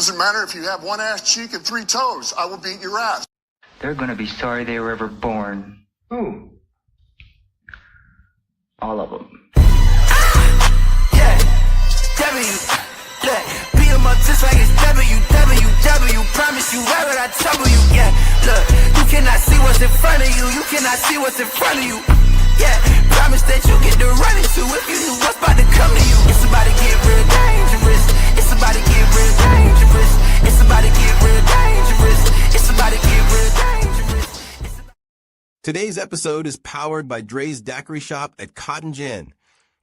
Doesn't matter if you have one ass cheek and 3 toes. I will beat your ass. They're going to be sorry they were ever born. Who? All of them. Yeah, W. Look, beat 'em up just like it's WWW. Promise you, why would I trouble you? Yeah, look, you cannot see what's in front of you. You cannot see what's in front of you. Yeah, promise that you get to run into if you knew what's about to come to you. It's about to get real dangerous. It's about to get real dangerous. It's about to get real dangerous. It's about to get real dangerous. Today's episode is powered by Dre's Daiquiri Shop at Cotton Gin,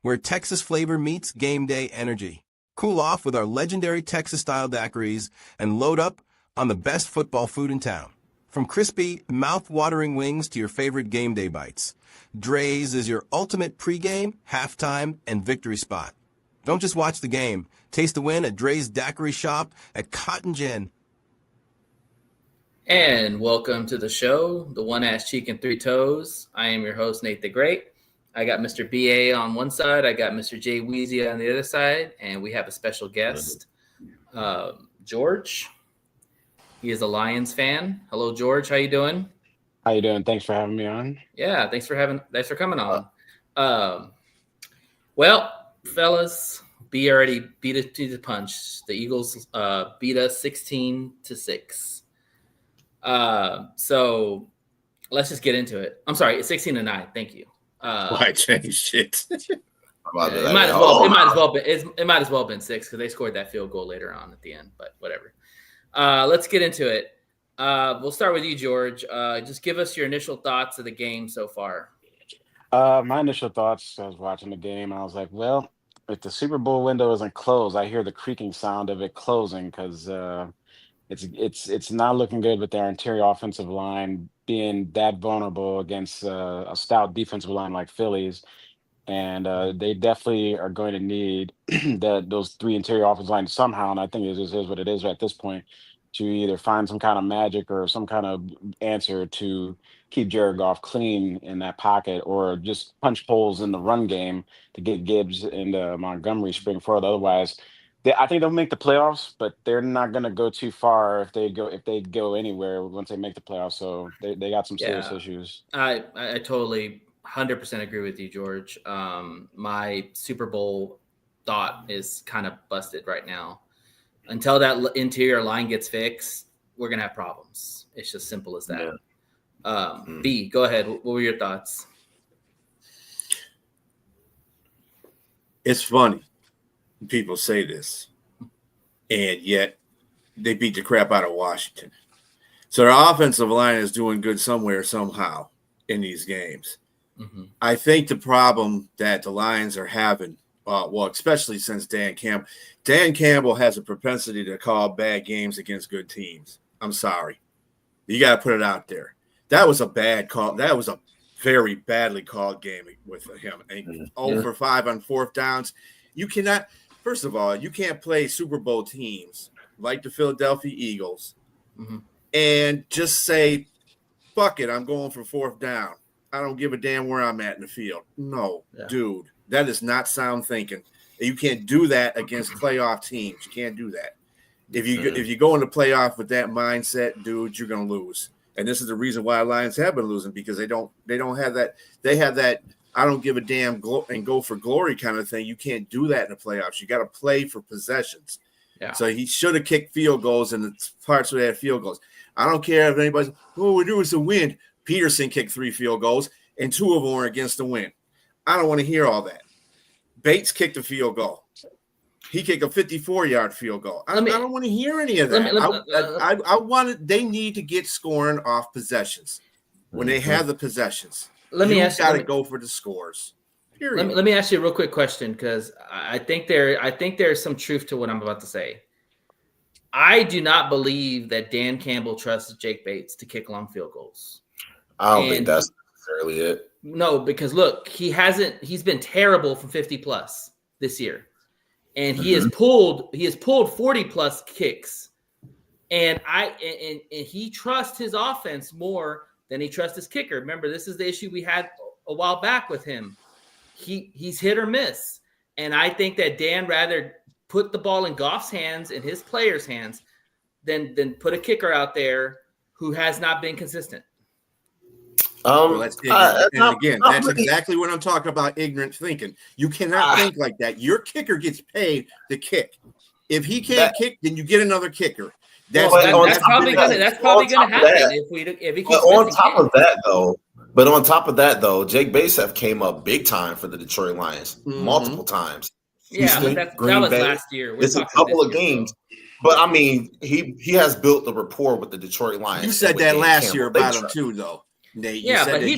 where Texas flavor meets game day energy. Cool off with our legendary Texas-style daiquiris and load up on the best football food in town. From crispy, mouth-watering wings to your favorite game day bites, Dre's is your ultimate pregame, halftime, and victory spot. Don't just watch the game. Taste the win at Dre's Daiquiri Shop at Cotton Gin. And welcome to the show, the One Ass Cheek and 3 Toes. I am your host, Nate the Great. I got Mr. BA on one side. I got Mr. Jay Weezy on the other side. And we have a special guest, George. He is a Lions fan. Hello, George. How you doing? How you doing? Thanks for having me on. Yeah, thanks for coming on. Well, fellas, B already beat us to the punch. The Eagles beat us 16-6. So let's just get into it. I'm sorry, it's 16-9. Thank you. Why change shit? It might as well have been 6 because they scored that field goal later on at the end. But whatever. Let's get into it. We'll start with you, George. Just give us your initial thoughts of the game so far. My initial thoughts, I was watching the game, I was like, well, if the Super Bowl window isn't closed, I hear the creaking sound of it closing because it's not looking good with their interior offensive line being that vulnerable against a stout defensive line like Philly's. And they definitely are going to need those 3 interior offensive lines somehow. And I think it is what it is at this point, to either find some kind of magic or some kind of answer to keep Jared Goff clean in that pocket, or just punch holes in the run game to get Gibbs and Montgomery spring forward. Otherwise, I think they'll make the playoffs, but they're not going to go too far if they go anywhere once they make the playoffs. So they got some serious issues. I totally 100% agree with you, George. My Super Bowl thought is kind of busted right now. Until that interior line gets fixed, we're going to have problems. It's just simple as that. Yeah. B, go ahead. What were your thoughts? It's funny. People say this, and yet they beat the crap out of Washington. So their offensive line is doing good somewhere, somehow in these games. Mm-hmm. I think the problem that the Lions are having, especially since Dan Campbell has a propensity to call bad games against good teams. I'm sorry. You got to put it out there. That was a bad call. That was a very badly called game with him. And 0 for 5 on 4th downs. You cannot – first of all, you can't play Super Bowl teams like the Philadelphia Eagles and just say, fuck it, I'm going for 4th down. I don't give a damn where I'm at in the field. No, dude, that is not sound thinking. You can't do that against playoff teams. You can't do that. If you go into playoff with that mindset, dude, you're going to lose. And this is the reason why Lions have been losing, because they don't have that. They have that I don't give a damn and go for glory kind of thing. You can't do that in the playoffs. You got to play for possessions. Yeah. So he should have kicked field goals in the parts where they had field goals. I don't care if anybody's, we're doing some win. Peterson kicked 3 field goals, and 2 of them were against the win. I don't want to hear all that. Bates kicked a field goal. He kicked a 54-yard field goal. I don't want to hear any of that. I want they need to get scoring off possessions when they have the possessions. Let me got to go for the scores. Period. Let me ask you a real quick question, because I think there's some truth to what I'm about to say. I do not believe that Dan Campbell trusts Jake Bates to kick long field goals. I don't think that's necessarily it. No, because look, he's been terrible from 50 plus this year. And he has pulled 40 plus kicks. And he trusts his offense more than he trusts his kicker. Remember, this is the issue we had a while back with him. He's hit or miss. And I think that Dan rather put the ball in Goff's hands and his players' hands then put a kicker out there who has not been consistent. Well, that's exactly what I'm talking about. Ignorant thinking. You cannot think like that. Your kicker gets paid to kick. If he can't kick, then you get another kicker. That's probably gonna happen if he keeps on top of that though, Jake Bates have came up big time for the Detroit Lions multiple times. Yeah, Houston, but Green that was Bay. last year. It's a couple of games. But I mean, he has built the rapport with the Detroit Lions. You said that last year about him too, though. Nate,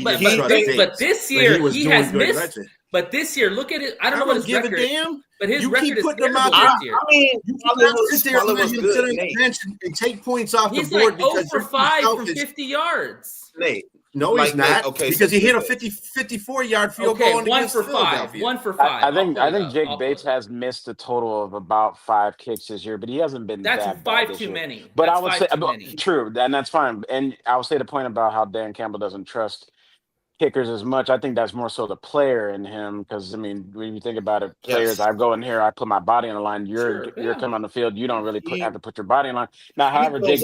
but this year he has missed. But this year, look at it. I don't know what his record is. But his record is terrible this year. I mean, you cannot sit there on the bench and take points off the board because 0 for 5 from 50 yards. Nate. No, he's not. Because he hit a 54-yard field goal. 1 for 5. 1 for 5. I think Jake Bates has missed a total of about 5 kicks this year, but he hasn't been. That's that 5 too many. But I would say true, and that's fine. And I would say the point about how Dan Campbell doesn't trust kickers as much. I think that's more so the player in him, because I mean, when you think about it, players, I go in here, I put my body on the line. You're coming on the field. You don't really have to put your body on the line. Now, however, Jake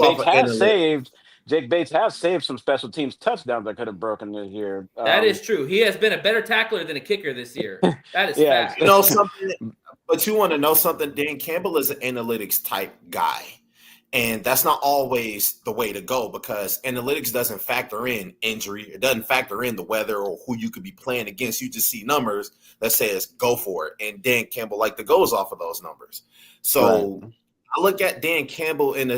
Bates has saved some special teams touchdowns that could have broken this year. That is true. He has been a better tackler than a kicker this year. That is fact. You know something, but you want to know something? Dan Campbell is an analytics type guy, and that's not always the way to go because analytics doesn't factor in injury. It doesn't factor in the weather or who you could be playing against. You just see numbers that says go for it, and Dan Campbell goes off of those numbers. So. Right. I look at Dan Campbell and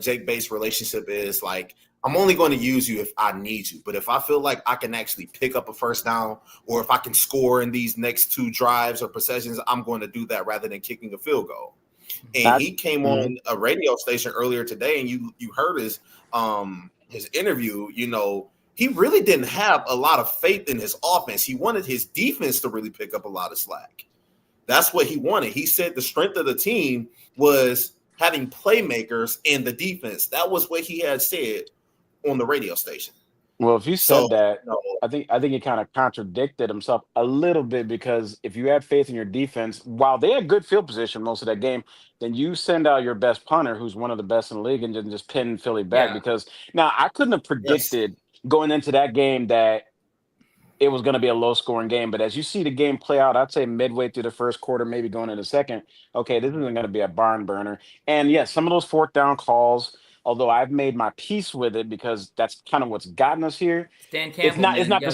Jake Bates' relationship is like, I'm only going to use you if I need you. But if I feel like I can actually pick up a first down or if I can score in these next 2 drives or possessions, I'm going to do that rather than kicking a field goal. And he came on a radio station earlier today, and you heard his interview. You know, he really didn't have a lot of faith in his offense. He wanted his defense to really pick up a lot of slack. That's what he wanted. He said the strength of the team was having playmakers in the defense. That was what he had said on the radio station. Well, if you said that, I think he kind of contradicted himself a little bit, because if you had faith in your defense, while they had good field position most of that game, then you send out your best punter, who's one of the best in the league, and then just pin Philly back. Because now I couldn't have predicted going into that game that it was going to be a low-scoring game. But as you see the game play out, I'd say midway through the first quarter, maybe going into the second, okay, this isn't going to be a barn burner. And, yes, some of those fourth down calls, although I've made my peace with it because that's kind of what's gotten us here. Dan Campbell, it's not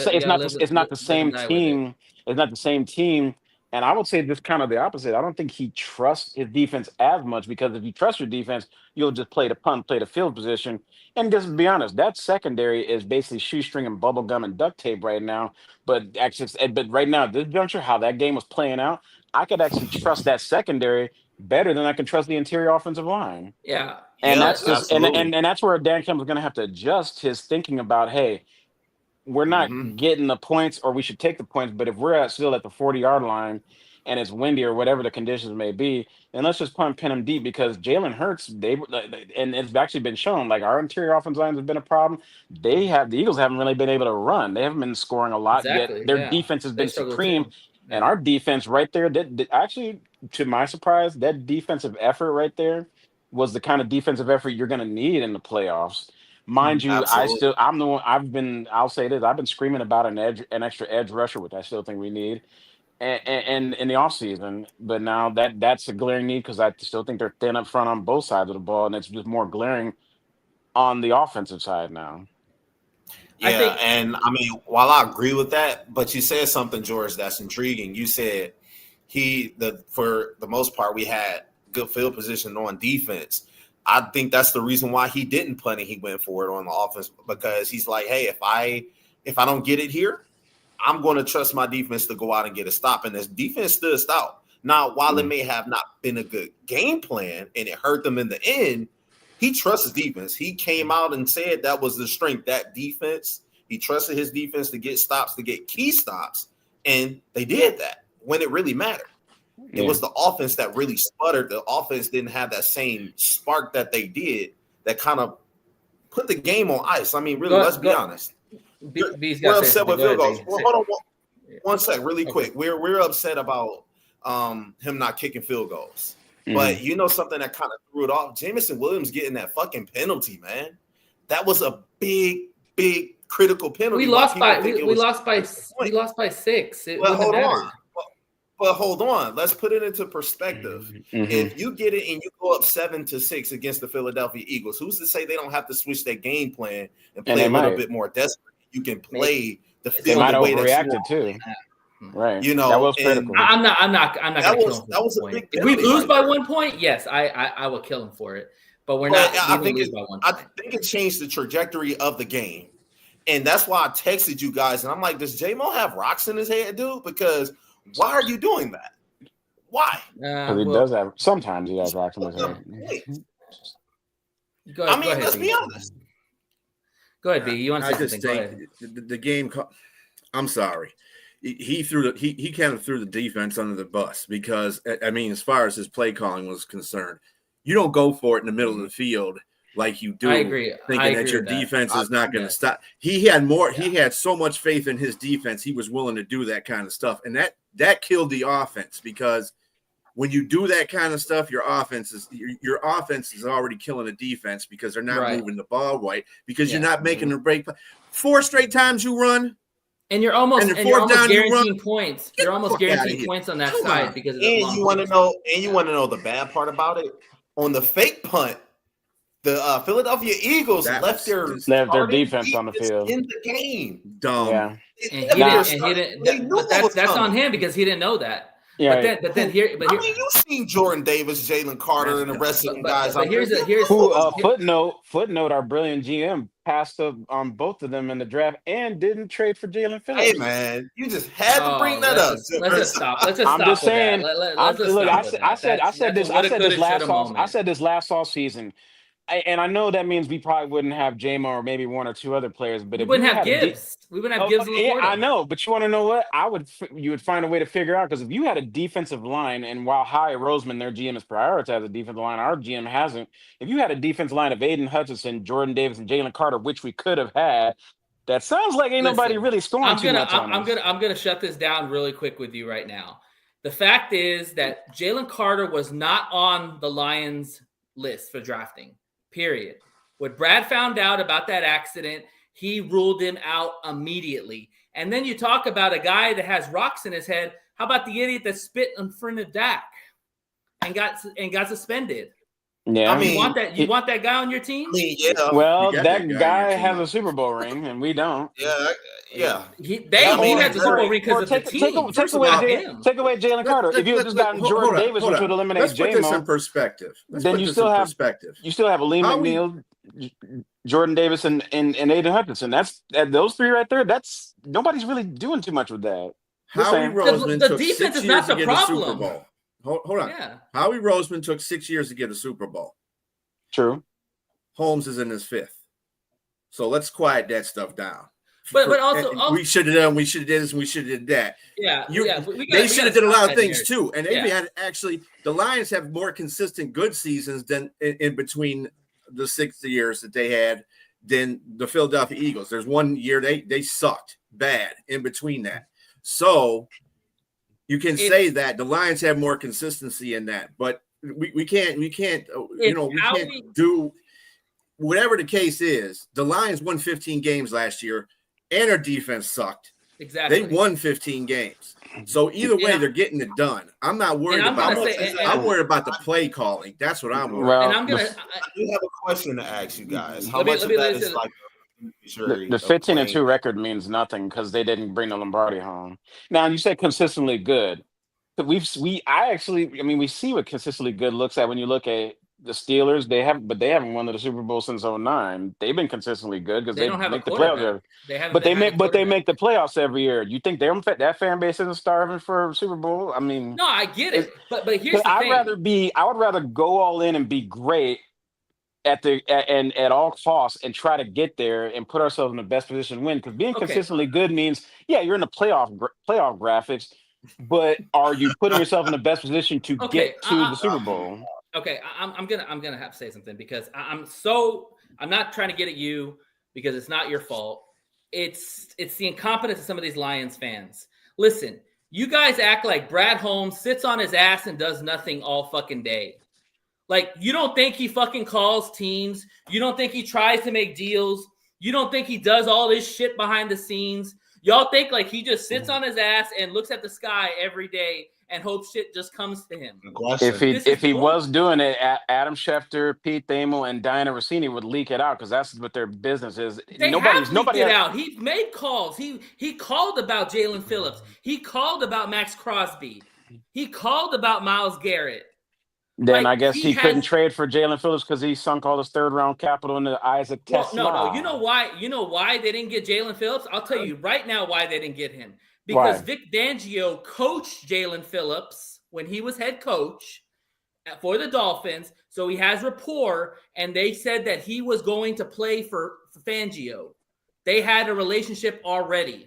the same team. It's not the same team. And I would say just kind of the opposite. I don't think he trusts his defense as much, because if you trust your defense, you'll just play the punt, play the field position. And just be honest, that secondary is basically shoestring and bubble gum and duct tape right now. But right now, this juncture, how that game was playing out, I could actually trust that secondary better than I can trust the interior offensive line. Yeah. And that's just and that's where Dan Campbell's going to have to adjust his thinking about, hey, we're not getting the points, or we should take the points, but if we're still at the 40-yard line and it's windy or whatever the conditions may be, then let's just pin them deep, because Jalen Hurts, and it's actually been shown, like, our interior offensive lines have been a problem. The Eagles haven't really been able to run. They haven't been scoring a lot yet. Their defense has been supreme. And our defense right there, actually, to my surprise, that defensive effort right there was the kind of defensive effort you're going to need in the playoffs. Mind you, I'll say this, I've been screaming about an extra edge rusher, which I still think we need, and in the offseason. But now that's a glaring need, because I still think they're thin up front on both sides of the ball, and it's just more glaring on the offensive side now. Yeah, and I mean, while I agree with that, but you said something, George, that's intriguing. You said for the most part, we had good field position on defense. I think that's the reason why he didn't punt and he went for it on the offense, because he's like, hey, if I don't get it here, I'm going to trust my defense to go out and get a stop. And this defense stood out. Now, while it may have not been a good game plan and it hurt them in the end, he trusts his defense. He came out and said that was the strength, that defense. He trusted his defense to get stops, to get key stops, and they did that when it really mattered. It was the offense that really sputtered. The offense didn't have that same spark that they did that kind of put the game on ice. I mean, really, let's be honest. We're upset with field goals. Well, hold on one sec, really quick. We're upset about him not kicking field goals. But you know something that kind of threw it off? Jameson Williams getting that fucking penalty, man. That was a big critical penalty. We lost by 6. It Well, wouldn't hold have on. mattered. But hold on. Let's put it into perspective. If you get it and you go up 7-6 against the Philadelphia Eagles, who's to say they don't have to switch their game plan and play a little bit more desperate? You can play the field. They might have the way overreacted too. Right. You know, that was critical. I'm not gonna kill him. That was a big if we lose right by there. 1 point, yes, I will kill him for it. But we're But not. I think lose by 1 point. I think it changed the trajectory of the game. And that's why I texted you guys. And I'm like, does J-Mo have rocks in his head, dude? Because why are you doing that? Why? Because he does have, sometimes he has rocks in his head. Go ahead, let's be honest. Go ahead, B. You want to I say just something? think the game. I'm sorry. He kind of threw the defense under the bus because, I mean, as far as his play calling was concerned, you don't go for it in the middle of the field like you do. I agree. Thinking that your defense is not going to stop. He had so much faith in his defense. He was willing to do that kind of stuff. And that killed the offense, because when you do that kind of stuff, your offense is already killing the defense because they're not moving the ball right, because you're not making the break. 4 straight times you run. And you're almost guaranteeing points. You're almost guaranteeing here. points on that side because of And you want to know the bad part about it? On the fake punt, the Philadelphia Eagles left their defense on the field in the game. Dumb. Yeah. And he didn't. But that's on him because he didn't know that. Yeah. But then here. I mean, you've seen Jordan Davis, Jalen Carter, and the rest of them guys. But here's footnote. Our brilliant GM passed up on both of them in the draft and didn't trade for Jalen Phillips. Hey man, you just had to bring that up. Let's just stop. I'm just saying. I said this last off season. And I know that means we probably wouldn't have J-Mo or maybe 1 or 2 other players, but we wouldn't have Gibbs. We wouldn't have Gibbs. I know, but you want to know what? You would find a way to figure out, because if you had a defensive line, and while Howie Roseman, their GM, has prioritized a defensive line, our GM hasn't. If you had a defensive line of Aiden Hutchinson, Jordan Davis, and Jalen Carter, which we could have had, that sounds like nobody really scoring too much on us. I'm gonna shut this down really quick with you right now. The fact is that Jalen Carter was not on the Lions list for drafting. Period. When Brad found out about that accident, he ruled him out immediately. And then you talk about a guy that has rocks in his head. How about the idiot that spit in front of Dak and got suspended? Yeah, I mean, you want that guy on your team? I mean, yeah. Well, that guy has a Super Bowl ring, and we don't. Yeah. He has a Super Bowl ring because of the team. Take away Jalen Carter. If you had just gotten Jordan Davis, which would eliminate J-Mo. Let's put this in perspective. Then you still have Aleem McNeil, Jordan Davis, and Aiden Hutchinson. That's those 3 right there. That's nobody's really doing too much with that. Howie Roseman took 6 years to get a Super Bowl. Hold on. Yeah. Howie Roseman took 6 years to get a Super Bowl. True. Holmes is in his 5th. So let's quiet that stuff down. But also we should have done, we should have did this, and we should have did that. Yeah. They should have did a lot of things too. And they've had the Lions have more consistent good seasons than in between the 6 years that they had than the Philadelphia Eagles. There's 1 year they sucked bad in between that. So you can say that the Lions have more consistency in that, but we can't do whatever the case is. The Lions won 15 games last year, and their defense sucked. Exactly. They won 15 games. So either way, they're getting it done. I'm not worried about it. I'm worried about the play calling. That's what I'm worried about. And I do have a question to ask you guys. How much of that is like the 15-2 record means nothing because they didn't bring the Lombardi home. Now you said consistently good. We see what consistently good looks at when you look at the Steelers. They haven't won the Super Bowl since 2009. They've been consistently good because they make the playoffs. They make the playoffs every year. You think that fan base isn't starving for Super Bowl? I mean, no, I get it, but here's the thing. I would rather go all in and be great at all costs and try to get there and put ourselves in the best position to win. Because being consistently good means, you're in the playoff graphics, but are you putting yourself in the best position to get to the Super Bowl? Okay, I'm gonna have to say something because I'm not trying to get at you because it's not your fault. It's the incompetence of some of these Lions fans. Listen, You guys act like Brad Holmes sits on his ass and does nothing all fucking day. Like, you don't think he fucking calls teams. You don't think he tries to make deals. You don't think he does all this shit behind the scenes. Y'all think like he just sits on his ass and looks at the sky every day and hopes shit just comes to him. If he was doing it, Adam Schefter, Pete Thamel, and Diana Rossini would leak it out because that's what their business is. Nobody leaked it out. He made calls. He called about Jalen Phillips. He called about Max Crosby. He called about Myles Garrett. Then I guess he couldn't trade for Jalen Phillips because he sunk all his third-round capital into Isaac Tesla. No. You know why they didn't get Jalen Phillips? I'll tell you right now why they didn't get him. Because Vic Fangio coached Jalen Phillips when he was head coach for the Dolphins, so he has rapport, and they said that he was going to play for Fangio. They had a relationship already.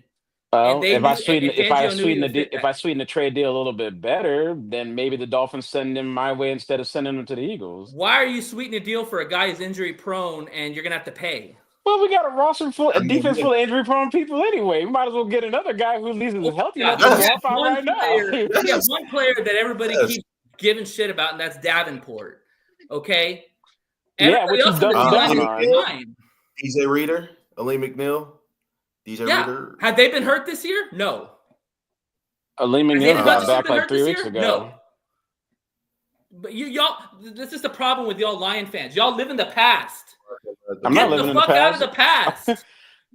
Well, if I sweeten the trade deal a little bit better, then maybe the Dolphins send him my way instead of sending him to the Eagles. Why are you sweetening a deal for a guy who's injury prone and you're gonna have to pay? Well, we got a roster a defense full of injury prone people anyway. We might as well get another guy who at least is healthy enough to help out right now. We have one player that everybody keeps giving shit about, and that's Davenport. Okay. Everybody else in the line. DJ Reader, Ali McNeil. DJ Reader. Have they been hurt this year? No. Ali McNeil got back like 3 weeks ago. No. But y'all, this is the problem with y'all Lion fans. Y'all live in the past. I'm not living in the past. Out of the past.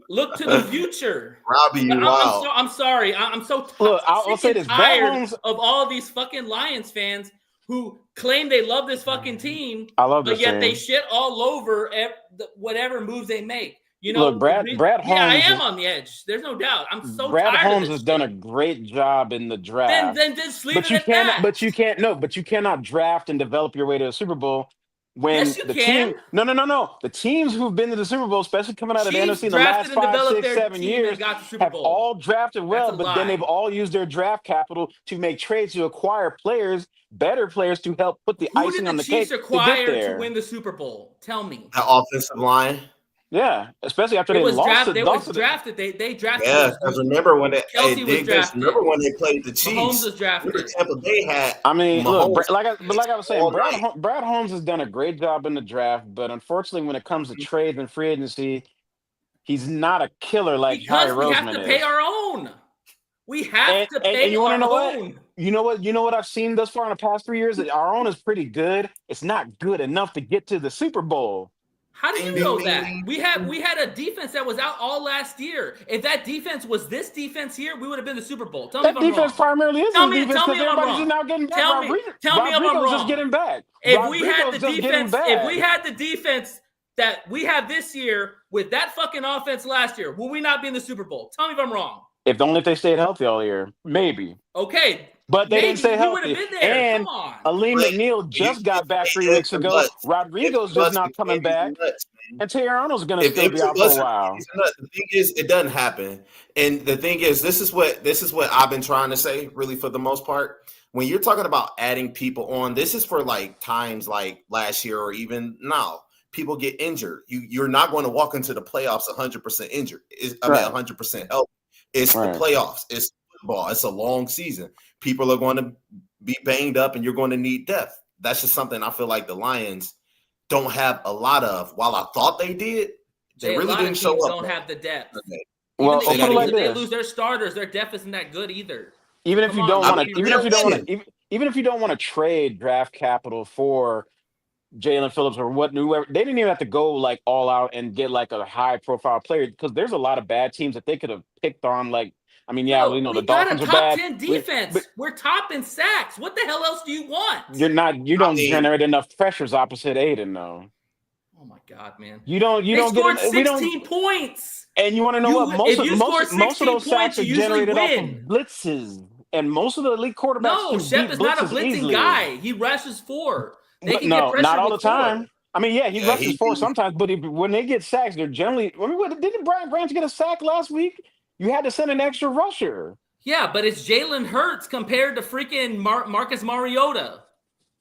Look to the future. Robbie, you wild. I'm sorry. I'm so tired of all these fucking Lions fans who claim they love this fucking team, but yet they shit all over whatever moves they make. You know, look, Brad Holmes. Yeah, I am on the edge. There's no doubt. I'm so Brad tired Holmes of has done a great job in the draft. Then just leave it at that. But you cannot draft and develop your way to a Super Bowl when yes, you can. No. The teams who've been to the Super Bowl, especially coming out of the NFC in the last 5, 6, 7 years, have all drafted well, but then they've all used their draft capital to make trades to acquire players, better players to help put the icing on the cake. Who did the Chiefs acquire to win the Super Bowl? Tell me. The offensive line. Yeah, especially after they lost. They drafted. They drafted. Yeah, because remember when they remember when they played the Chiefs. Mahomes was drafted. Tampa Bay had. I mean, look, like I was saying, Brad Holmes has done a great job in the draft, but unfortunately, when it comes to trades and free agency, he's not a killer like Harry Roseman is. We have to pay our own. We have to pay you our know own. You know what I've seen thus far in the past 3 years? That our own is pretty good. It's not good enough to get to the Super Bowl. How do you know that? We had a defense that was out all last year. If that defense was this defense here, we would have been the Super Bowl. Tell me if I'm defense wrong. primarily is tell me defense if I'm everybody's wrong. just now getting back. Tell me if I'm wrong. Just getting back. If we had the defense that we have this year with that fucking offense last year, will we not be in the Super Bowl? Tell me if I'm wrong. If they stayed healthy all year, maybe. Okay. But they didn't stay healthy. And Ali McNeil just got back 3 weeks ago. Rodrigo's just not coming back. And Terry Arnold's going to still be out for a while. The thing is, it doesn't happen. And the thing is, this is what I've been trying to say, really, for the most part. When you're talking about adding people on, this is for like times like last year or even now. People get injured. You're not going to walk into the playoffs 100% injured. 100% healthy. It's the playoffs. It's football. It's a long season. People are going to be banged up, and you're going to need depth. That's just something I feel like the Lions don't have a lot of. While I thought they did, they really didn't show up. Don't have the depth. Okay. Well, they lose their starters. Their depth isn't that good either. Even if you don't want to trade draft capital for Jalen Phillips or whoever, they didn't even have to go like all out and get like a high profile player because there's a lot of bad teams that they could have picked on. Like, I mean, yeah, we know the Dolphins are bad. We got a top 10 defense. We're top in sacks. What the hell else do you want? You don't generate enough pressures opposite Aiden, though. Oh my God, man! You don't scored 16 points. And you want to know what? Most of those sacks are generated off of blitzes, and most of the elite quarterbacks. No, Shep is not a blitzing easily. guy. He rushes 4. They can get pressure not all the with 4. time. I mean, yeah, he rushes 4 sometimes, but when they get sacks, they're generally. I mean, didn't Brian Branch get a sack last week? You had to send an extra rusher. Yeah, but it's Jalen Hurts compared to freaking Marcus Mariota.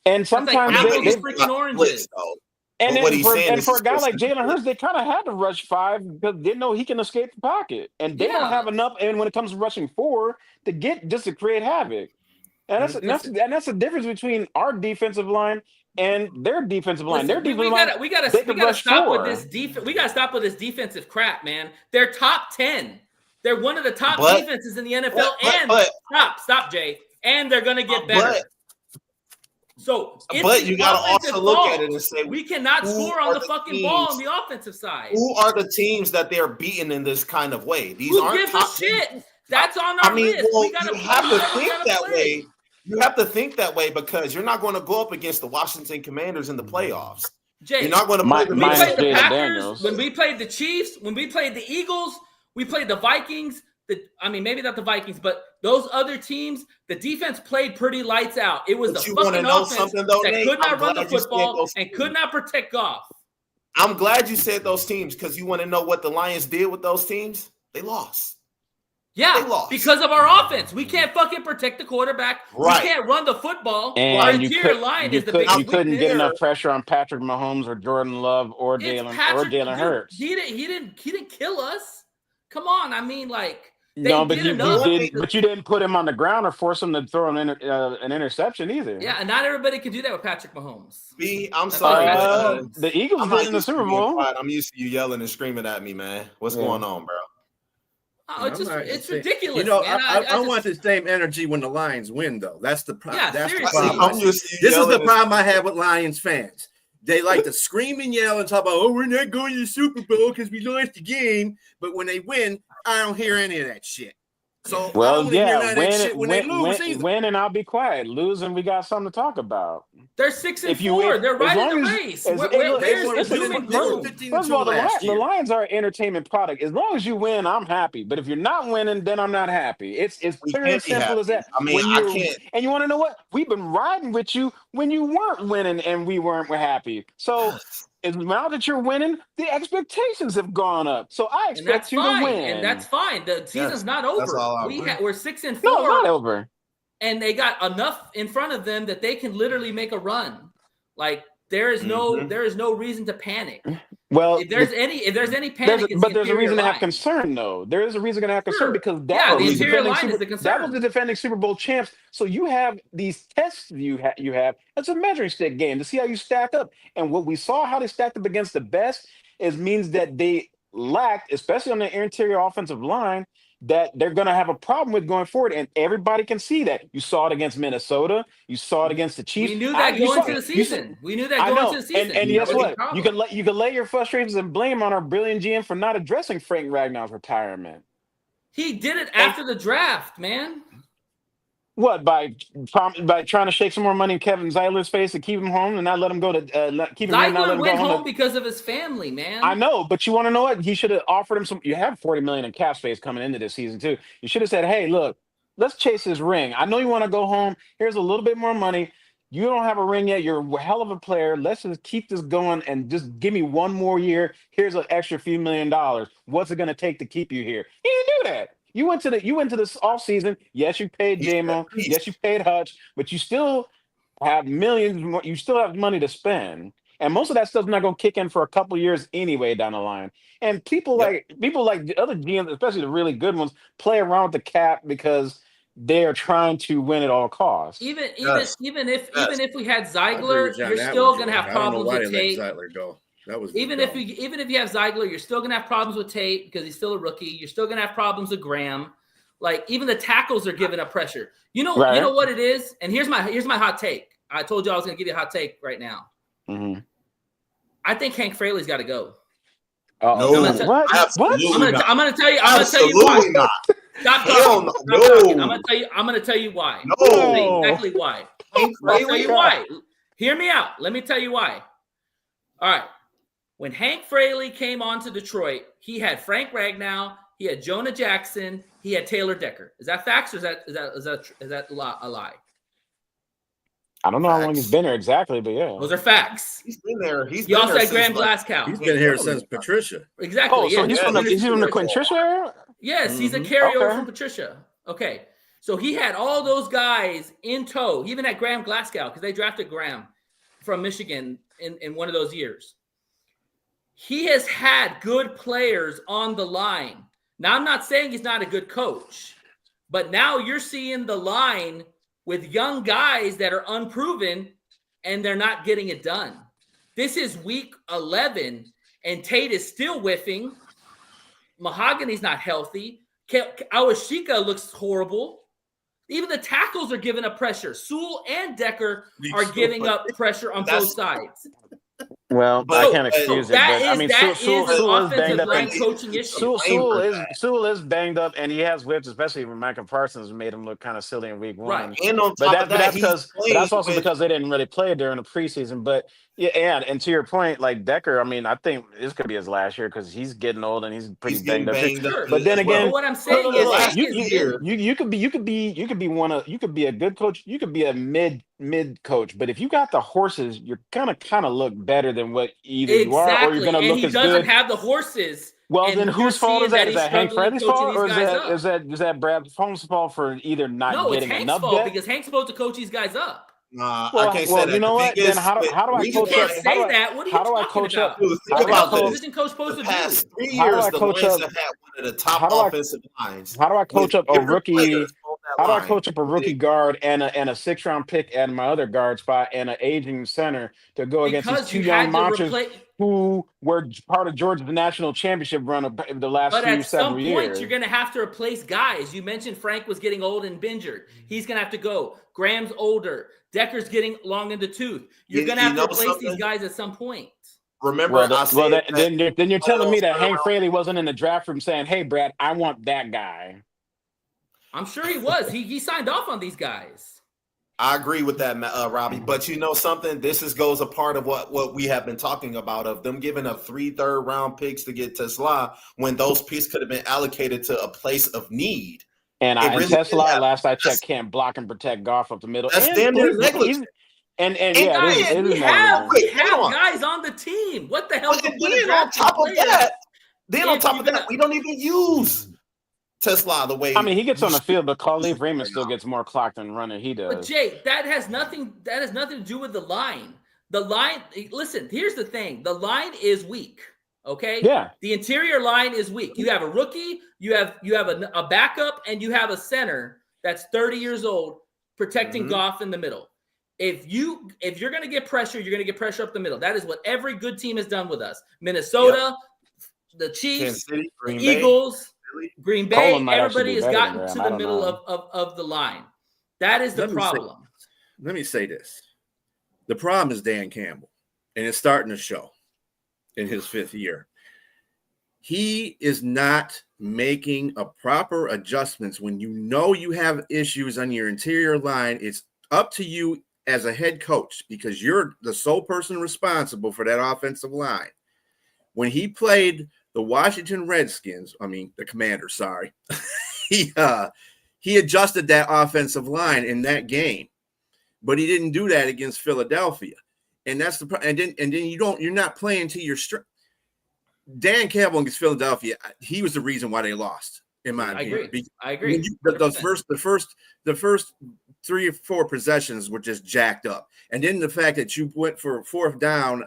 And sometimes they freaking oranges. And But what then he's saying and is for he's a guy like pushing Jalen Hurts, they kind of had to rush 5 because they know he can escape the pocket, and they don't Yeah. have enough. And when it comes to rushing 4, to get just to create havoc, and that's the difference between our defensive line and their defensive line. Listen, Their defensive line, we gotta they could rush stop 4. with this defense. We gotta stop with this defensive crap, man. They're top 10. They're one of the top But- defenses in the NFL. but- Stop, Jay. And they're gonna get better. So, But you got to also look at it and say, we cannot who score are on the the fucking ball on teams- the offensive side. who are the teams that they're beating in this kind of way? These Who aren't gives a top shit? That's on our I mean, list. well, We gotta you have to play. think that way. You have to think that way because you're not going to go up against the Washington Commanders in the playoffs. Jay, You're not going to play the we played the Jaden Packers, Daniels. when we played the Chiefs, when we played the Eagles, we played the Vikings. Maybe not the Vikings, but those other teams, the defense played pretty lights out. It was But the you wanna fucking know offense something, though, that Nate? could not I'm run the glad you said football those and teams. could not protect Goff. I'm glad you said those teams because you want to know what the Lions did with those teams? They lost. Yeah, They lost. because of our offense. We can't fucking protect the quarterback. Right. We can't run the football. Our And interior line is the you biggest couldn't weakness. get enough pressure on Patrick Mahomes or Jordan Love or It's Jalen Patrick- Jalen dude, Hurts. He didn't kill us. Come on, I mean, like they No, but did you enough. didn't put him on the ground or force him to throw an interception either. Yeah, and not everybody can do that with Patrick Mahomes. I'm sorry. The Eagles I'm did not in the used to Super being Bowl. quiet. I'm used to you yelling and screaming at me, man. What's going on, bro? Oh, it's ridiculous. You know, man. I want the same energy when the Lions win, though. That's the problem. Yeah, That's the seriously. problem. I'm used to you This is the yelling and- problem I have with Lions fans. They like to scream and yell and talk about, oh, we're not going to the Super Bowl because we lost the game. But when they win, I don't hear any of that shit. So I Well, don't wanna hear none yeah, of that shit when they lose either. win, and I'll be quiet. Losing, we got something to talk about. They're 6-4. If you win- They're as right long in the as- race. as- Where's listen, the doom and they were gloom? 15 First of all, the last year. Lions are an entertainment product. As long as you win, I'm happy. But if you're not winning, then I'm not happy. It's We clear can't and be simple as happy. that. I mean, When I you're- can't. And you want to know what? We've been riding with you when you weren't winning and we weren't happy. So now that you're winning, the expectations have gone up. So I And expect that's you fine. to win. And that's fine. The season's not that's over. all I want. We're 6-4. no, it's not over. And they got enough in front of them that they can literally make a run. Like there is no reason to panic. Well, If there's any panic, it's but there's a interior reason to have line. concern, though. There is a reason to have concern Sure. because Yeah, that the was interior defending line is the that concern. was the defending Super Bowl champs. So you have these tests you have. It's a measuring stick game to see how you stack up. And what we saw how they stacked up against the best means that they lacked, especially on the interior offensive line, that they're going to have a problem with going forward. And everybody can see that. You saw it against Minnesota. You saw it against the Chiefs. We knew that going into the season. We knew that I going know. into the season. And That guess was the what? problem. You can lay your frustrations and blame on our brilliant GM for not addressing Frank Ragnar's retirement. He did it after the draft, man. What, by trying to shake some more money in Kevin Zeiler's face to keep him home and not let him go to keep him here and not let Zeitler him went go home home? because of his family, man. I know, but you want to know what? He should have offered him some. You have $40 million in cap space coming into this season too. You should have said, "Hey, look, let's chase this ring. I know you want to go home. Here's a little bit more money. You don't have a ring yet. You're a hell of a player. Let's just keep this going and just give me one more year. Here's an extra few $1 million. What's it going to take to keep you here?" He didn't do that. You went to this offseason. Yes, you paid JMO. Yes, you paid Hutch, but you still have millions more. You still have money to spend. And most of that stuff's not going to kick in for a couple years anyway down the line. And people like the other GMs, especially the really good ones, play around with the cap because they are trying to win at all costs. Even if we had Zeigler, you're still going to have problems with Tate. Zeitler go. That was Even if you have Zeigler, you're still going to have problems with Tate because he's still a rookie. You're still going to have problems with Graham. Like even the tackles are giving up pressure. You know what it is. And here's my hot take. I told you I was going to give you a hot take right now. Mm-hmm. I think Hank Fraley's got to go. No, what? I'm going to tell you. I'm going to tell you Absolutely why. not. Stop Hell talking. no. Stop talking. I'm going to tell you why. No. I'm gonna tell you exactly why. Hank I'll tell Fraley? you why. Hear me out. Let me tell you why. All right. When Hank Fraley came on to Detroit, he had Frank Ragnow, he had Jonah Jackson, he had Taylor Decker. Is that facts or is that a lie? I don't know how long he's been there exactly, but yeah. Those are facts. He's been there. He also had Graham Glasgow. He's been here since Patricia. Exactly. Oh, so yeah. he's from the Patricia era? Yes, he's a carryover Okay. from Patricia. Okay. So he had all those guys in tow. He even had Graham Glasgow because they drafted Graham. from Michigan in one of those years. He has had good players on the line. Now, I'm not saying he's not a good coach, but now you're seeing the line with young guys that are unproven and they're not getting it done. This is week 11, and Tate is still whiffing. Mahogany's not healthy. Awashika looks horrible. Even the tackles are giving up pressure. Sewell and Decker are giving up pressure on both sides. Well, I can't excuse it, but I mean, Sewell is banged up. Coaching issue. Sewell is banged up, and he has whipped, especially when Michael Parsons made him look kind of silly in week 1. Right. And on top of that, that's also because they didn't really play during the preseason. But yeah, and to your point, like Decker, I mean, I think this could be his last year because he's getting old and he's pretty banged up. But then again, what I'm saying is, you could be a good coach, you could be a mid coach, but if you got the horses, you're gonna kind of look better than what either you are, or you're gonna look as good. He doesn't have the horses. Well, then whose fault is that? Is that Hank Freddy's fault, or is that Brad Holmes' fault for either not getting enough? No, it's Hank's fault because Hank's supposed to coach these guys up. I can't say that. You know what? Then how do I coach up? What are you talking about? What is position coach supposed to do? Past 3 years, the Lions have had one of the top offensive lines. How do I coach up a rookie? How do I coach up a rookie guard and a 6th-round pick at my other guard spot and an aging center to go against these two young monsters who were part of Georgia's national championship run of the last several years? But at some point, you're going to have to replace guys. You mentioned Frank was getting old and injured. He's going to have to go. Graham's older. Decker's getting long in the tooth. You're going to have to replace these guys at some point. Remember, then you're telling me that Hank Fraley wasn't in the draft room saying, "Hey, Brad, I want that guy." I'm sure he was. He signed off on these guys. I agree with that, Robbie. But you know something? This goes a part of what we have been talking about of them giving up 3 third-round picks to get Tesla when those picks could have been allocated to a place of need. And Tesla, last I checked, can't block and protect Goff up the middle. That's damn near negligent. And yeah, we have guys on the team. What the hell? Then on top of that, we don't even use Tesla the way. I mean, he gets on the field, but Khalif Raymond still gets more clock than running he does. But Jay, that has nothing to do with the line. The line. Listen, here's the thing: the line is weak. Okay. Yeah. The interior line is weak. You have a rookie, you have a backup, and you have a center that's 30 years old protecting Goff in the middle. If you're going to get pressure, you're going to get pressure up the middle. That is what every good team has done with us. Minnesota, the Chiefs, City, the Eagles, Green Bay. Everybody has gotten to the middle of the line. That is the problem. Let me say this. The problem is Dan Campbell, and it's starting to show in his 5th year. He is not making a proper adjustments when you know you have issues on your interior line. It's up to you as a head coach because you're the sole person responsible for that offensive line. When he played the Washington Redskins, the Commanders, sorry, he adjusted that offensive line in that game, but he didn't do that against Philadelphia. And that's the and then you're not playing to your strength. Dan Campbell against Philadelphia, he was the reason why they lost, in my opinion. I agree. The first 3 or 4 possessions were just jacked up. And then the fact that you went for 4th down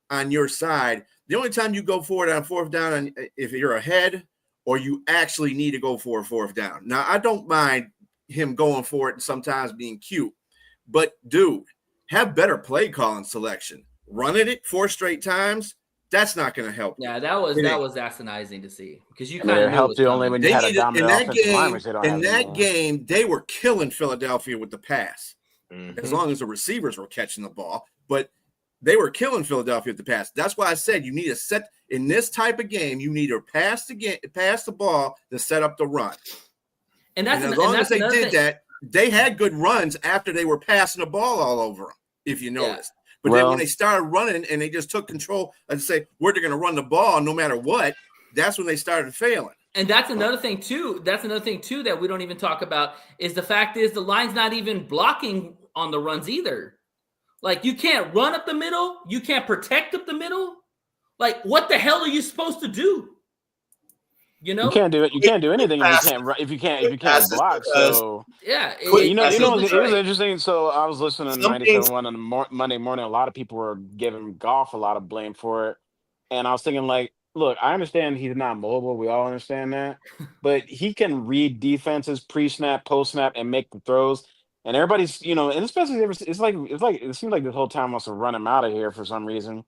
on your side, the only time you go for it on 4th down if you're ahead or you actually need to go for a 4th down. Now, I don't mind him going for it and sometimes being cute, but dude, have better play calling selection. Running it 4 straight times, that's not going to help. Yeah, that was astonising to see because you kind of helped you only when you had a dominant offensive line, which they don't have in that game, they were killing Philadelphia with the pass, as long as the receivers were catching the ball. But they were killing Philadelphia with the pass. That's why I said you need to set in this type of game. You need to pass the ball to set up the run. And as long as they did that, they had good runs after they were passing the ball all over them. If you noticed. But then when they started running and they just took control and say, we're going to run the ball no matter what, that's when they started failing. And that's another thing, too. That we don't even talk about is the fact is the line's not even blocking on the runs either. Like, you can't run up the middle. You can't protect up the middle. Like, what the hell are you supposed to do? You know, You can't do it. You can't do anything passes. if you can't passes block. because- So yeah, Quick you know, passes. it was interesting. So I was listening to Some 97.1 on the Monday morning. A lot of people were giving Goff a lot of blame for it, and I was thinking, like, look, I understand he's not mobile. We all understand that, but he can read defenses pre-snap, post-snap, and make the throws. And everybody's, you know, and especially it's like it seems like this whole time wants to run him out of here for some reason.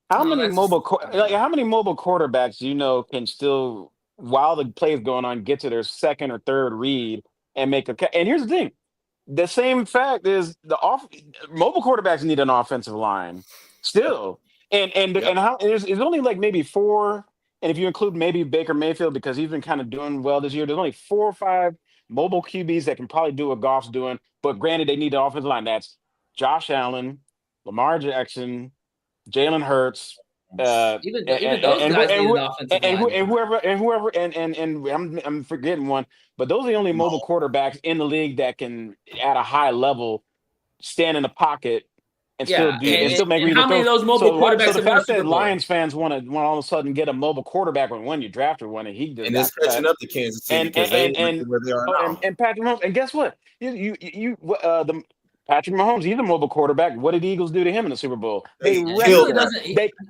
How No, many that's just- how many mobile quarterbacks do you know can still, while the play is going on, get to their second or third read and make a and here's the thing. The same fact is mobile quarterbacks need an offensive line still. And how there's only like maybe four, and if you include maybe Baker Mayfield because he's been kind of doing well this year, there's only 4 or 5 mobile QBs that can probably do what Goff's doing. But granted, they need the offensive line. That's Josh Allen, Lamar Jackson, Jalen Hurts, even those guys need an offensive line. whoever, and I'm forgetting one, but those are the only mobile quarterbacks in the league that can, at a high level, stand in the pocket and still make. And how many of those mobile quarterbacks So the have won a fact that Super Bowl? Lions fans want to all of a sudden get a mobile quarterback when you drafted one and he just and it's catching up to Kansas City because they where they are now. And Patrick Mahomes, and guess what? The Patrick Mahomes, he's a mobile quarterback. What did the Eagles do to him in the Super Bowl? They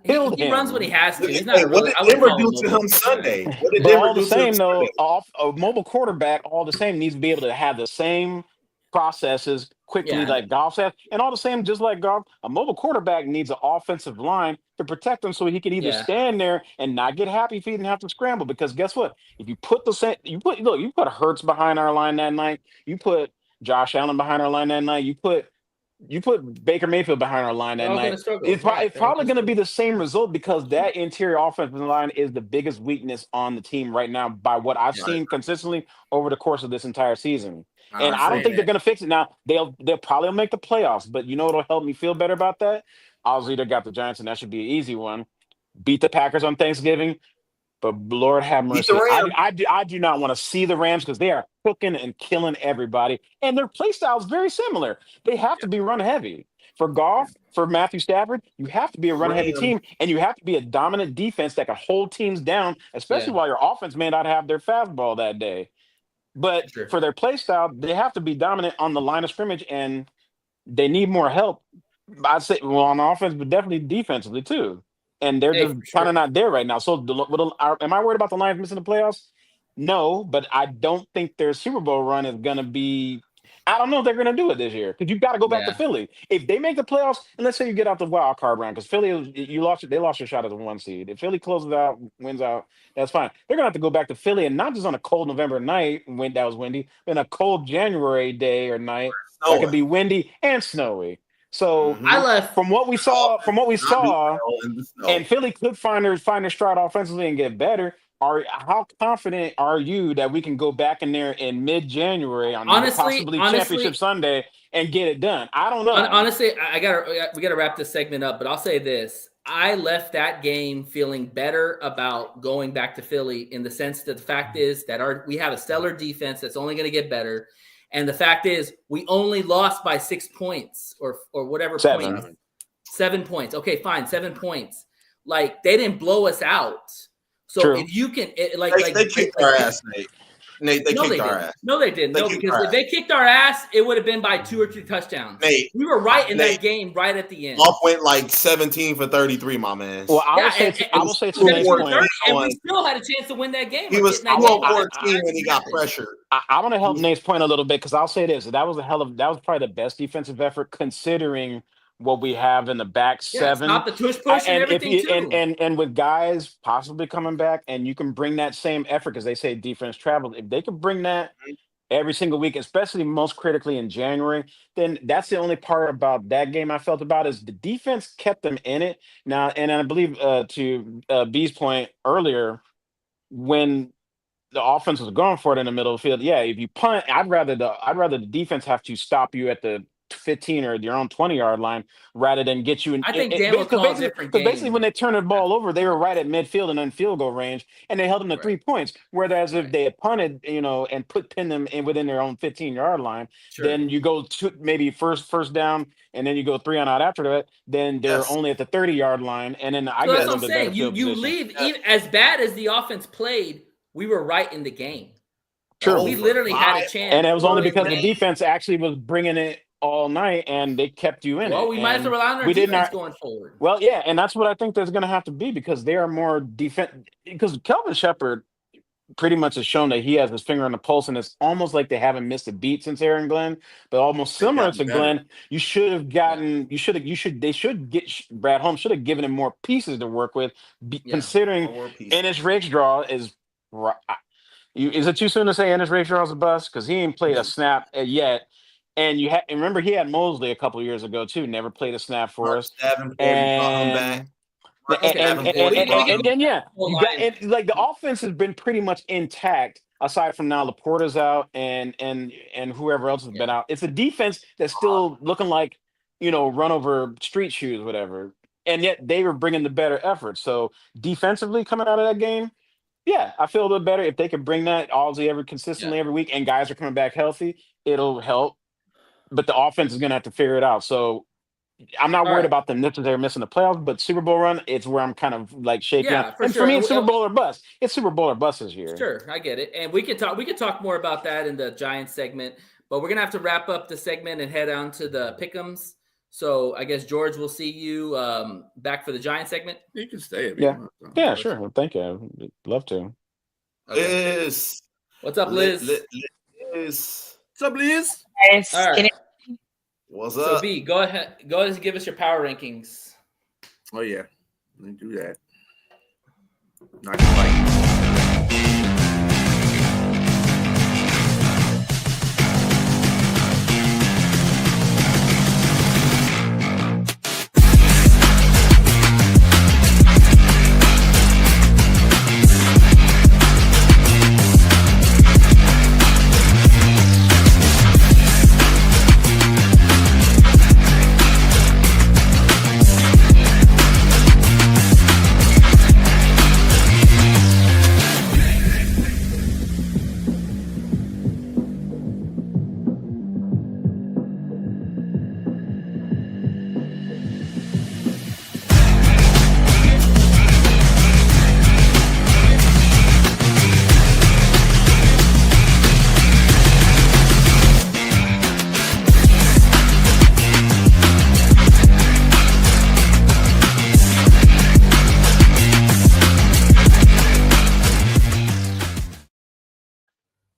killed him. He runs what he has to. He's not Hey, what did Denver do to him Sunday? What did But Denver all do the same, to him though, a mobile quarterback, all the same, needs to be able to have the same processes quickly like Goff has. And all the same, just like Goff, a mobile quarterback needs an offensive line to protect him so he can either stand there and not get happy feet and have to scramble. Because guess what? If you put you put Hurts behind our line that night, you put Josh Allen behind our line that night, you put Baker Mayfield behind our line that night. It's probably going to be the same result because that interior offensive line is the biggest weakness on the team right now by what I've seen consistently over the course of this entire season. And I don't think they're going to fix it. Now, they'll probably make the playoffs, but you know what'll help me feel better about that? Obviously, they got the Giants, and that should be an easy one. Beat the Packers on Thanksgiving. But Lord have mercy. I do not want to see the Rams because they are cooking and killing everybody. And their play style is very similar. They have to be run heavy. For Goff, for Matthew Stafford, you have to be a run heavy team, and you have to be a dominant defense that can hold teams down, especially while your offense may not have their fastball that day. But for their play style, they have to be dominant on the line of scrimmage, and they need more help. I'd say, well, on offense, but definitely defensively too. And they're just kind of not there right now. So am I worried about the Lions missing the playoffs? No, but I don't think their Super Bowl run is going to be – I don't know if they're going to do it this year because you've got to go back to Philly. If they make the playoffs, and let's say you get out the wild card round because Philly, they lost your shot as a 1 seed. If Philly closes out, wins out, that's fine. They're going to have to go back to Philly, and not just on a cold November night when that was windy, but a cold January day or night that could be windy and snowy. So I left from what we saw, and Philly could find their stride offensively and get better. How confident are you that we can go back in there in mid-January on possibly Championship Sunday and get it done? I don't know. Honestly, we gotta wrap this segment up, but I'll say this. I left that game feeling better about going back to Philly in the sense that the fact is that we have a stellar defense that's only going to get better. And the fact is, we only lost by 6 points or whatever 7 points. 7 points. Okay, fine, 7 points. Like they didn't blow us out. So if you can, they kicked our ass, Nate. Nate, they kicked our ass. No, they didn't. No, because if they kicked our ass, it would have been by 2 or 3 touchdowns. Nate, we were right in that game, right at the end. Off went like 17 for 33, my man. Well, I will say to Nate's point, and we still had a chance to win that game. He was 2-14 when he got pressured. I want to help Nate's point a little bit because I'll say this: that was probably the best defensive effort considering what we have in the back seven. Stop the tush push and everything too. And with guys possibly coming back, and you can bring that same effort because they say defense travels. If they can bring that every single week, especially most critically in January, then that's the only part about that game I felt about is the defense kept them in it. Now, and I believe to B's point earlier, when the offense was going for it in the middle of the field, if you punt, I'd rather the defense have to stop you at the 15 or your own 20-yard line rather than get you in. I think Dan will call a different game. Basically, when they turned the ball over, they were right at midfield and then field goal range, and they held them to 3 points. Whereas if they had punted, and pinned them in within their own 15-yard line, then you go to maybe first down, and then you go 3 and out after that. Then they're only at the 30-yard line, and then I guess that's what I'm saying. You leave even as bad as the offense played. we were right in the game. Sure. We literally had a chance. And it was only early in because the game. defense actually was bringing it all night, and they kept you in it. Well, we might have to And rely on our we did defense not. going forward. Well, yeah, and that's what I think there's going to have to be, because they are more defense. Because Kelvin Shepard pretty much has shown that he has his finger on the pulse, and it's almost like they haven't missed a beat since Aaron Glenn. But almost similar to Glenn, you should have gotten. You should. They should get Brad Holmes should have given him more pieces to work with, considering Ennis Rakestraw is. Is it too soon to say Ennis Rakestraw is a bust? Because he ain't played a snap yet. And remember, he had Mosley a couple years ago too. Never played a snap for us. And then yeah, you got like the offense has been pretty much intact aside from now Laporta's out and whoever else has been out. It's a defense that's still looking like run over street shoes, whatever. And yet they were bringing the better effort. So defensively coming out of that game, yeah, I feel a little better if they can bring that consistently every week, and guys are coming back healthy. It'll help. But the offense is going to have to figure it out. So I'm not worried about them necessarily missing the playoffs, but Super Bowl run, it's where I'm kind of like shaking out. And for me, it's Super Bowl or bust. It's Super Bowl or bust this year. Sure, I get it. And we can talk more about that in the Giants segment, but we're going to have to wrap up the segment and head on to the Pic'Ems. So I guess, George, we'll see you back for the Giants segment. You can stay. Yeah, sure. Well, thank you. I'd love to. Okay. Liz. What's up, Liz? Liz. What's up, Liz? All right. What's So up? B, go ahead and give us your power rankings. Oh yeah, let me do that. Not quite.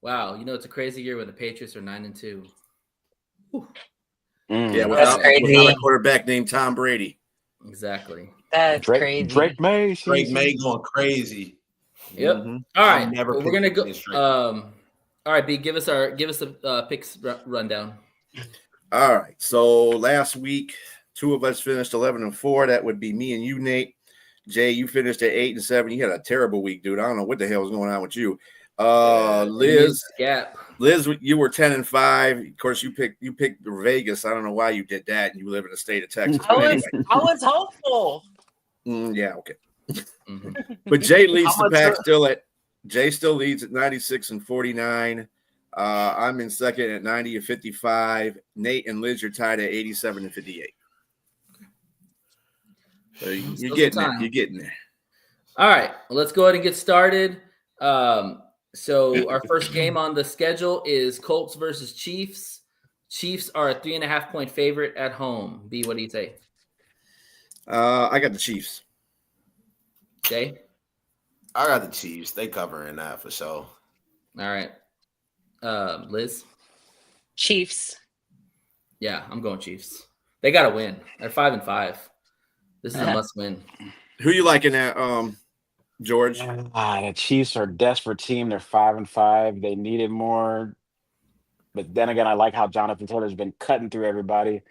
Wow, it's a crazy year when the Patriots are 9-2. Yeah, That's crazy. without a quarterback named Tom Brady. Exactly. That's crazy. Drake May going crazy. Yep. Mm-hmm. All right. Never We're gonna go. picked All right, B. Give us the picks rundown. All right. So last week, two of us finished 11-4. That would be me and you, Nate. Jay, you finished at 8-7. You had a terrible week, dude. I don't know what the hell was going on with you. Liz, you were 10-5. Of course, you picked Vegas. I don't know why you did that. You live in the state of Texas. I was hopeful. Yeah, okay. But Jay leads the pack Jay still leads at 96-49. I'm in second at 90-55. Nate and Liz are tied at 87-58. So you're getting there. You're getting there. All right, well, let's go ahead and get started. So our first game on the schedule is Colts versus Chiefs. Chiefs are a 3.5-point favorite at home. B, what do you say? I got the Chiefs. Jay? I got the Chiefs. They covering that for sure. All right. Liz? Chiefs. Yeah, I'm going Chiefs. They got to win. They're 5-5. This is a must win. Who you liking at, George? The Chiefs are a desperate team. They're 5-5. They needed more. But then again, I like how Jonathan Taylor's been cutting through everybody.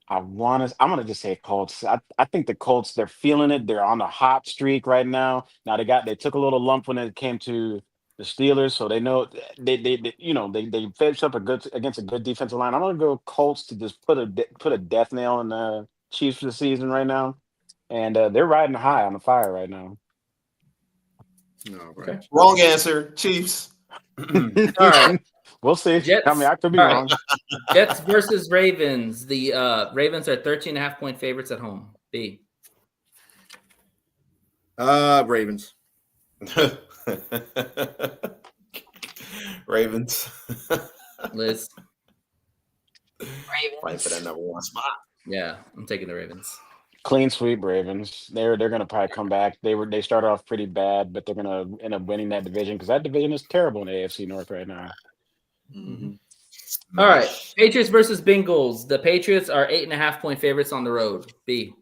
I'm gonna just say Colts. I think the Colts, they're feeling it. They're on a hot streak right now. Now they took a little lump when it came to the Steelers, so they know they finished up against a good defensive line. I'm gonna go Colts to just put a death nail in the Chiefs for the season right now, and they're riding high on the fire right now. No, right. Okay. Wrong answer. Chiefs. All right. We'll see. Jets. I could be wrong. Jets versus Ravens. The Ravens are 13.5-point favorites at home. B. Ravens. Ravens. Liz. Fight for that number one spot. Yeah, I'm taking the Ravens. Clean sweep Ravens. They're gonna probably come back. They started off pretty bad, but they're gonna end up winning that division because that division is terrible in the AFC North right now. All right, Patriots versus Bengals. The Patriots are 8.5-point favorites on the road. B.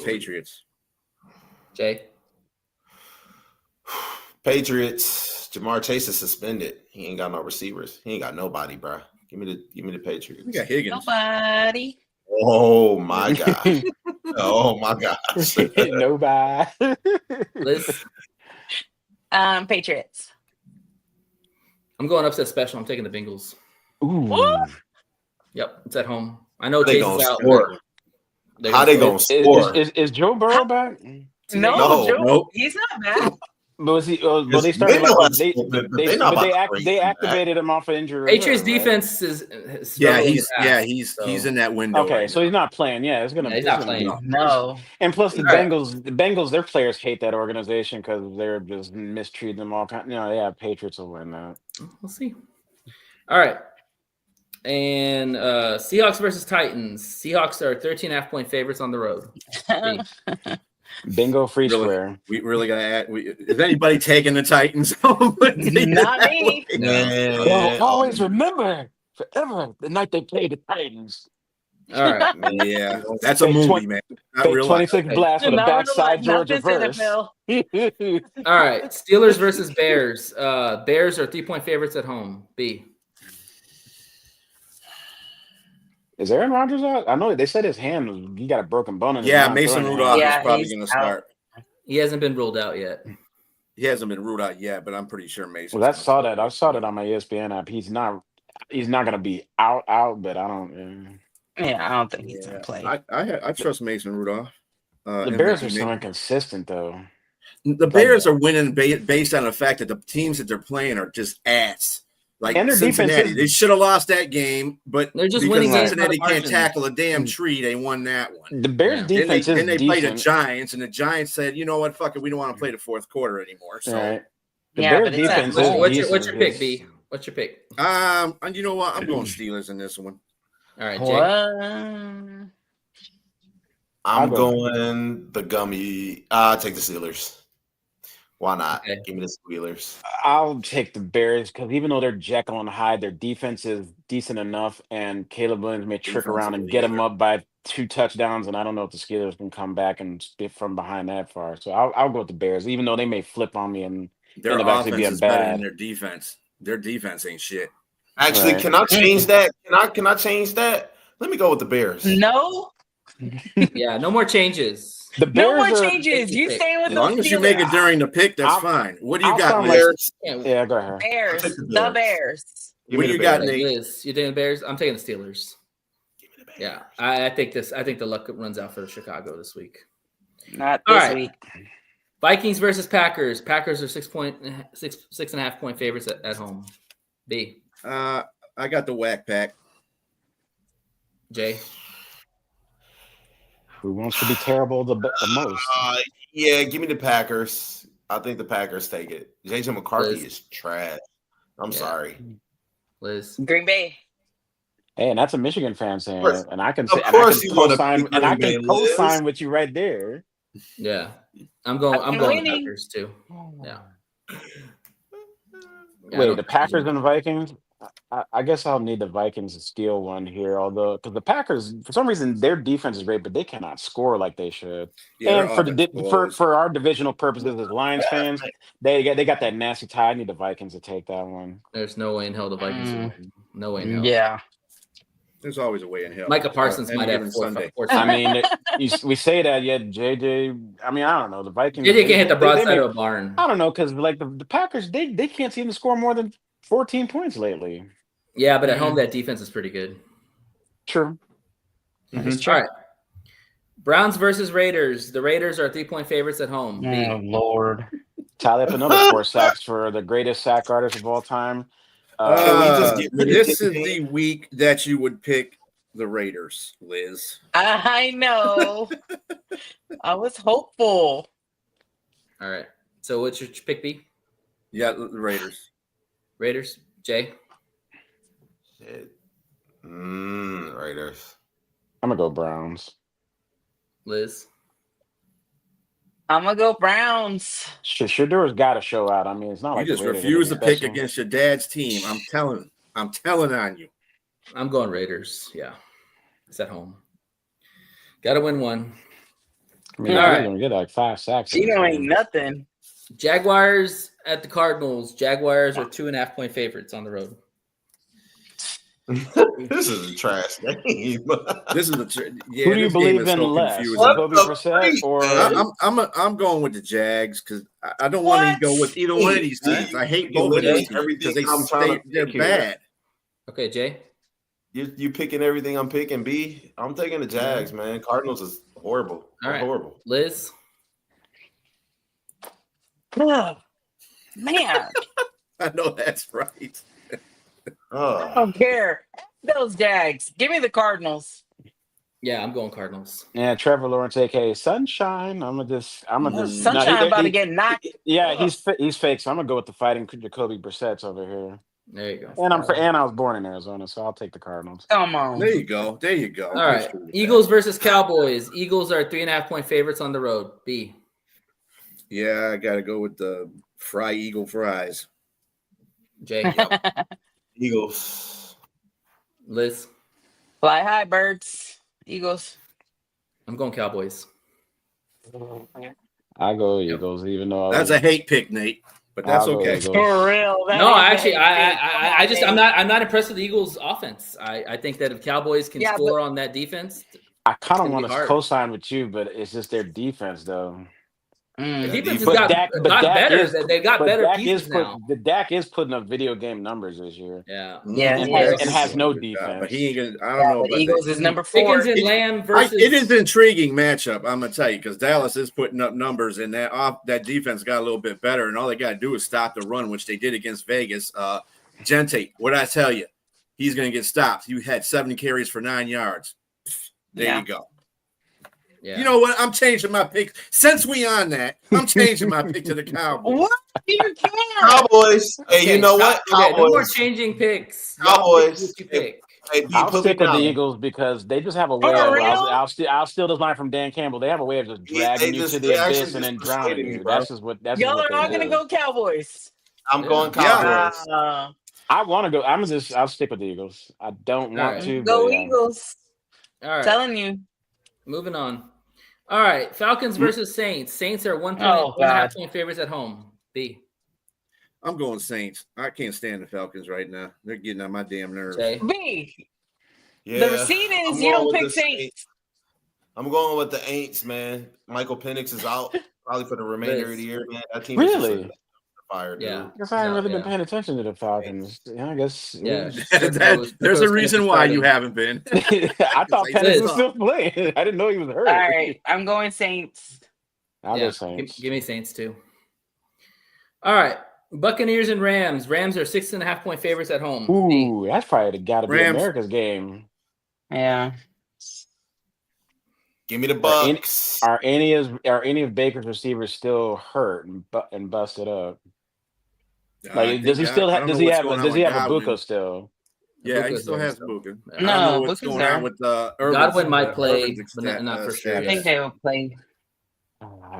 Patriots. Jay. Patriots. Jamar Chase is suspended. He ain't got no receivers. He ain't got nobody, bro. Give me the Patriots. We got Higgins. Nobody. Oh my god. Oh my gosh. Nobody. Liz. Patriots. I'm going upset special. I'm taking the Bengals. Ooh. Yep, it's at home. I know They Chase gonna is out. score. How they gonna score? Is Joe Burrow back? No, Joe, Nope. he's not back. But was he? Well, they started. They activated him off of injury. Patriots reserve, right? defense is he's in that window. Okay, right so now. he's not playing. Yeah, it's gonna. Yeah, he's it's not gonna playing. be- No. And plus, the All right. Bengals, their players hate that organization because they're just mistreating them all kind. Yeah, Patriots will win that. We'll see. All right. And Seahawks versus Titans. Seahawks are 13.5-point favorites on the road. Bingo free Really? square. We really gotta add. Is anybody taking the Titans home? Not me. Well, always remember forever the night they played the Titans. All right. Yeah, that's a movie, man. Not Fake real life. 26 blast with a Not backside real life, Georgia not verse. this NFL. All right. Steelers versus Bears. Bears are 3-point favorites at home. B. Is Aaron Rodgers out? I know they said his hand, he got a broken bone in his Yeah, arm Mason throwing Rudolph it. Yeah, is probably he's going to out. start. He hasn't been ruled out yet. He hasn't been ruled out yet, but I'm pretty sure Mason. Well, I saw that on my ESPN app. He's not going to be out, but I don't. Yeah, I don't think he's gonna play. I trust Mason Rudolph. The Bears are so inconsistent, though. The Bears are winning based on the fact that the teams that they're playing are just ass. Like And their Cincinnati, defense is- they should have lost that game, but They're just because winning games Cincinnati by the can't margin. tackle a damn tree, they won that one. The Bears' defense then is they played the decent. Giants, and the Giants said, "You know what? Fuck it, we don't want to play the fourth quarter anymore." So, Right. The Yeah, Bears' but it's at defense home. is What's decent. your pick, B? What's your pick? and you know what? I'm going Steelers in this one. All right, Jay. What? I'm I'll go. going the gummy. I'll take the Steelers. Why not? Okay. Give me the Steelers. I'll take the Bears because even though they're Jekyll and Hyde, their defense is decent enough, and Caleb Williams may trick around and get them up by 2 touchdowns, and I don't know if the Steelers can come back and spit from behind that far. So I'll go with the Bears, even though they may flip on me and Their end up actually offense being is better bad. than their defense. Their defense ain't shit. Actually, Right. can I change that? Can I change that? Let me go with the Bears. No, Yeah, no more changes. The no Bears more are, changes. You stay with As the long as you make it during the pick, that's fine. What do you I'll got, sound Liz? Yeah, go ahead. Bears. I'll take the The Bears. Bears. Give What me do the you got, Bears. Nate? Liz, you taking the Bears? I'm taking the Steelers. Give me the Bears. Yeah, I think the luck runs out for Chicago this week. Not All this right. week. Vikings versus Packers. Packers are 6.5-point favorites at home. B. I got the whack pack. Jay. Who wants to be terrible the most? Yeah, give me the Packers. I think the Packers take it. JJ McCarthy Liz. is trash. I'm Yeah. sorry. Liz. Green Bay. Hey, and that's a Michigan fan saying Of course- it, and I can of say, and I course can you wanna co-sign, pick and I Green can Bay, co-sign Liz. with you right there. Yeah, I'm going winning. Packers too. Yeah. Yeah, I Wait, don't- the Packers and the Vikings? I guess I'll need the Vikings to steal one here, although because the Packers, for some reason, their defense is great, but they cannot score like they should. Yeah, And their for the offense blows. for our divisional purposes as Lions fans, they got that nasty tie. I need the Vikings to take that one. There's no way in hell the Vikings will win. No way in hell. Yeah. There's always a way in hell. Micah Parsons Any might have given four. Sunday. I mean, we say that, yet JJ. I mean, I don't know. The Vikings. JJ can't hit the they broadside may- of a barn. I don't know because like the Packers, they can't seem to score more than 14 points lately. Yeah, but at home that defense is pretty good. True. All right. Browns versus Raiders. The Raiders are 3-point favorites at home. B. Oh, Lord. Tally up another 4 sacks for the greatest sack artist of all time. Can we just get rid of This this is game? the week that you would pick the Raiders, Liz. I know. I was hopeful. All right. So what's your pick, B? Yeah, the Raiders. Raiders. Jay. Shit. Raiders. I'm gonna go Browns. Liz. I'm gonna go Browns. Shadur's got to show out. I mean, it's not You like the just Raiders are refuse to anything pick special. against your dad's team. I'm telling on you. I'm going Raiders. Yeah. It's at home. Got to win one. I mean, All they're right. gonna get like 5 sacks. in You this know, ain't game. nothing. Jaguars at the Cardinals. Jaguars are 2.5-point favorites on the road. This is a trash game. This is Who do you believe in less, What Jacoby the Brissett freak, or? man? I'm going with the Jags because I don't want to go with either one of these teams. I hate both of these teams because they're bad. Okay, Jay. You picking everything I'm picking, B? I'm taking the Jags, man. Cardinals is horrible. All right. Horrible. Liz. Ugh, man, I know that's right. I don't care. Those Jags. Give me the Cardinals. Yeah, I'm going Cardinals. Yeah, Trevor Lawrence, aka Sunshine. I'm gonna just. Sunshine about to get knocked. Yeah, he's fake. So I'm gonna go with the fighting Jacoby Brissett's over here. There you go. And I was born in Arizona, so I'll take the Cardinals. Come on. There you go. All right. Eagles versus Cowboys. Eagles are 3.5-point favorites on the road. B. Yeah, I got to go with the Eagle fries. Jay. Eagles. Liz. Fly high, birds. Eagles. I'm going Cowboys. I go Eagles, even though That's a hate pick, Nate, but that's I'll go okay. Eagles. For real. No, actually, I'm not impressed with the Eagles' offense. I think that if Cowboys can score on that defense, I kind of gonna want be to hard. co-sign with you, but it's just their defense, though. the defense has But got Dak better. They got but better Dak pieces now. Dak is putting up video game numbers this year. Yeah. Yeah, and has no defense. But he ain't gonna. I don't know. The About Eagles that. is number 4. Pickens and Lamb versus. It is an intriguing matchup. I'm gonna tell you because Dallas is putting up numbers, and that defense got a little bit better, and all they got to do is stop the run, which they did against Vegas. Gente, what I tell you, he's gonna get stopped. He had 70 carries for 9 yards. There you go. Yeah. You know what? I'm changing my pick. Since we on that, I'm changing my pick to the Cowboys. What? You can't. Cowboys. Hey, you know what? Okay, no more Cowboys. changing picks. Cowboys. What you pick? Hey, B, I'll put me stick with the down. Eagles because they just have a way. For real? I'll steal this line from Dan Campbell. They have a way of just dragging you to the abyss and then drowning you. That's just what. That's Y'all just are what all they gonna do. go Cowboys. I'm going Yeah. Cowboys. I want to go. I'll stick with the Eagles. I don't want right. to. Go but, yeah. Eagles. All right. Telling you. Moving on. All right. Falcons versus Saints. Saints are 1.5 point favorites at home. B. I'm going Saints. I can't stand the Falcons right now. They're getting on my damn nerves. Jay. B. Yeah. The receipt is I'm you going don't with pick the Saints. I'm going with the Aints, man. Michael Penix is out probably for the remainder of the year, man. That team is Really? just fire, dude. Yeah. I guess I haven't really been Yeah. paying attention to the Falcons. Yeah, I guess. Yeah. There's a reason why you haven't been. I thought Like Penix this. was still playing. I didn't know he was hurt. All right. I'm going Saints. I'll Yeah. go Saints. Give me Saints too. All right. Buccaneers and Rams. Rams are 6.5 point favorites at home. B. Ooh, that's probably got to be Rams. America's game. Yeah. Give me the Bucks. Are any of Baker's receivers still hurt and busted up? Like, does he still have? Does he have a Buka still? Yeah, he Ibuka's still there has still. Buka. Yeah. I don't know No, what's Buka's going there. on with Irvin's, Godwin might play, Irvin's but not for sure I yet. think they will play.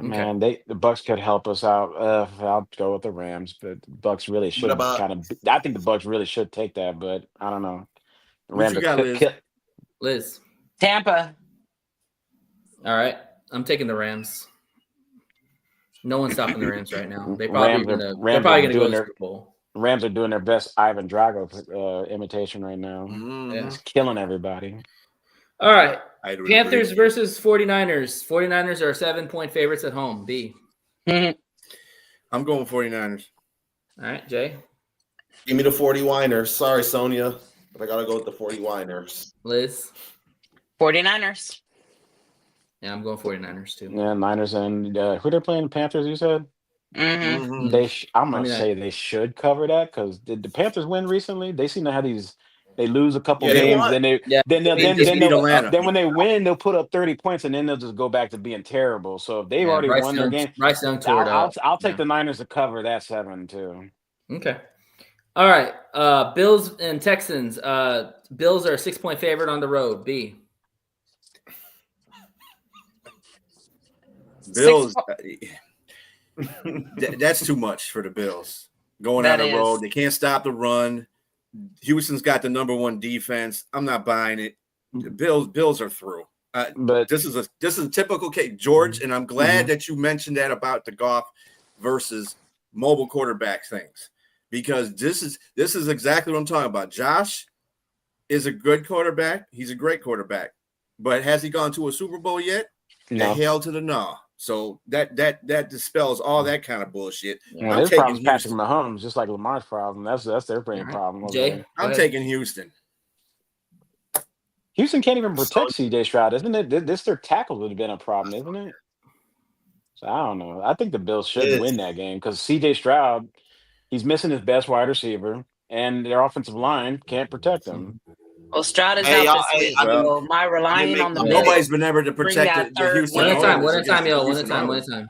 Man, the Bucks could help us out. I'll go with the Rams, but the Bucks really should about- I think the Bucks really should take that, but I don't know. The What Rams you got, are Liz? Liz. Tampa. All right. I'm taking the Rams. No one's stopping the Rams right now. They're probably going to go to the Super Bowl. Rams are doing their best Ivan Drago imitation right now. Yeah. He's killing everybody. All right. I would Panthers agree. versus 49ers. 49ers are 7-point favorites at home. B. I'm going 49ers. All right, Jay. Give me the 40 Winers. Sorry, Sonia, but I gotta go with the 40 Winers. Liz. 49ers. Yeah, I'm going 49ers too. Yeah, Niners and who they're playing? Panthers, you said? Mm-hmm. I'm gonna I mean, say they should cover that because did the Panthers win recently? They seem to have these They lose a couple Yeah, they games, won. then they Yeah. then they'll, They just beat they'll Atlanta. then when they win, they'll put up 30 points, and then they'll just go back to being terrible. So if they've already won their game, Bryce Young tore it up. I'll take Yeah. the Niners to cover that 7 too. Okay. All right. Bills and Texans. Bills are a 6-point favorite on the road. B. Bills. That's too much for the Bills. Going That on the is. road, they can't stop the run. Houston's got the number 1 defense. I'm not buying it. The Bills are through. But This is a typical case, George, and I'm glad that you mentioned that about the Goff versus mobile quarterback things, because this is exactly what I'm talking about. Josh is a good quarterback. He's a great quarterback, but has he gone to a Super Bowl yet? no. The hell to the no. So that dispels all that kind of bullshit. Well, I'm his taking problem is Patrick Houston. Mahomes, just like Lamar's problem. That's their main problem. over Jay? there. Go I'm ahead. taking Houston. Houston can't even protect CJ Stroud, isn't it? This their tackle would have been a problem, isn't it? So I don't know. I think the Bills should Yes. win that game because CJ Stroud, he's missing his best wide receiver, and their offensive line can't protect him. Well, Stroud is Hey, out y'all, this hey, week. I mean, so am I relying make on the my- Bills? Nobody's been able to Bring protect that the third Houston. One at a win. time. offense One at a time, against yo. the One at a Houston time. One at offense. a time.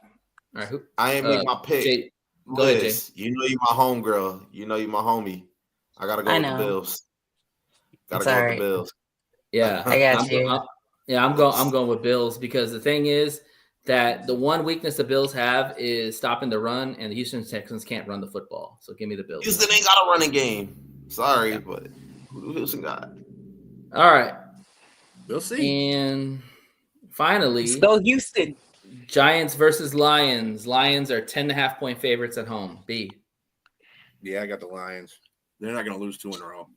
All right. Who? I ain't make my pick. Jay, go ahead, Jay. Liz, you know you my homegirl. You know you my homie. I gotta go I with the know. Bills. Gotta It's go all with right. the Bills. Yeah, I got you. I'm going with Bills, because the thing is that the one weakness the Bills have is stopping the run, and the Houston Texans can't run the football. So give me the Bills. Houston ain't got a running game. Sorry, but who Houston got? All right, We'll see. and finally, Let's go Houston. Giants versus Lions. Lions are 10.5-point favorites at home. B. Yeah, I got the Lions. They're not going to lose 2 in a row.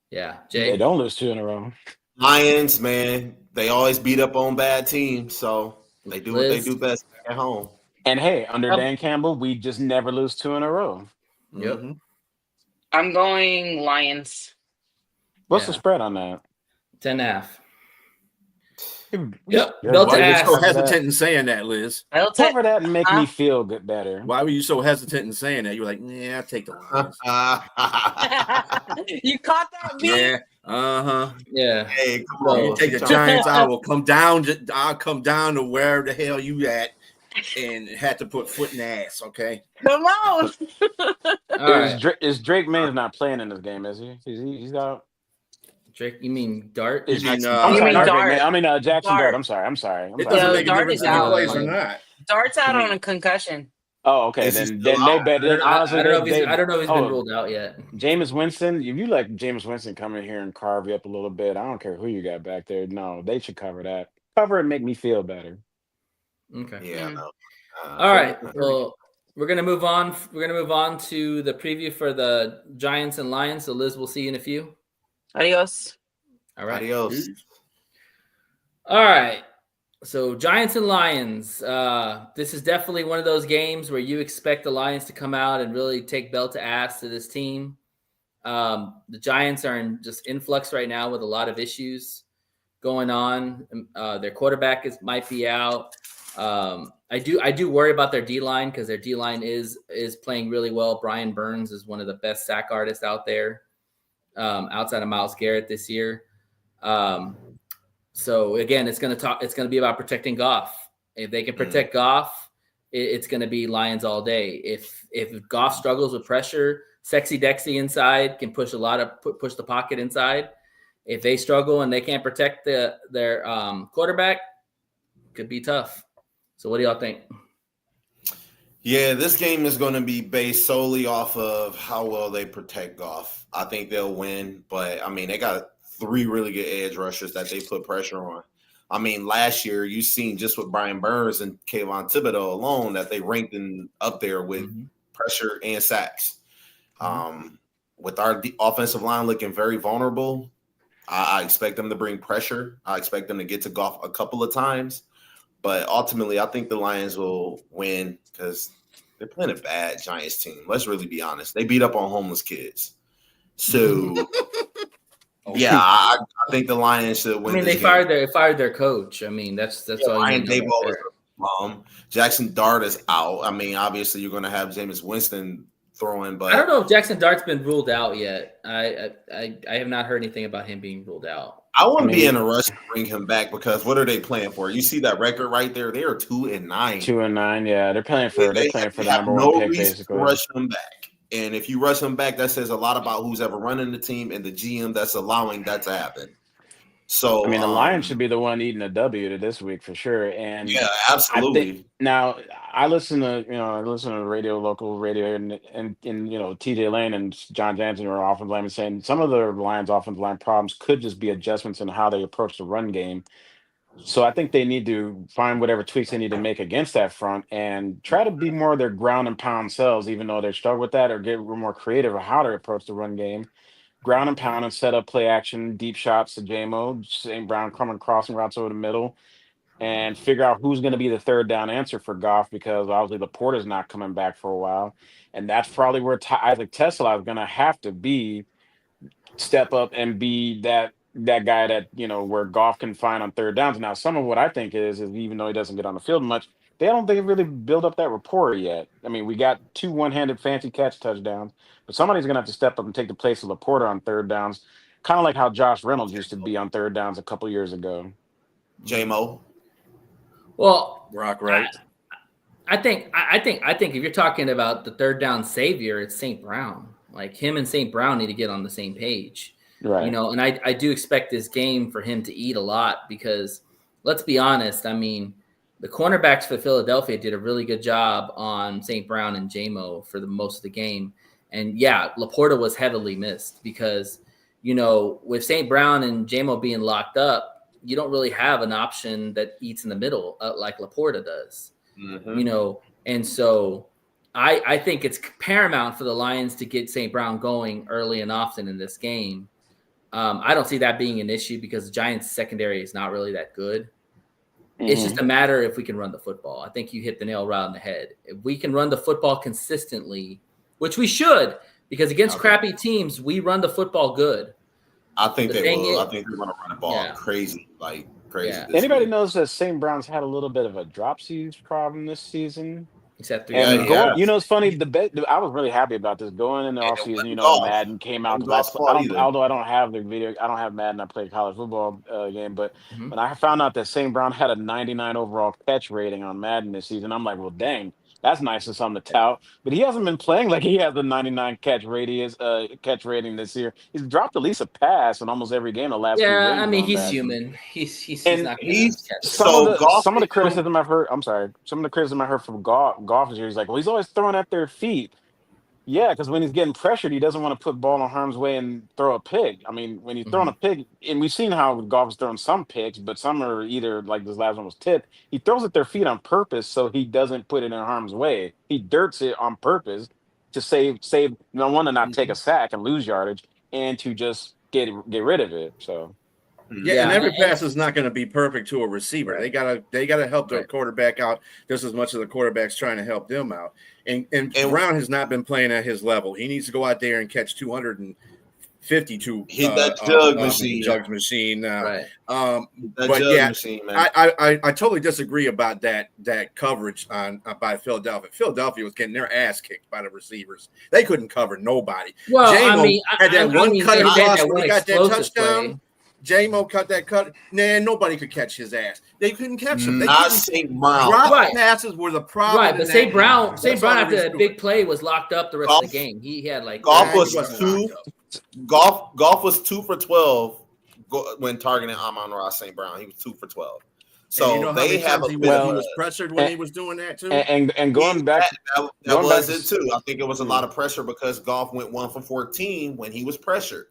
Yeah, They Jay. don't lose 2 in a row. Lions, man, they always beat up on bad teams, so they do what they Liz. do best at home. And hey, under Oh. Dan Campbell, we just never lose 2 in a row. Yep. Mhm. I'm going Lions. What's the Yeah. spread on that? 10.5. Yeah, Yep. Belt Why to are you ass. so hesitant in saying that, Liz? I'll take. Cover that and make Huh? me feel good better. Why were you so hesitant in saying that? You were like, yeah, I'll take the Lions. You caught that beat? Yeah. Uh-huh. Yeah. Hey, come Well, on. You take the Giants, I'll come down to where the hell you at and had to put foot in the ass, okay? Come on. All right. Is Drake May's not playing in this game, is he? He's out. Drake, you mean Dart? Is mean, I'm You sorry, mean not Drake Dart. May. I mean Jackson Dart. Dart. I'm sorry. I'm sorry. It doesn't Yo, make a Dart difference is if he out. plays or not. Dart's out on a concussion. Oh, okay. Is he Then still they out? better. I don't know if he's been ruled out yet. Jameis Winston, if you let Jameis Winston come in here and carve you up a little bit, I don't care who you got back there. No, they should cover that. Cover and make me feel better. Okay. Yeah, Mm. no. All right. Well, we're gonna move on. We're gonna move on to the preview for the Giants and Lions. So Liz, we'll see you in a few. Adios. All right. Adios. All right. So Giants and Lions. This is definitely one of those games where you expect the Lions to come out and really take belt to ass to this team. The Giants are in just influx right now with a lot of issues going on. Their quarterback might be out. I do worry about their D-line, because their D-line is playing really well. Brian Burns is one of the best sack artists out there, outside of Myles Garrett this year. So again, it's going to be about protecting Goff. If they can protect Goff, it's going to be Lions all day. If Goff struggles with pressure, Sexy Dexy inside can push push the pocket inside. If they struggle and they can't protect their quarterback, could be tough. So what do y'all think? Yeah, this game is going to be based solely off of how well they protect Goff. I think they'll win, but I mean, they got 3 really good edge rushers that they put pressure on. I mean, last year you seen just with Brian Burns and Kayvon Thibodeau alone that they ranked up there with pressure and sacks. With our offensive line looking very vulnerable, I expect them to bring pressure. I expect them to get to Goff a couple of times. But ultimately, I think the Lions will win because they're playing a bad Giants team. Let's really be honest. They beat up on homeless kids. So, yeah, I think the Lions should win. I mean, they fired their coach. I mean, that's all. Ryan you Daboll is Jackson Dart is out. I mean, obviously, you're going to have Jameis Winston throwing. But I don't know if Jackson Dart's been ruled out yet. I have not heard anything about him being ruled out. I wouldn't be in a rush to bring him back because what are they playing for? You see that record right there? They are 2-9. 2-9, yeah. They're playing for the number no one pick, reason basically. to rush him back. And if you rush him back, that says a lot about who's ever running the team and the GM that's allowing that to happen. So I mean, the Lions should be the one eating a W this week for sure. And yeah, absolutely. I listen to local radio, and TJ Lane and John Jansen are offensive linemen saying some of the Lions' offensive line problems could just be adjustments in how they approach the run game. So I think they need to find whatever tweaks they need to make against that front and try to be more of their ground and pound selves, even though they struggle with that, or get more creative of how to approach the run game. Ground and pound and set up play action, deep shots to JMO, St. Brown coming crossing routes over the middle, and figure out who's going to be the third down answer for Goff, because obviously Laporta's not coming back for a while. And that's probably where Isaac Tesla is going to have to step up and be that guy that, where Goff can find on third downs. Now, some of what I think is even though he doesn't get on the field much, they don't think it really build up that rapport yet. I mean, we got 2 one-handed fancy catch touchdowns, but somebody's going to have to step up and take the place of Laporta on third downs, kind of like how Josh Reynolds used to be on third downs a couple years ago. JMO. Well, Rock right. I think if you're talking about the third down savior, it's St. Brown. Like him and St. Brown need to get on the same page. Right. And I do expect this game for him to eat a lot because let's be honest. I mean, the cornerbacks for Philadelphia did a really good job on St. Brown and JMO for the most of the game. And yeah, Laporta was heavily missed because, with St. Brown and JMO being locked up, you don't really have an option that eats in the middle like Laporta does, And so I think it's paramount for the Lions to get St. Brown going early and often in this game. I don't see that being an issue because the Giants' secondary is not really that good. Mm-hmm. It's just a matter if we can run the football. I think you hit the nail right on the head. If we can run the football consistently, which we should, because against crappy teams, we run the football good. I think they will. I think they're going to run the ball crazy, like crazy. Yeah. Anybody knows that St. Brown's had a little bit of a dropsy problem this season? Except it's funny. I was really happy about this going in the offseason. Madden came out. Although I don't have the video, I don't have Madden. I play a college football game, but when I found out that St. Brown had a 99 overall catch rating on Madden this season, I'm like, well, dang, that's nice and something to tout. But he hasn't been playing like he has a 99 catch rating this year. He's dropped at least a pass in almost every game the last few games. I mean, he's human. He's not some of the criticism I've heard. I'm sorry. Some of the criticism I heard from Goff is he's like, well, he's always throwing at their feet. Yeah, because when he's getting pressured, he doesn't want to put ball in harm's way and throw a pick. I mean, when he's throwing a pick, and we've seen how Goff is throwing some picks, but some are either like this last one was tipped. He throws at their feet on purpose so he doesn't put it in harm's way. He dirts it on purpose to save one to not take a sack and lose yardage, and to just get rid of it. So. Yeah, and every pass is not going to be perfect to a receiver. They gotta help their quarterback out just as much as the quarterback's trying to help them out. And Brown has not been playing at his level. He needs to go out there and catch 252. Hit that jug machine. Jug machine. Right. Machine, man. I totally disagree about that coverage by Philadelphia. Philadelphia was getting their ass kicked by the receivers. They couldn't cover nobody. Well, JMO had that one cut across when he got that touchdown. Play. JMO cut that cut. Nobody could catch his ass. They couldn't catch him. Not St. Brown. Drop passes were the problem. Right, but St. Brown after that big play was locked up the rest of the game. He had like Goff was 2 for 12 when targeting Amon-Ra St. Brown. He was 2 for 12. So they have he was pressured when he was doing that too. And going back, that was it too. I think it was a lot of pressure because Goff went 1 for 14 when he was pressured.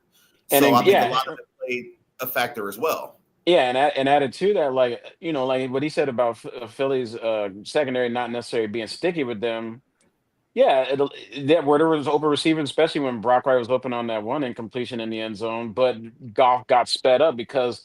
So I think a lot of it played a factor as well. Yeah, and added to that, like what he said about Philly's secondary not necessarily being sticky with them. Yeah, where there was over receiving, especially when Brock Wright was open on that one incompletion in the end zone, but Goff got sped up because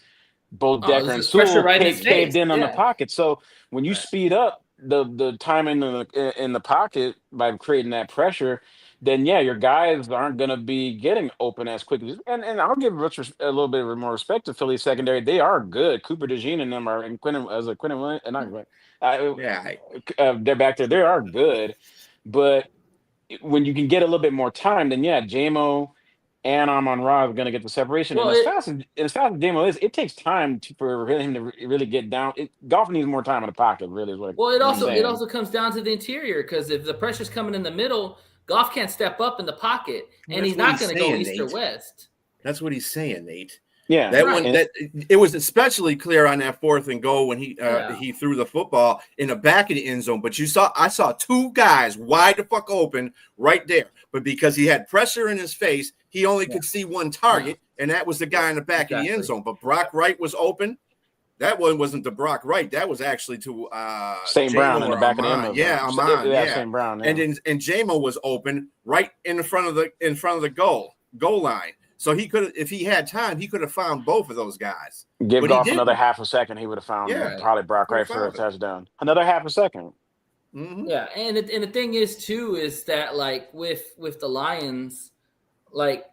both Decker and Sewell caved in on the pocket. So when you speed up the time in the pocket by creating that pressure, then your guys aren't going to be getting open as quickly. And I'll give a little bit more respect to Philly's secondary. They are good. Cooper DeJean and them are, and Quentin Williams, they're back there. They are good, but when you can get a little bit more time, then yeah, JMO and Amon-Ra are going to get the separation. Well, And as fast as JMO is, it takes time for him to really get down. Golf needs more time in the pocket, really. Is what it I'm saying. also comes down to the interior, because if the pressure's coming in the middle, Goff can't step up in the pocket, and he's not going to go east or west. That's what he's saying, Nate. Yeah, it was especially clear on that 4th and goal when he threw the football in the back of the end zone. But I saw 2 guys wide the fuck open right there. But because he had pressure in his face, he only could see one target, and that was the guy in the back of the end zone. But Brock Wright was open. That one wasn't to Brock Wright. That was actually to St. Brown in the back of the end zone. Yeah, Amon. Yeah, St. Brown. Yeah. And JMO was open right in front of the goal line. So he could, if he had time, he could have found both of those guys. Give Goff another half a second, he would have found probably Brock Wright for a touchdown. Another half a second. Mm-hmm. Yeah, and the thing is too is that like with the Lions, like,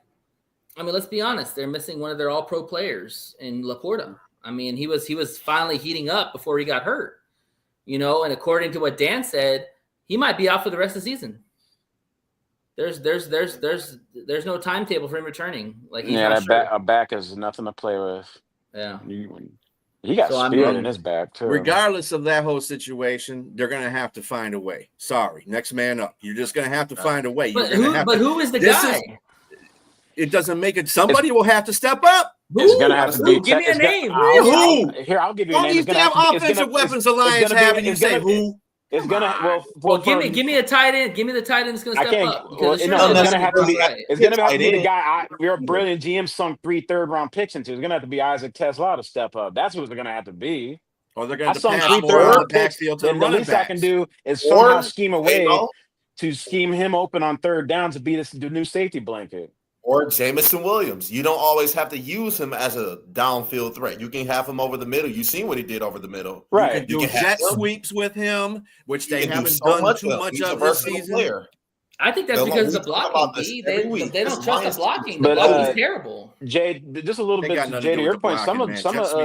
I mean, let's be honest, they're missing one of their All-Pro players in Laporta. I mean, he was finally heating up before he got hurt, and according to what Dan said, he might be out for the rest of the season. There's no timetable for him returning. Like, a back is nothing to play with. Yeah, he got speared in his back too. Regardless of that whole situation, they're gonna have to find a way. Sorry, next man up. You're just gonna have to find a way. But who is the guy? It doesn't make it. Somebody will have to step up. It's gonna have to be. Give me a name. Who? Here, I'll give you a name. All these damn offensive weapons the Lions have, and you say who? It's gonna give me a tight end. Give me the tight end that's gonna step up. It's gonna have to be. It's gonna have to be the guy. Your brilliant GM sunk 3 third-round picks into. It's gonna have to be Isaac Tesla to step up. That's what they're gonna have to be. Or they're gonna sunk pass 3 more on the third-round picks. backfield to Then the least I can do is somehow scheme a way to scheme him open on third down to be the new safety blanket. Or Jamison Williams. You don't always have to use him as a downfield threat. You can have him over the middle. You've seen what he did over the middle. Right. You can do jet sweeps with him, which they haven't done too much of this season. Player. I think that's because of the blocking. They don't trust the blocking. The blocking's terrible. Jay, just a little bit, Jay, to your point, some of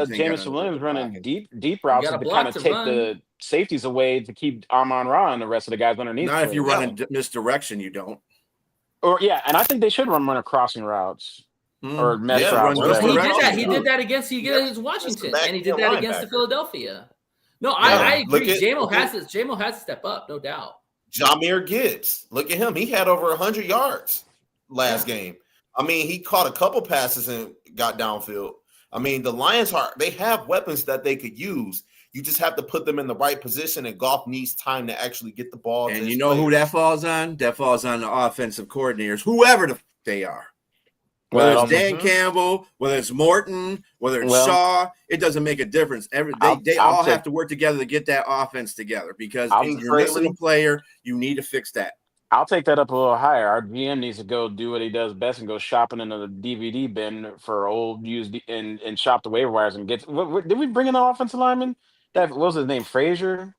Jamison Williams running deep routes to kind of take the safeties away to keep Amon-Ra and the rest of the guys underneath. Not if you run in misdirection, you don't. And I think they should run crossing routes or mesh routes. He did that against Washington, and he did that against the Philadelphia. No, I agree. JMO has to step up, no doubt. Jahmyr Gibbs, look at him. He had over 100 yards last game. I mean, he caught a couple passes and got downfield. I mean, the Lions they have weapons that they could use. You just have to put them in the right position, and Goff needs time to actually get the ball. And you know who that falls on? That falls on the offensive coordinators, whoever they are. Whether it's Dan Campbell, whether it's Morton, whether it's Shaw, it doesn't make a difference. They all have to work together to get that offense together, because if you're missing a player, you need to fix that. I'll take that up a little higher. Our GM needs to go do what he does best and go shopping in the DVD bin for old used and shop the waiver wires and get. Did we bring in the offensive lineman? What was his name? Frazier?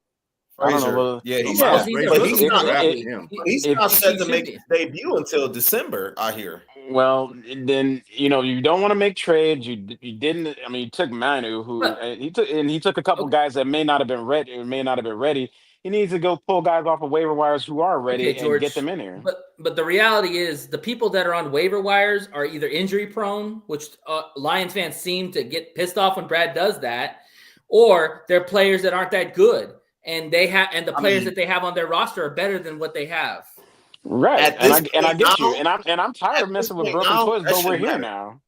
I don't know. He's not set to make his debut until December, I hear. Well, then you don't want to make trades. You didn't. I mean, you took Manu, he took a couple guys that may not have been ready. He needs to go pull guys off of waiver wires who are ready and get them in here. But the reality is, the people that are on waiver wires are either injury prone, which Lions fans seem to get pissed off when Brad does that, or they're players that aren't that good, and the players that they have on their roster are better than what they have. Right, and I get you, and I'm tired of messing with broken toys, but we're here now.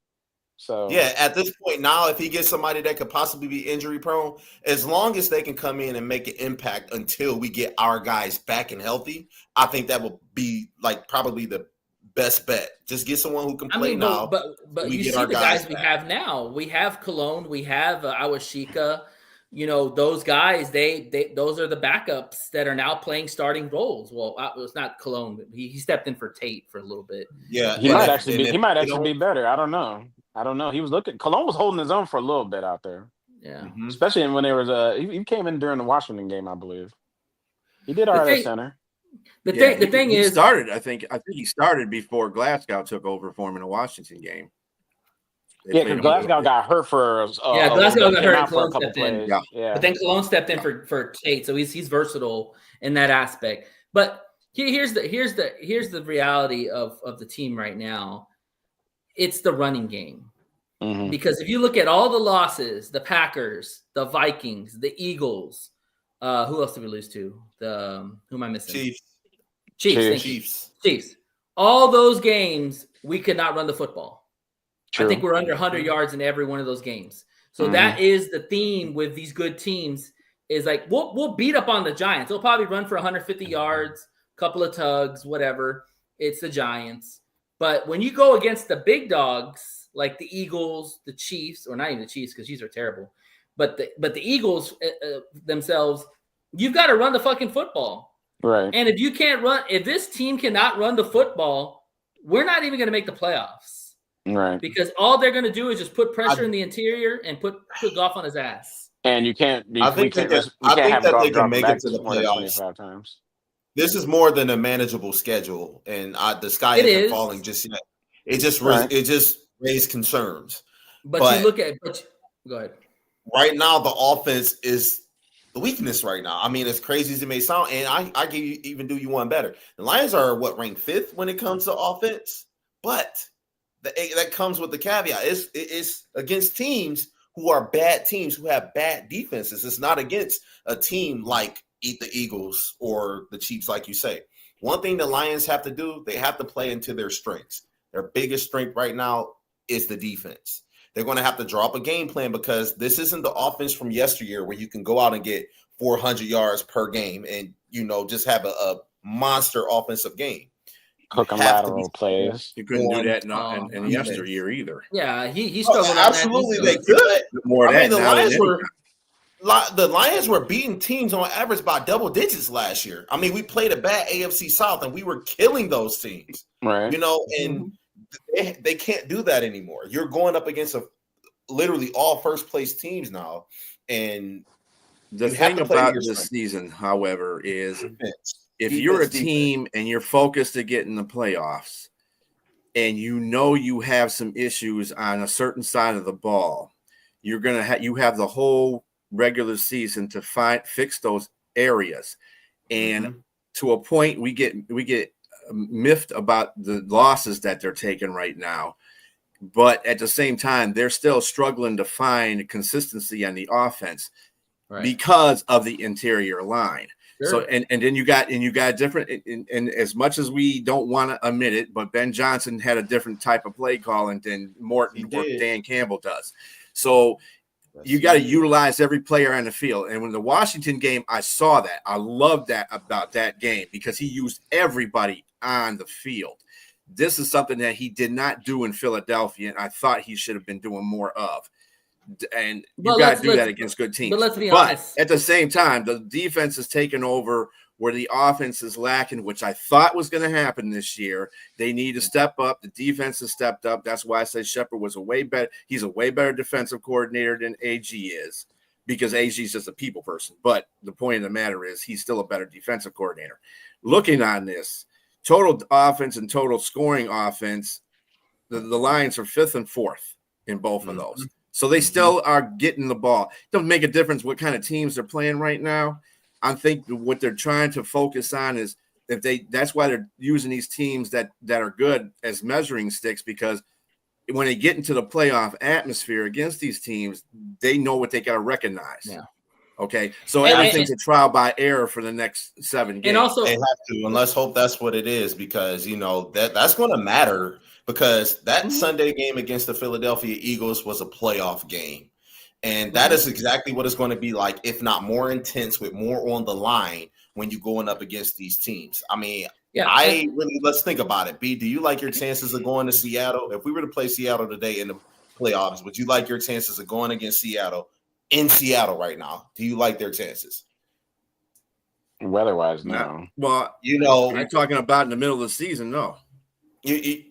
So at this point now, if he gets somebody that could possibly be injury prone, as long as they can come in and make an impact until we get our guys back and healthy, I think that will be like probably the best bet. Just get someone who can play now. But you see the guys we have now. We have Cologne. We have Awashika. Those guys. Those are the backups that are now playing starting roles. Well, it's not Cologne. But he stepped in for Tate for a little bit. Yeah, he might actually be better. I don't know. He was Cologne was holding his own for a little bit out there. Yeah, especially when there was he came in during the Washington game, I believe. He did all right at center. The thing is, started. I think he started before Glasgow took over for him in the Washington game. Because Glasgow got hurt for Glasgow got hurt. Cologne stepped in. Yeah, but then Cologne stepped in for Tate, so he's versatile in that aspect. But Here's the reality of the team right now. It's the running game. Mhm. Because if you look at all the losses, the Packers, the Vikings, the Eagles, who else did we lose to? Who am I missing? Chiefs. Thank you. Chiefs. All those games, we could not run the football. True. I think we're under 100 yards in every one of those games. So that is the theme with these good teams is like we'll beat up on the Giants. They'll probably run for 150 yards, couple of tugs, whatever. It's the Giants. But when you go against the big dogs like the Eagles, the Chiefs, or not even the Chiefs because Chiefs are terrible, but the Eagles themselves, you've got to run the fucking football. Right. And if this team cannot run the football, we're not even going to make the playoffs. Right. Because all they're going to do is just put pressure in the interior and put Goff on his ass. And you can't. I think that they can make it to the playoffs. 25 times. This is more than a manageable schedule, and the sky isn't falling just yet. It just raised concerns. But you look at go ahead. Right now, the offense is the weakness right now. I mean, as crazy as it may sound, and I can even do you one better. The Lions are ranked 5th when it comes to offense, but that comes with the caveat. It's against teams who are bad teams who have bad defenses. It's not against a team like the Eagles or the Chiefs, like you say. One thing the Lions have to do, they have to play into their strengths. Their biggest strength right now is the defense. They're going to have to draw up a game plan because this isn't the offense from yesteryear where you can go out and get 400 yards per game and, just have a monster offensive game. Cooking lateral plays. You couldn't do that in yesteryear either. Yeah, he struggled. Absolutely, they could. More I mean, the Lions were beating teams on average by double digits last year. I mean, we played a bad AFC South, and we were killing those teams. Right. And they can't do that anymore. You're going up against literally all first place teams now, and the thing about this season, however, is if you're a team and you're focused to get in the playoffs, and you have some issues on a certain side of the ball, you have the whole regular season to fix those areas, and to a point we get miffed about the losses that they're taking right now, but at the same time they're still struggling to find consistency on the offense because of the interior line. Sure. So and then you got different, and as much as we don't want to admit it, but Ben Johnson had a different type of play calling than Morton or Dan Campbell does. So you got to utilize every player on the field. And when the Washington game, I saw that. I loved that about that game because he used everybody on the field. This is something that he did not do in Philadelphia, and I thought he should have been doing more of. And you got to do that against good teams. But let's be honest. At the same time, the defense is taking over where the offense is lacking, which I thought was going to happen this year. They need to step up. The defense has stepped up. That's why I say Shepard was he's a way better defensive coordinator than AG is, because AG is just a people person. But the point of the matter is he's still a better defensive coordinator. Looking on this, total offense and total scoring offense, the Lions are 5th and 4th in both of those. So they still are getting the ball. It doesn't make a difference what kind of teams they're playing right now. I think what they're trying to focus on is that's why they're using these teams that are good as measuring sticks, because when they get into the playoff atmosphere against these teams, they know what they got to recognize. Yeah. Okay. So everything's a trial by error for the next 7 games. And also they have to, and let's hope that's what it is, because that's going to matter, because that Sunday game against the Philadelphia Eagles was a playoff game. And that is exactly what it's going to be like, if not more intense, with more on the line when you're going up against these teams. I mean, let's think about it. B, do you like your chances of going to Seattle? If we were to play Seattle today in the playoffs, would you like your chances of going against Seattle in Seattle right now? Do you like their chances? Weather-wise, no. Well, I'm talking about in the middle of the season, no.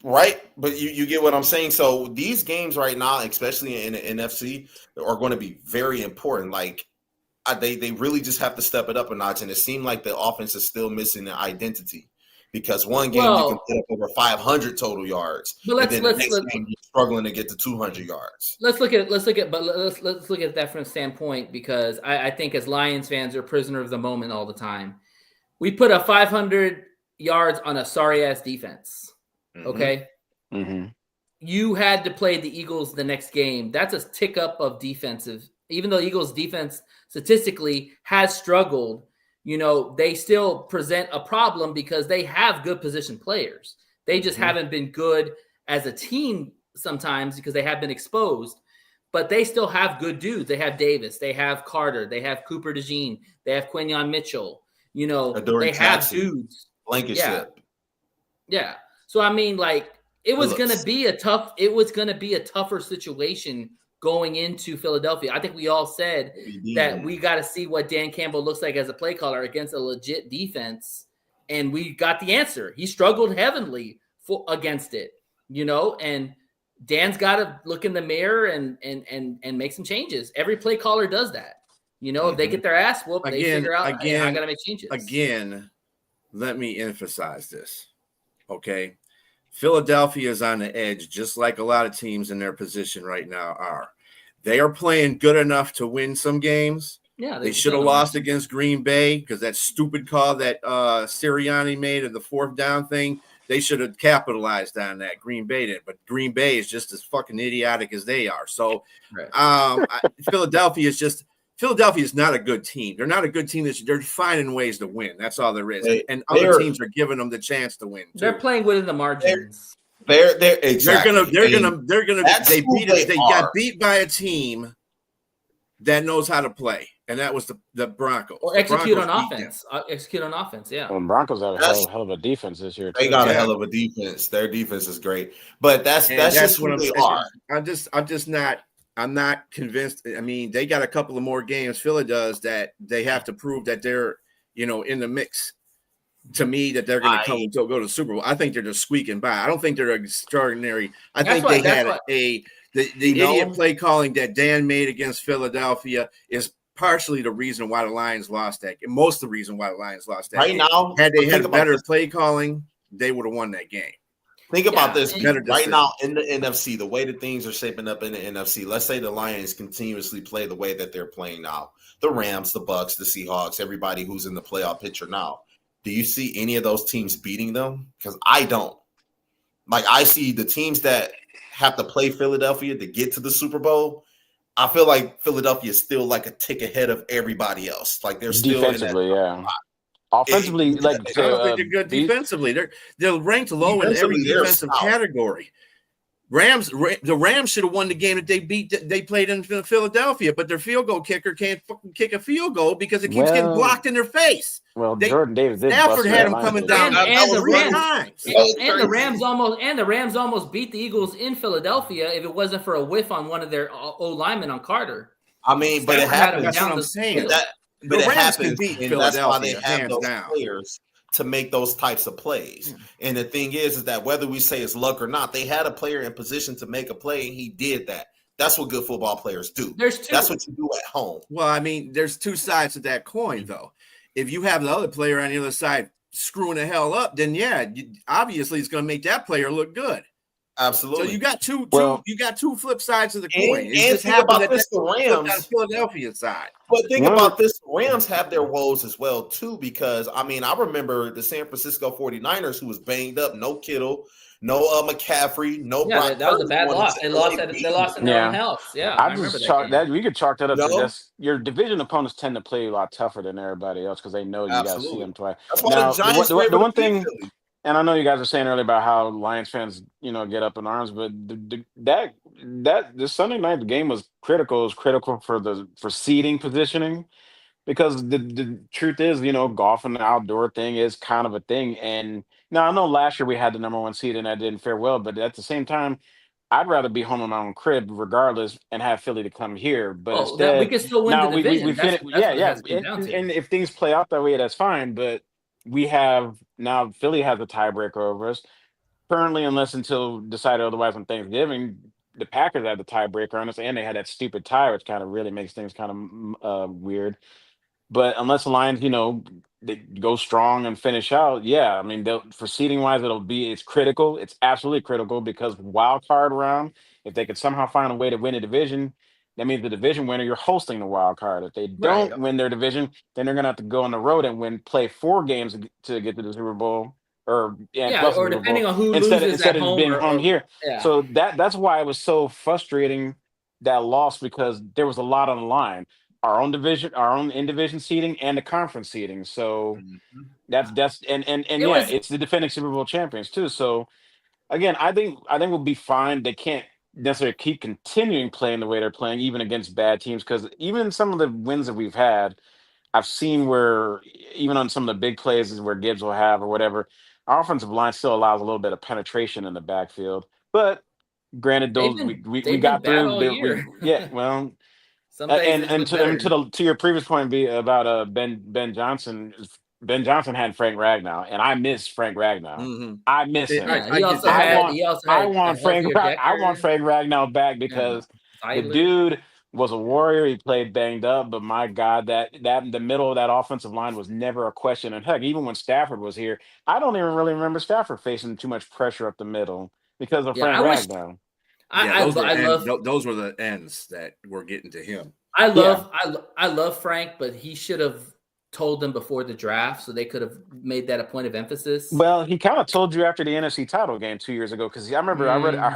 Right, but you get what I'm saying. So these games right now, especially in the NFC, are going to be very important. Like they really just have to step it up a notch, and it seemed like the offense is still missing the identity, because one game you can put up over 500 total yards, but then the next game you're struggling to get to 200 yards. Let's look at that from a standpoint, because I think as Lions fans are prisoner of the moment all the time. We put a 500 yards on a sorry ass defense. Mhm. Okay. Mm-hmm. You had to play the Eagles the next game. That's a tick up of defensive. Even though Eagles defense statistically has struggled, they still present a problem because they have good position players. They just haven't been good as a team sometimes because they have been exposed. But they still have good dudes. They have Davis. They have Carter. They have Cooper DeJean. They have Quinyon Mitchell. Adoree they have Jackson, dudes. Blankenship. Yeah. So I mean, like, it was going to be a tougher situation going into Philadelphia. I think we all said that we got to see what Dan Campbell looks like as a play caller against a legit defense, and we got the answer. He struggled heavily against it, and Dan's got to look in the mirror and make some changes. Every play caller does that. If they get their ass whooped, they figure out, hey, I got to make changes. Again, let me emphasize this, okay? Philadelphia is on the edge, just like a lot of teams in their position right now are. They are playing good enough to win some games. Yeah, they should have lost against Green Bay because that stupid call that Sirianni made of the 4th down thing. They should have capitalized on that. Green Bay did, but Green Bay is just as fucking idiotic as they are. So, Philadelphia is not a good team. They're not a good team. They're finding ways to win. That's all there is. And other teams are giving them the chance to win. They're playing within the margins. They're exactly. They got beat by a team that knows how to play, and that was the Broncos. Or execute on offense. Execute on offense. Yeah. Well, Broncos have a hell of a defense this year. They got a hell of a defense. Their defense is great, but that's just what they are. I'm not convinced. I mean, they got a couple of more games, Philly does, that they have to prove that they're, in the mix. To me, that they're going to come and go to the Super Bowl. I think they're just squeaking by. I don't think they're extraordinary. I think they had the idiot play calling that Dan made against Philadelphia is partially the reason why the Lions lost that game. Most of the reason why the Lions lost that game. Now, had they had better play calling, they would have won that game. Think about this right now in the NFC, the way that things are shaping up in the NFC. Let's say the Lions continuously play the way that they're playing now. The Rams, the Bucks, the Seahawks, everybody who's in the playoff picture now. Do you see any of those teams beating them? Because I don't. Like, I see the teams that have to play Philadelphia to get to the Super Bowl. I feel like Philadelphia is still like a tick ahead of everybody else. Like, they're still defensively, yeah. Offensively, I don't think they're good defensively. They're ranked low in every defensive category. The Rams should have won the game that they played in Philadelphia, but their field goal kicker can't fucking kick a field goal because it keeps getting blocked in their face. Well, Jordan Davis did. Stafford had him coming down and the Rams almost beat the Eagles in Philadelphia if it wasn't for a whiff on one of their O linemen on Carter. I mean, but it happens. That's what I'm saying. But it happens, and that's why they have those players to make those types of plays. And the thing is that whether we say it's luck or not, they had a player in position to make a play, and he did that. That's what good football players do. That's what you do at home. Well, I mean, there's two sides to that coin, though. If you have the other player on the other side screwing the hell up, then obviously it's going to make that player look good. Absolutely. So you got two flip sides of the coin. And think about this, the Rams, Philadelphia side. But think about this, the Rams have their woes as well, too, because, I mean, I remember the San Francisco 49ers who was banged up, no Kittle, no McCaffrey, no Brock. That was a bad loss. They lost in their own house. Yeah, I just chalk that. We could chalk that up to this. Your division opponents tend to play a lot tougher than everybody else because they know you got to see them twice. That's why the Giants the one thing. And I know you guys were saying earlier about how Lions fans, get up in arms, but this Sunday night game was critical. It was critical for seeding positioning, because the truth is, golf and the outdoor thing is kind of a thing. And now I know last year we had the number 1 seed and that didn't fare well, but at the same time, I'd rather be home in my own crib regardless and have Philly to come here. But instead, we can still win the division. And if things play out that way, that's fine. But we have now Philly has a tiebreaker over us. Currently, until decided otherwise on Thanksgiving, the Packers had the tiebreaker on us, and they had that stupid tie, which kind of really makes things kind of weird. But unless the Lions, they go strong and finish out, I mean, for seeding wise, it's critical. It's absolutely critical, because wild card round, if they could somehow find a way to win a division, that means the division winner, you're hosting the wild card. If they don't win their division, then they're going to have to go on the road and play 4 games to get to the Super Bowl. or Yeah, plus or the Super depending Bowl on who instead loses at of home being home or here. yeah. So that's why it was so frustrating, that loss, because there was a lot on the line. Our own division, our own in division seating, and the conference seating. So that's and It yeah, was it's the defending Super Bowl champions too. So again, I think we'll be fine. They can't necessarily keep continuing playing the way they're playing, even against bad teams, because even some of the wins that we've had, I've seen where even on some of the big plays where Gibbs will have or whatever, our offensive line still allows a little bit of penetration in the backfield. But granted, those we they've been got bad through. all year. Yeah, well, Some days and it's been better. to your previous point be about Ben Johnson. Ben Johnson had Frank Ragnow, and I miss Frank Ragnow. Mm-hmm. I miss him. Yeah, I get I that. want he also I had a want healthier I want Decker. Frank Ragnow back, Yeah, because the Zeitler. dude was a warrior. He played banged up, but my God, that the middle of that offensive line was never a question. And heck, even when Stafford was here, I don't even really remember Stafford facing too much pressure up the middle because of Yeah, Frank I wish Ragnow. Yeah, I I love those were the ends that were getting to him. Yeah. I love Frank, but he should have told them before the draft so they could have made that a point of emphasis. Well, he kind of told you after the NFC title game 2 years ago, because I remember I Mm, heard I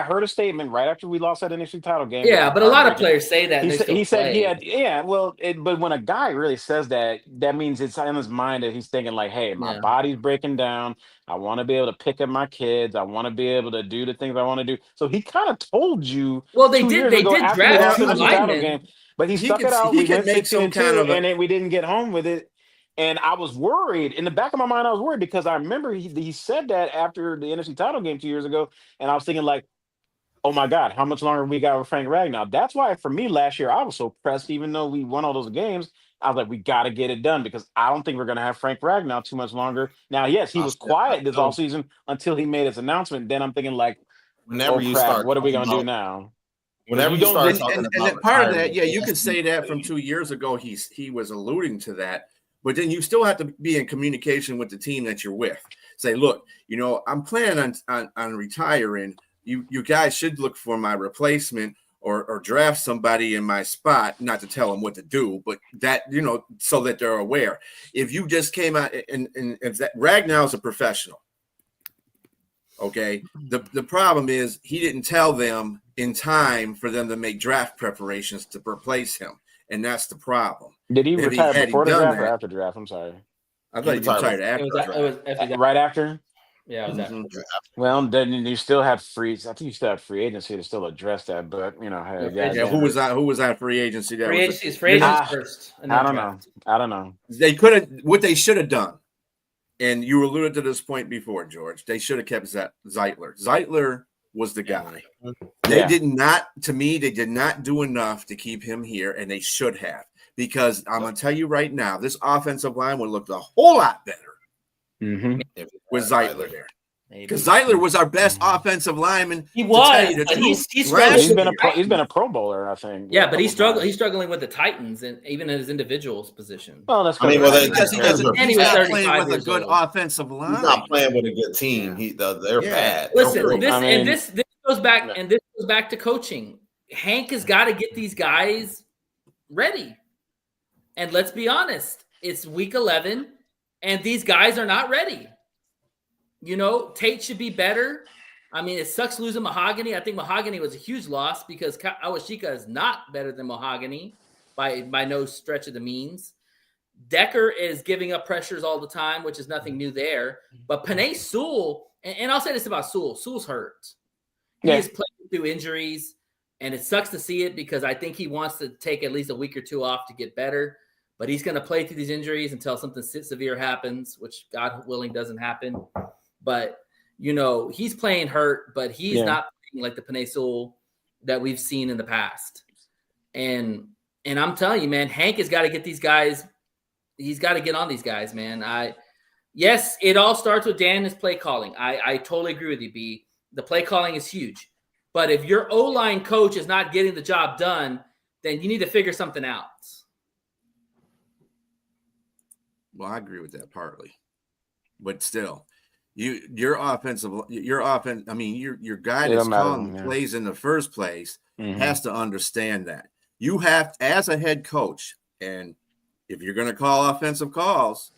heard a statement right after we lost that NFC title game that yeah, was but a lot of heartbreaking. players say that and they still He said he play. had, yeah, well, but when a guy really says that, that means it's in his mind that he's thinking like, hey, my Yeah. body's breaking down. I want to be able to pick up my kids. I want to be able to do the things I want to do. So he kind of told you Well, 2 years they ago did after we draft lost two the NFC title game, linemen. but he stuck it out. He We could went make 16 some and kind 2, of a and then we didn't get home with it. And I was worried. In the back of my mind, I was worried because I remember he said that after the NFC title game 2 years ago, and I was thinking like, oh my God, how much longer we got with Frank Ragnow? That's why for me last year I was so pressed, even though we won all those games. I was like, we got to get it done, because I don't think we're going to have Frank Ragnow too much longer. Now, yes, he was quiet this So offseason until he made his announcement. Then I'm thinking like, whenever oh you crap, start what are we talking going to do about, now? Because whenever you you don't start just talking And about that part of that, retirement, yeah, it you has can to be say that from played. 2 years ago. He was alluding to that, but then you still have to be in communication with the team that you're with. Say, look, I'm planning on retiring. You guys should look for my replacement, or draft somebody in my spot. Not to tell them what to do, but that so that they're aware. If you just came out and if that Ragnow is a professional, okay. The problem is he didn't tell them in time for them to make draft preparations to replace him, and that's the problem. Did he If retire had he before the done draft or that, after the draft? I'm sorry. I He thought he retired retired before after It the was draft. it was after that. Right after? Yeah, it was after Mhm. the draft. Well, then you still have I think you still have free agency to still address that, but hey, Yeah, free yeah, Yeah, agency who was first. that? Who was that free agency? That Free was agency is free you're agents not- first, and I then don't know. draft. I don't know. They could have what they should have done, and you alluded to this point before, George. They should have kept Zeitler. Zeitler was the guy. They Yeah. did not, to me, they did not do enough to keep him here, and they should have. Because I'm going to tell you right now, this offensive line would look a whole lot better Mm-hmm. with Zeitler there. Maybe. Because Zeitler was our best offensive lineman. He to tell was, you the but truth, he's last He's struggling. year. been a Pro Bowler, I think. Yeah, a but he's couple times. He's struggling with the Titans, and even in his individual's position. Well, that's I mean, because well, Because he that's doesn't. because And He's he was not 35 playing with a years good old. offensive he's line. not playing with a good team. They're Yeah. bad. They're Listen, horrible. this goes back, and this goes back to coaching. Hank has got to get these guys ready. And let's be honest, it's week 11, and these guys are not ready. Tate should be better. I mean, it sucks losing Mahogany. I think Mahogany was a huge loss because Awashika is not better than Mahogany by no stretch of the means. Decker is giving up pressures all the time, which is nothing new there. But Penei Sewell, and I'll say this about Sewell. Sewell's hurt. He is playing through injuries, and it sucks to see it because I think he wants to take at least a week or two off to get better. But he's going to play through these injuries until something severe happens, which God willing doesn't happen. But, he's playing hurt, but he's not playing like the Penei Sewell that we've seen in the past. And I'm telling you, man, Hank has got to get these guys. He's got to get on these guys, man. Yes, it all starts with Dan's play calling. I totally agree with you, B. The play calling is huge. But if your O-line coach is not getting the job done, then you need to figure something out. Well, I agree with that partly, but still, your offense. I mean, your guy that's calling plays in the first place has to understand that you have, as a head coach, and if you're going to call offensive calls,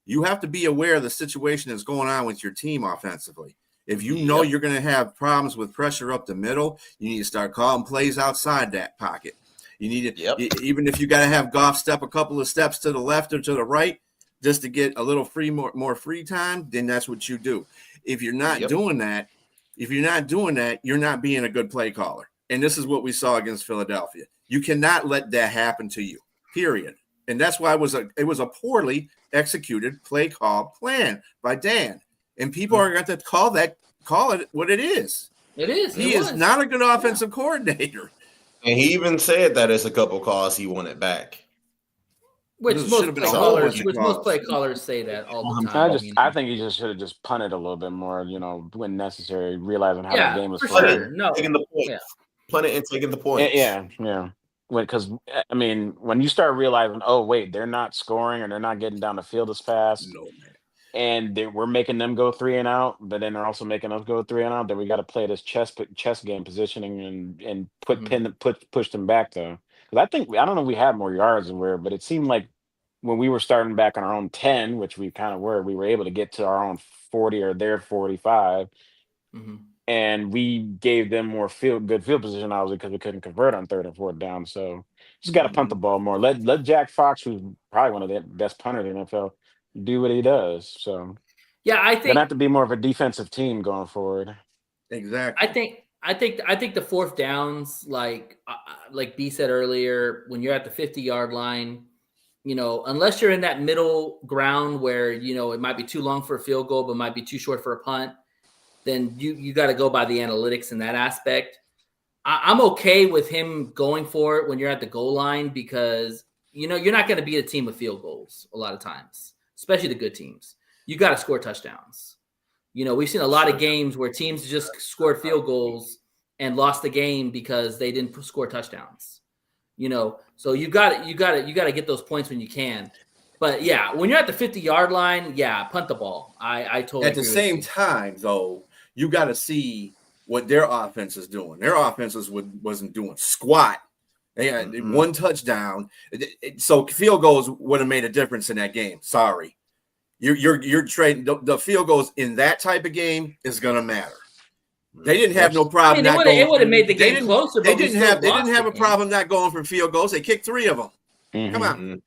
You have to be aware of the situation that's going on with your team offensively. If you know you're going to have problems with pressure up the middle, you need to start calling plays outside that pocket. You need to, even if you got to have Goff step a couple of steps to the left or to the right, just to get a little more free time, then that's what you do. If you're not doing that, you're not being a good play caller. And this is what we saw against Philadelphia. You cannot let that happen to you, period. And that's why it was a poorly executed play call plan by Dan. And people are going to call it what it is. It is. He is not a good offensive coordinator. And he even said that as a couple calls he wanted back. Which most play callers say that all the time. I think he just should have just punted a little bit more, when necessary, realizing how the game was playing. Taking the point. Punting and taking the points. Yeah. Because, when you start realizing, oh, wait, they're not scoring or they're not getting down the field as fast. No, man. And we're making them go 3 and out, but then they're also making us go 3 and out. Then we got to play this chess game positioning and push them back though. Because I don't know if we had more yards than but it seemed like when we were starting back on our own 10, which we kind of were, we were able to get to our own 40 or their 45, and we gave them more good field position, obviously, because we couldn't convert on 3rd and 4th down. So just got to punt the ball more. Let Jack Fox, who's probably one of the best punters in the NFL, do what he does. So I think gonna have to be more of a defensive team going forward. Exactly. I think the 4th downs, like B said earlier, when you're at the 50-yard line, unless you're in that middle ground where it might be too long for a field goal but might be too short for a punt, then you got to go by the analytics in that aspect. I'm okay with him going for it when you're at the goal line because you're not going to beat a team with field goals a lot of times, especially the good teams. You got to score touchdowns. We've seen a lot of games where teams just scored field and lost the game because they didn't score touchdowns. So you got to get those points when you can. But when you're at the 50-yard line, punt the ball. I totally. At the same time, though, you got to see what their offense is doing. Their offense wasn't doing squat. They had one touchdown, so field goals would have made a difference in that game. Sorry, you're trading the field goals in that type of game is going to matter. They didn't have no problem. It would have made the game closer. They didn't have a problem not going for field goals. They kicked 3 of them. Come on.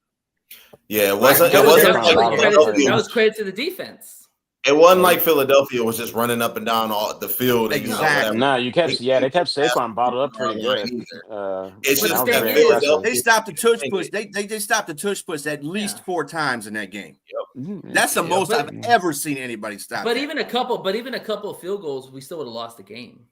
Yeah, it wasn't. That was credit to the defense. It wasn't like Philadelphia was just running up and down all the field. Exactly. No, they kept Saquon bottled up pretty good. It's just they stopped the tush push. They stopped the tush push at least 4 times in that game. That's the most I've ever seen anybody stop. But even a couple of field goals, we still would have lost the game.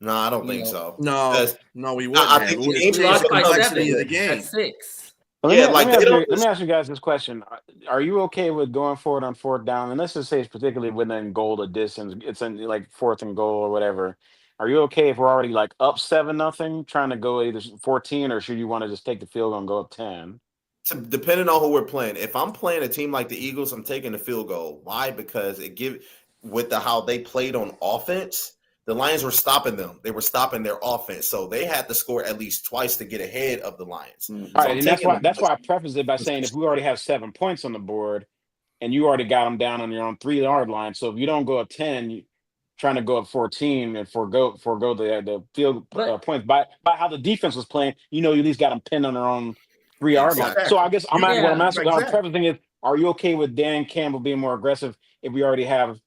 No, I don't think so. No, we wouldn't. I think we lost by 7 of the game. at 6. Let me ask you guys this question. Are you okay with going forward on 4th down? And let's just say it's particularly within goal to distance. It's in like 4th and goal or whatever. Are you okay if we're already like up 7-0, trying to go either 14, or should you want to just take the field goal and go up 10? Depending on who we're playing. If I'm playing a team like the Eagles, I'm taking the field goal. Why? Because how they played on offense, the Lions were stopping them. They were stopping their offense. So they had to score at least twice to get ahead of the Lions. All right, and that's why I preface it by saying if we already have 7 points on the board and you already got them down on your own 3-yard line, so if you don't go up 10, you're trying to go up 14 and forego the field points. By how the defense was playing, you at least got them pinned on their own 3-yard line. So I guess what I'm asking, I'm prefacing is, are you okay with Dan Campbell being more aggressive if we already have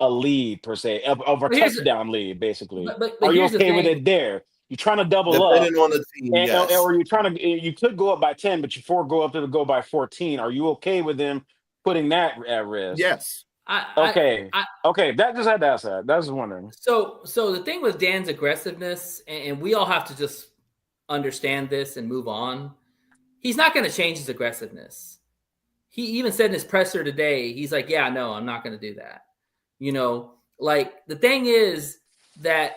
a lead per se of a touchdown lead, basically? But are you okay with it there? You're trying to double Depending up, on the team, yes. or you could go up by 10, but you go up to go by 14. Are you okay with them putting that at risk? Yes. Okay. That just had to ask that. That's wondering. So the thing with Dan's aggressiveness, and we all have to just understand this and move on. He's not going to change his aggressiveness. He even said in his presser today, he's like, "Yeah, no, I'm not going to do that." The thing is that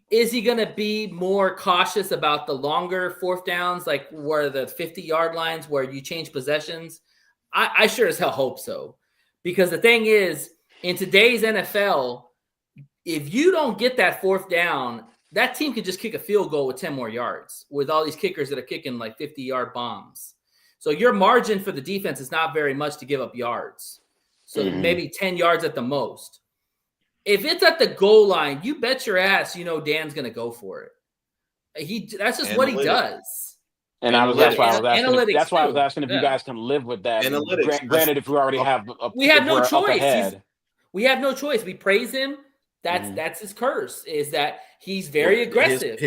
is he going to be more cautious about the longer 4th downs, like where the 50-yard lines where you change possessions? I sure as hell hope so. Because the thing is, in today's NFL, if you don't get that 4th down, that team could just kick a field goal with 10 more yards with all these kickers that are kicking like 50-yard bombs. So your margin for the defense is not very much to give up yards. So Mhm. maybe 10 yards at the most. If it's at the goal line, you bet your ass Dan's going to go for it. That's just what he does. And that's why I was asking. That's why I was asking if you guys can live with that. Granted, if we already have, we have no choice. Ahead. We have no choice. We praise him. That's his curse. Is that he's very aggressive.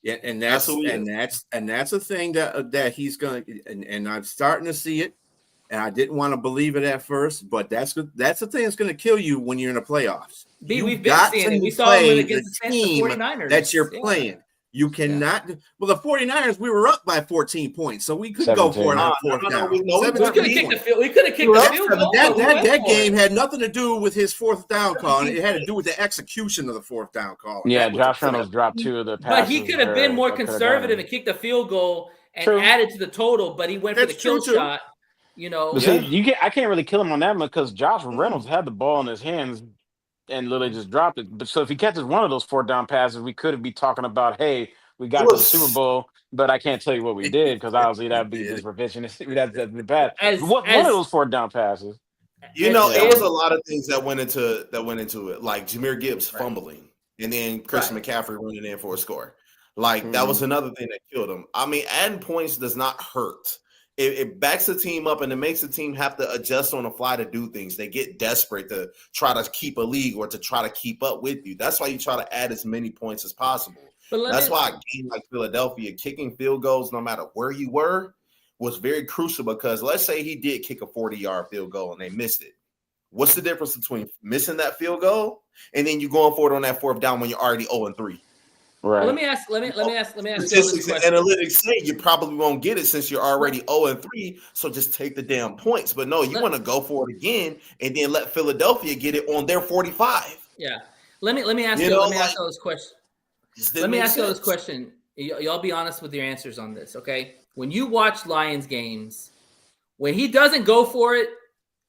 And that's a thing that he's gonna. And I'm starting to see it. And I didn't want to believe it at first, but that's the thing that's going to kill you when you're in the playoffs. We've been seeing it. We saw him against the 49ers. That you're playing. You cannot. Well, the 49ers, we were up by 14 points, so we could go for it on fourth down. We could have kicked the field goal. That game had nothing to do with his fourth down call. It had to do with the execution of the fourth down call. Yeah, Josh Reynolds dropped 2 of the passes. But he could have been more conservative and kicked the field goal and added to the total, but he went for the kill shot. See, I can't really kill him on that one because Josh Reynolds had the ball in his hands and literally just dropped it. But so if he catches one of those 4th down passes, we could be talking about, hey, we got to the Super Bowl, but I can't tell you what we did because obviously that would be disproportionate. That's the bad. One of those 4th down passes. It was a lot of things that went into it, like Jahmyr Gibbs fumbling and then Christian McCaffrey running in for a score. Like that was another thing that killed him. I mean, adding points does not hurt. It backs the team up and it makes the team have to adjust on the fly to do things. They get desperate to try to keep a league or to try to keep up with you. That's why you try to add as many points as possible. That's why a game like Philadelphia, kicking field goals, no matter where you were, was very crucial because let's say he did kick a 40-yard field goal and they missed it. What's the difference between missing that field goal and then you going for it on that 4th down when you're already 0-3? Right. Well, let me ask you this question. Analytics say you probably won't get it since you're already 0-3, so just take the damn points. But no, you want to go for it again and then let Philadelphia get it on their 45. Yeah. Let me ask you this question. Let me ask you this question. Y'all be honest with your answers on this, okay? When you watch Lions games, when he doesn't go for it,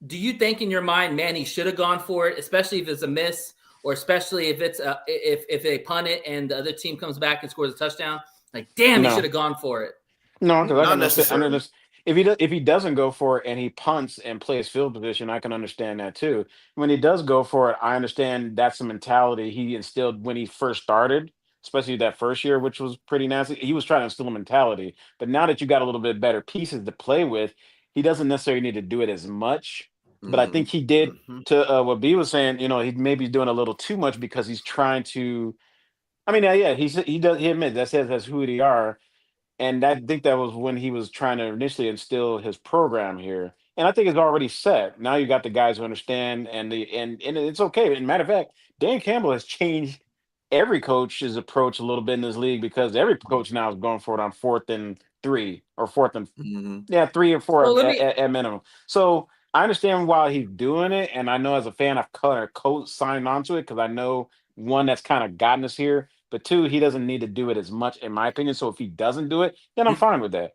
do you think in your mind, man, he should have gone for it, especially if it's a miss? Or especially if it's if they punt it and the other team comes back and scores a touchdown, like damn, he should have gone for it. No, because I can understand. If he doesn't go for it and he punts and plays field position, I can understand that too. When he does go for it, I understand that's the mentality he instilled when he first started, especially that first year, which was pretty nasty. He was trying to instill a mentality, but now that you got a little bit better pieces to play with, he doesn't necessarily need to do it as much. But I think he did to what B was saying. He maybe doing a little too much because he's trying to. I mean, he admits that's who they are, and I think that was when he was trying to initially instill his program here. And I think it's already set. Now you got the guys who understand, and it's okay. And matter of fact, Dan Campbell has changed every coach's approach a little bit in this league because every coach now is going for it on 4th and 3 or 4th and 3 or 4 at minimum. So. I understand why he's doing it, and I know as a fan, I've co-signed onto it because I know, one, that's kind of gotten us here, but 2, he doesn't need to do it as much, in my opinion. So if he doesn't do it, then I'm fine with that.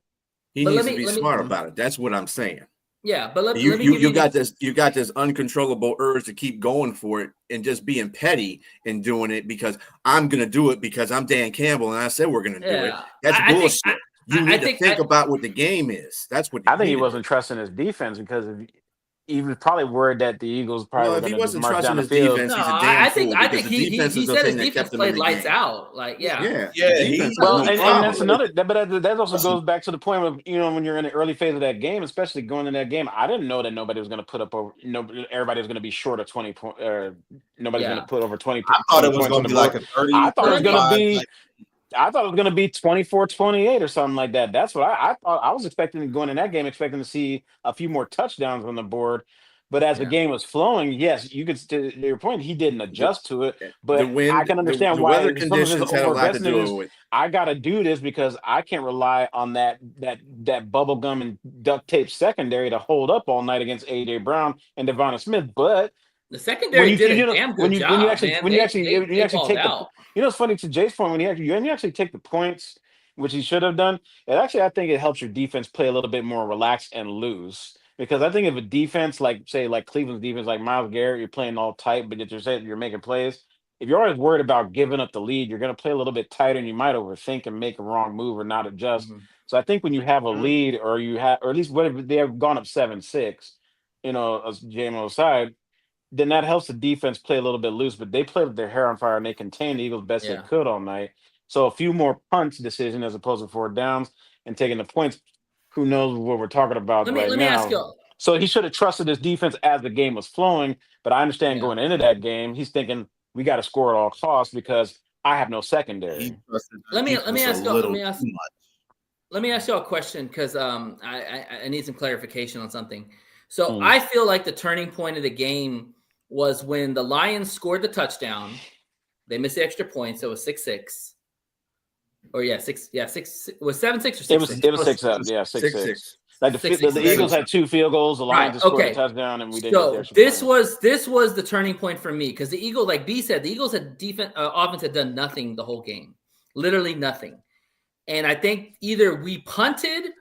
He needs to be smart about it. That's what I'm saying. Yeah, but you got this uncontrollable urge to keep going for it and just being petty and doing it because I'm going to do it because I'm Dan Campbell and I said we're going to do it. That's bullshit. You need to think about what the game is. That's what I think he wasn't trusting his defense because he was probably worried that the Eagles probably if he wasn't march trusting down his the field. defense, he's a damn fool. I think he said his defense played lights out. Like and that's another. But that also goes back to the point of when you're in the early phase of that game, especially going in that game. I didn't know that nobody was going to put up over. Everybody was going to be short of 20 points. Nobody's going to put over 20. I thought it was going to be like a 30. I thought it was going to be. I thought it was going to be 24-28 or something like that. That's what I thought. I was expecting going in that game, expecting to see a few more touchdowns on the board. But as the game was flowing, yes, you could. To your point, he didn't adjust to it. But I can understand why weather conditions had a lot to do with it. I got to do this because I can't rely on that bubble gum and duct tape secondary to hold up all night against A.J. Brown and Devonta Smith. But the secondary did a damn good job. When you actually take the, it's funny to Jay's point when you actually take the points, which he should have done. I think it helps your defense play a little bit more relaxed and loose. Because I think if a defense like Cleveland's defense, like Myles Garrett, you're playing all tight, but you're making plays. If you're always worried about giving up the lead, you're going to play a little bit tighter, and you might overthink and make a wrong move or not adjust. So I think when you have a lead, or at least what if they have gone up 7-6, as JMO side, then that helps the defense play a little bit loose. But they played with their hair on fire and they contained the Eagles best they Yeah. could all night. So a few more punts decision as opposed to 4 downs and taking the points. Who knows what we're talking about Let me right let me ask now? you. So he should have trusted his defense as the game was flowing. But I understand Yeah. going into that game, he's thinking we got to score at all costs because I have no He secondary. trusted the Let me defense ask a you. little too much. Let me ask you a question because I need some clarification on something. So Hmm. I feel like the turning point of the game was when the Lions scored the touchdown. They missed the extra point, so it was 6-6. Or six. It was 7-6 or 6-6. It was 6-up. Yeah, 6-6. Like the 6-6. Eagles had 2 field goals, the Lions Right, just scored a okay. touchdown, and we didn't get the So extra this point. was the turning point for me because the Eagles, like B said, the Eagles had offense had done nothing the whole game, literally nothing. And I think either we punted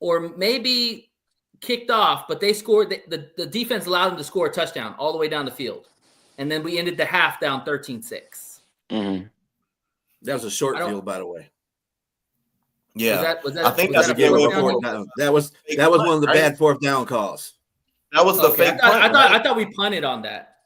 or maybe kicked off, but they scored. The defense allowed them to score a touchdown all the way down the field. And then we ended the half down 13-6. Mm-hmm. That was a short field, by the way. Yeah, Was that I think was that's that a a fourth fourth down? down. That was one of the bad fourth down calls. That was the Okay, fake punt. I thought we punted on that.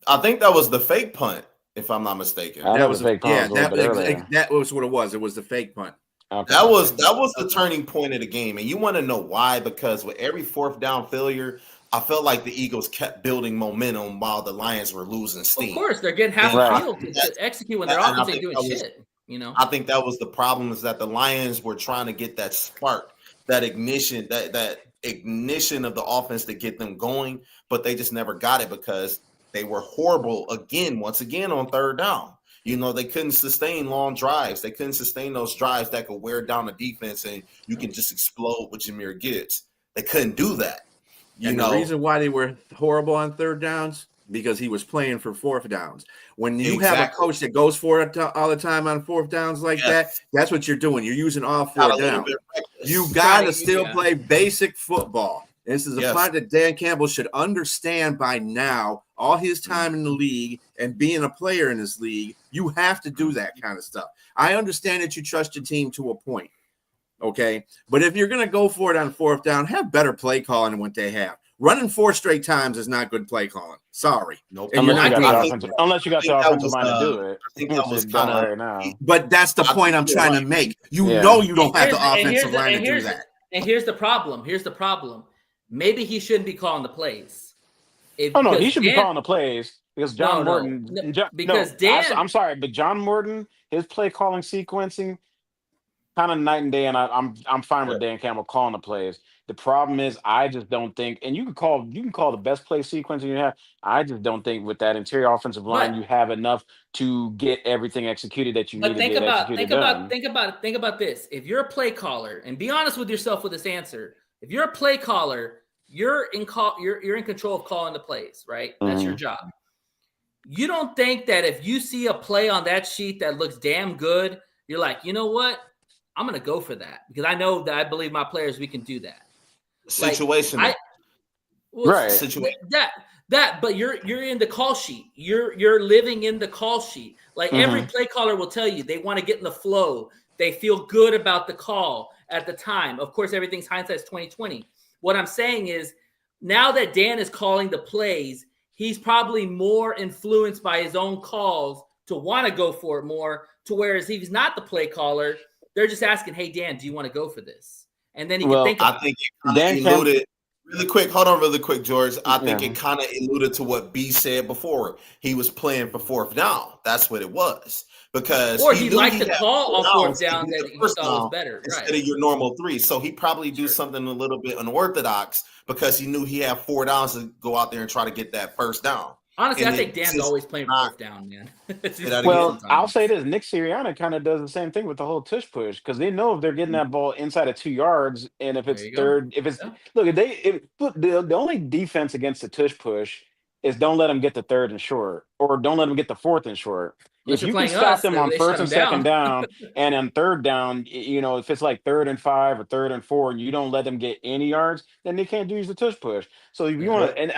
I think that was the fake punt, if I'm not mistaken. That was a fake punt. That was what it was. It was the fake punt. Okay. That was the turning point of the game, and you want to know why? Because with every fourth down failure, I felt like the Eagles kept building momentum while the Lions were losing steam. Of course, they're getting half Right. the field to execute when their offense ain't doing shit. I think that was the problem, is that the Lions were trying to get that spark, that ignition, that ignition of the offense to get them going, but they just never got it because they were horrible once again on third down. They couldn't sustain long drives. They couldn't sustain those drives that could wear down the defense and you can just explode with Jahmyr Gibbs. They couldn't do that. The reason why they were horrible on third downs, because he was playing for fourth downs. When you have a coach that goes for it all the time on fourth downs like that, that's what you're doing. You're using all 4 downs. You got to still play basic football. This is a point that Dan Campbell should understand by now. All his time in the league and being a player in this league, you have to do that kind of stuff. I understand that you trust your team to a point, okay? But if you're going to go for it on fourth down, have better play calling than what they have. Running 4 straight times is not good play calling. Sorry. Nope. Unless you got the offensive line to do it. I think that was kind of right now. But that's the point I'm trying to make. You know you don't have the offensive line to do that. And here's the problem. Maybe he shouldn't be calling the plays. He should be calling the plays because John Morton. I'm sorry, but John Morton, his play calling sequencing, kind of night and day, and I'm fine with Dan Campbell calling the plays. The problem is, I just don't think, and you can call the best play sequencing you have. I just don't think with that interior offensive line you have enough to get everything executed that you need to get executed. Think about this. If you're a play caller, and be honest with yourself with this answer, if you're a play caller, you're in control of calling the plays, right? That's your job. You don't think that if you see a play on that sheet that looks damn good, you're like, you know what? I'm going to go for that because I know that I believe my players, we can do that. Situation. Situation. But you're in the call sheet. You're living in the call sheet. Like every play caller will tell you, they want to get in the flow. They feel good about the call at the time. Of course, everything's hindsight's 2020. What I'm saying is, now that Dan is calling the plays, he's probably more influenced by his own calls to want to go for it more. To whereas if he's not the play caller, they're just asking, "Hey Dan, do you want to go for this?" And then he can think about it. I think it alluded really quick. Hold on, really quick, George. I think it kind of alluded to what B said before. He was playing for fourth down. That's what it was. Because he liked the call on fourth down that he thought was better instead of your normal 3. So he probably do something a little bit unorthodox because he knew he had 4 downs to go out there and try to get that first down. Honestly, I think Dan's always playing fourth down, man. Well, I'll say this: Nick Sirianni kind of does the same thing with the whole tush push because they know if they're getting that ball inside of 2 yards, and if it's third, the only defense against the tush push is don't let them get the third and short, or don't let them get the fourth and short. If you can stop them on first and second down, and on third down, if it's like 3rd and 5 or 3rd and 4, and you don't let them get any yards, then they can't use the tush push. So if you want to, and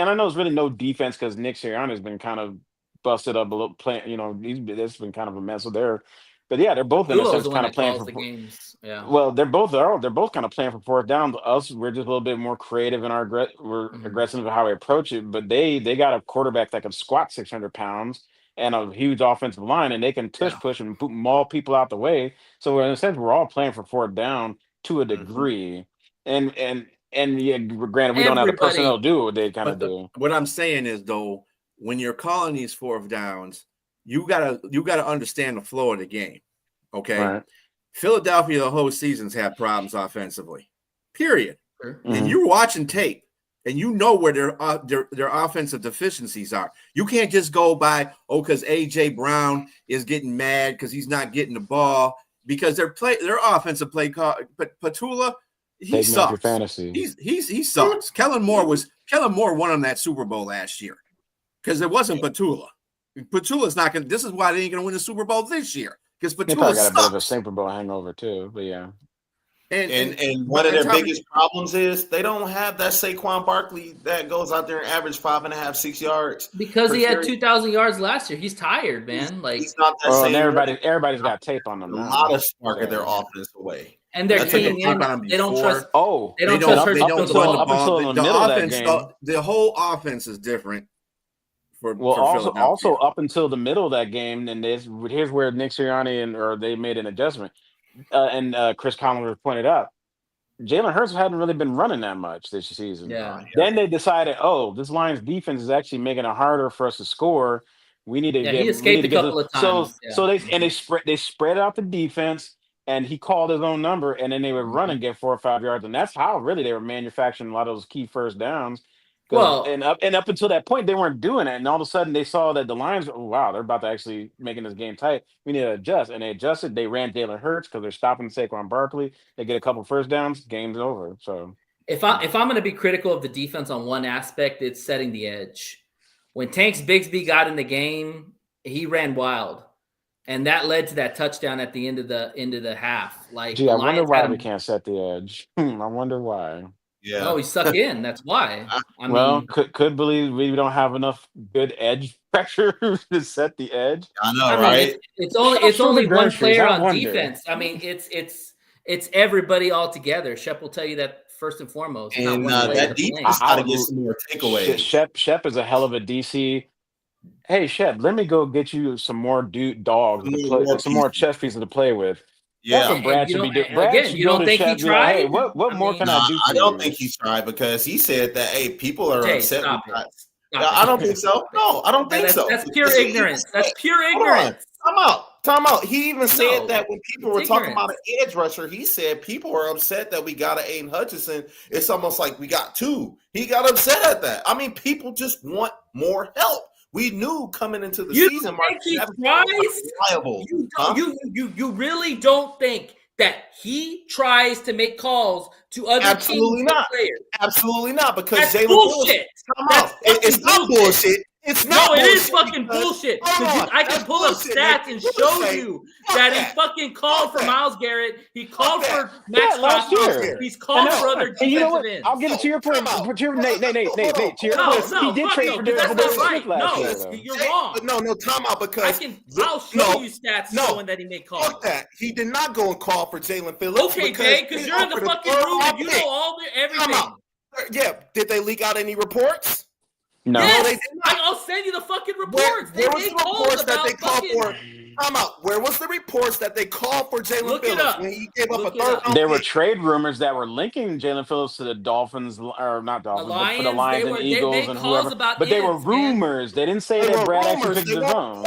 I know it's really no defense because Nick Sirianni has been kind of busted up a little. It's been kind of a mess with their But yeah, they're both in a Tulo's sense the one kind of that playing calls for. the games. Yeah. Well, they're both kind of playing for fourth down. Us, we're just a little bit more creative in our we're aggressive in how we approach it. But they got a quarterback that can squat 600 pounds and a huge offensive line, and they can tush push and maul people out the way. So in a sense, we're all playing for fourth down to a degree. And yeah, granted, we don't have the personnel to do what they kind of do. What I'm saying is, though, when you're calling these fourth downs, you gotta understand the flow of the game. Okay. Right. Philadelphia the whole season's had problems offensively. Period. Sure. And you're watching tape and you know where their offensive deficiencies are. You can't just go by, because AJ Brown is getting mad because he's not getting the ball, because their offensive play call, but Petula, he sucks. Fantasy. He sucks. Kellen Moore won him that Super Bowl last year because it wasn't Petula. Petula's not gonna. This is why they ain't gonna win the Super Bowl this year, because They Petula probably got a bit sucks. of a Super Bowl hangover too. But yeah. And one of their biggest problems is they don't have that Saquon Barkley that goes out there and average 5.5, 6 yards. Because he had 2,000 yards last year. He's tired, man. He's not that same. Everybody's got tape on them. A lot of spark of their offense away. And they're keying in. They don't trust. They don't trust run the ball. The middle of that game. The whole offense is different. Also up until the middle of that game, and here's where Nick Sirianni they made an adjustment, and Chris Collinsworth pointed out, Jalen Hurts hadn't really been running that much this season. Yeah. Then they decided, this Lions defense is actually making it harder for us to score. We need to get. He escaped a couple of times. So they spread out the defense, and he called his own number, and then they would run and get 4 or 5 yards, and that's how really they were manufacturing a lot of those key first downs. Well, up until that point, they weren't doing it, and all of a sudden they saw that the Lions, they're about to actually making this game tight. We need to adjust, and they adjusted. They ran Jalen Hurts because they're stopping Saquon Barkley. They get a couple first downs, game's over. So if I'm going to be critical of the defense on one aspect, it's setting the edge. When Tanks Bigsby got in the game, he ran wild, and that led to that touchdown at the end of the half. I wonder why we can't set the edge. I wonder why. Yeah. No, he's stuck in. That's why. Could believe we don't have enough good edge pressure to set the edge. I know, right? It's only one player on defense. I mean, it's everybody all together. Shep will tell you that first and foremost. And that defense got to get some more takeaways. Shep is a hell of a DC. Hey, Shep, let me go get you some more dogs, some more chess pieces to play with. Yeah, that's what Brad should be doing. Again, you don't think he tried? Hey, what more can I do? I don't think he tried, because he said that people are upset. I don't think so. No, I don't think so. That's pure ignorance. That's pure ignorance. Time out. He even said that when people were talking about an edge rusher, he said people are upset that we got an Aiden Hutchinson. It's almost like we got two. He got upset at that. I mean, people just want more help. We knew coming into the season, Mark, he tries? You really don't think that he tries to make calls to other Absolutely teams not. Players? Absolutely not. Because that's Jalen bullshit. It's not bullshit. It's not. No, it is fucking bullshit. I can pull up stats and show you that he fucking called for Myles Garrett. He called for Max last year. He's called for other defensive you know what? ends. I'll give it to your point. Nate, to your point. No, he did trade for that's not right. last year. You're wrong. No, time out, because I'll show you stats showing that he made calls. Fuck that. He did not go and call for Jalen Phillips. Okay, Jay, because you're in the fucking room and you know everything. Yeah, did they leak out any reports? No, yes, they did not. I'll send you the fucking reports. Where was the reports that they called for? Time out. Where was the reports that they called for Jalen Phillips when he gave up a third round? There were trade rumors that were linking Jalen Phillips to the Dolphins, or not Dolphins, but for the Lions and Eagles and whoever. But they were rumors. They didn't say that Brad actually picked his own.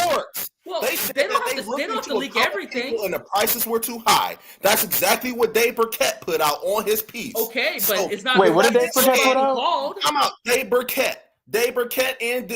Well, they don't have to leak everything. And the prices were too high. That's exactly what Dave Burkett put out on his piece. Okay, but it's not. Wait, what did Dave Burkett put out? Come out, Dave Burkett and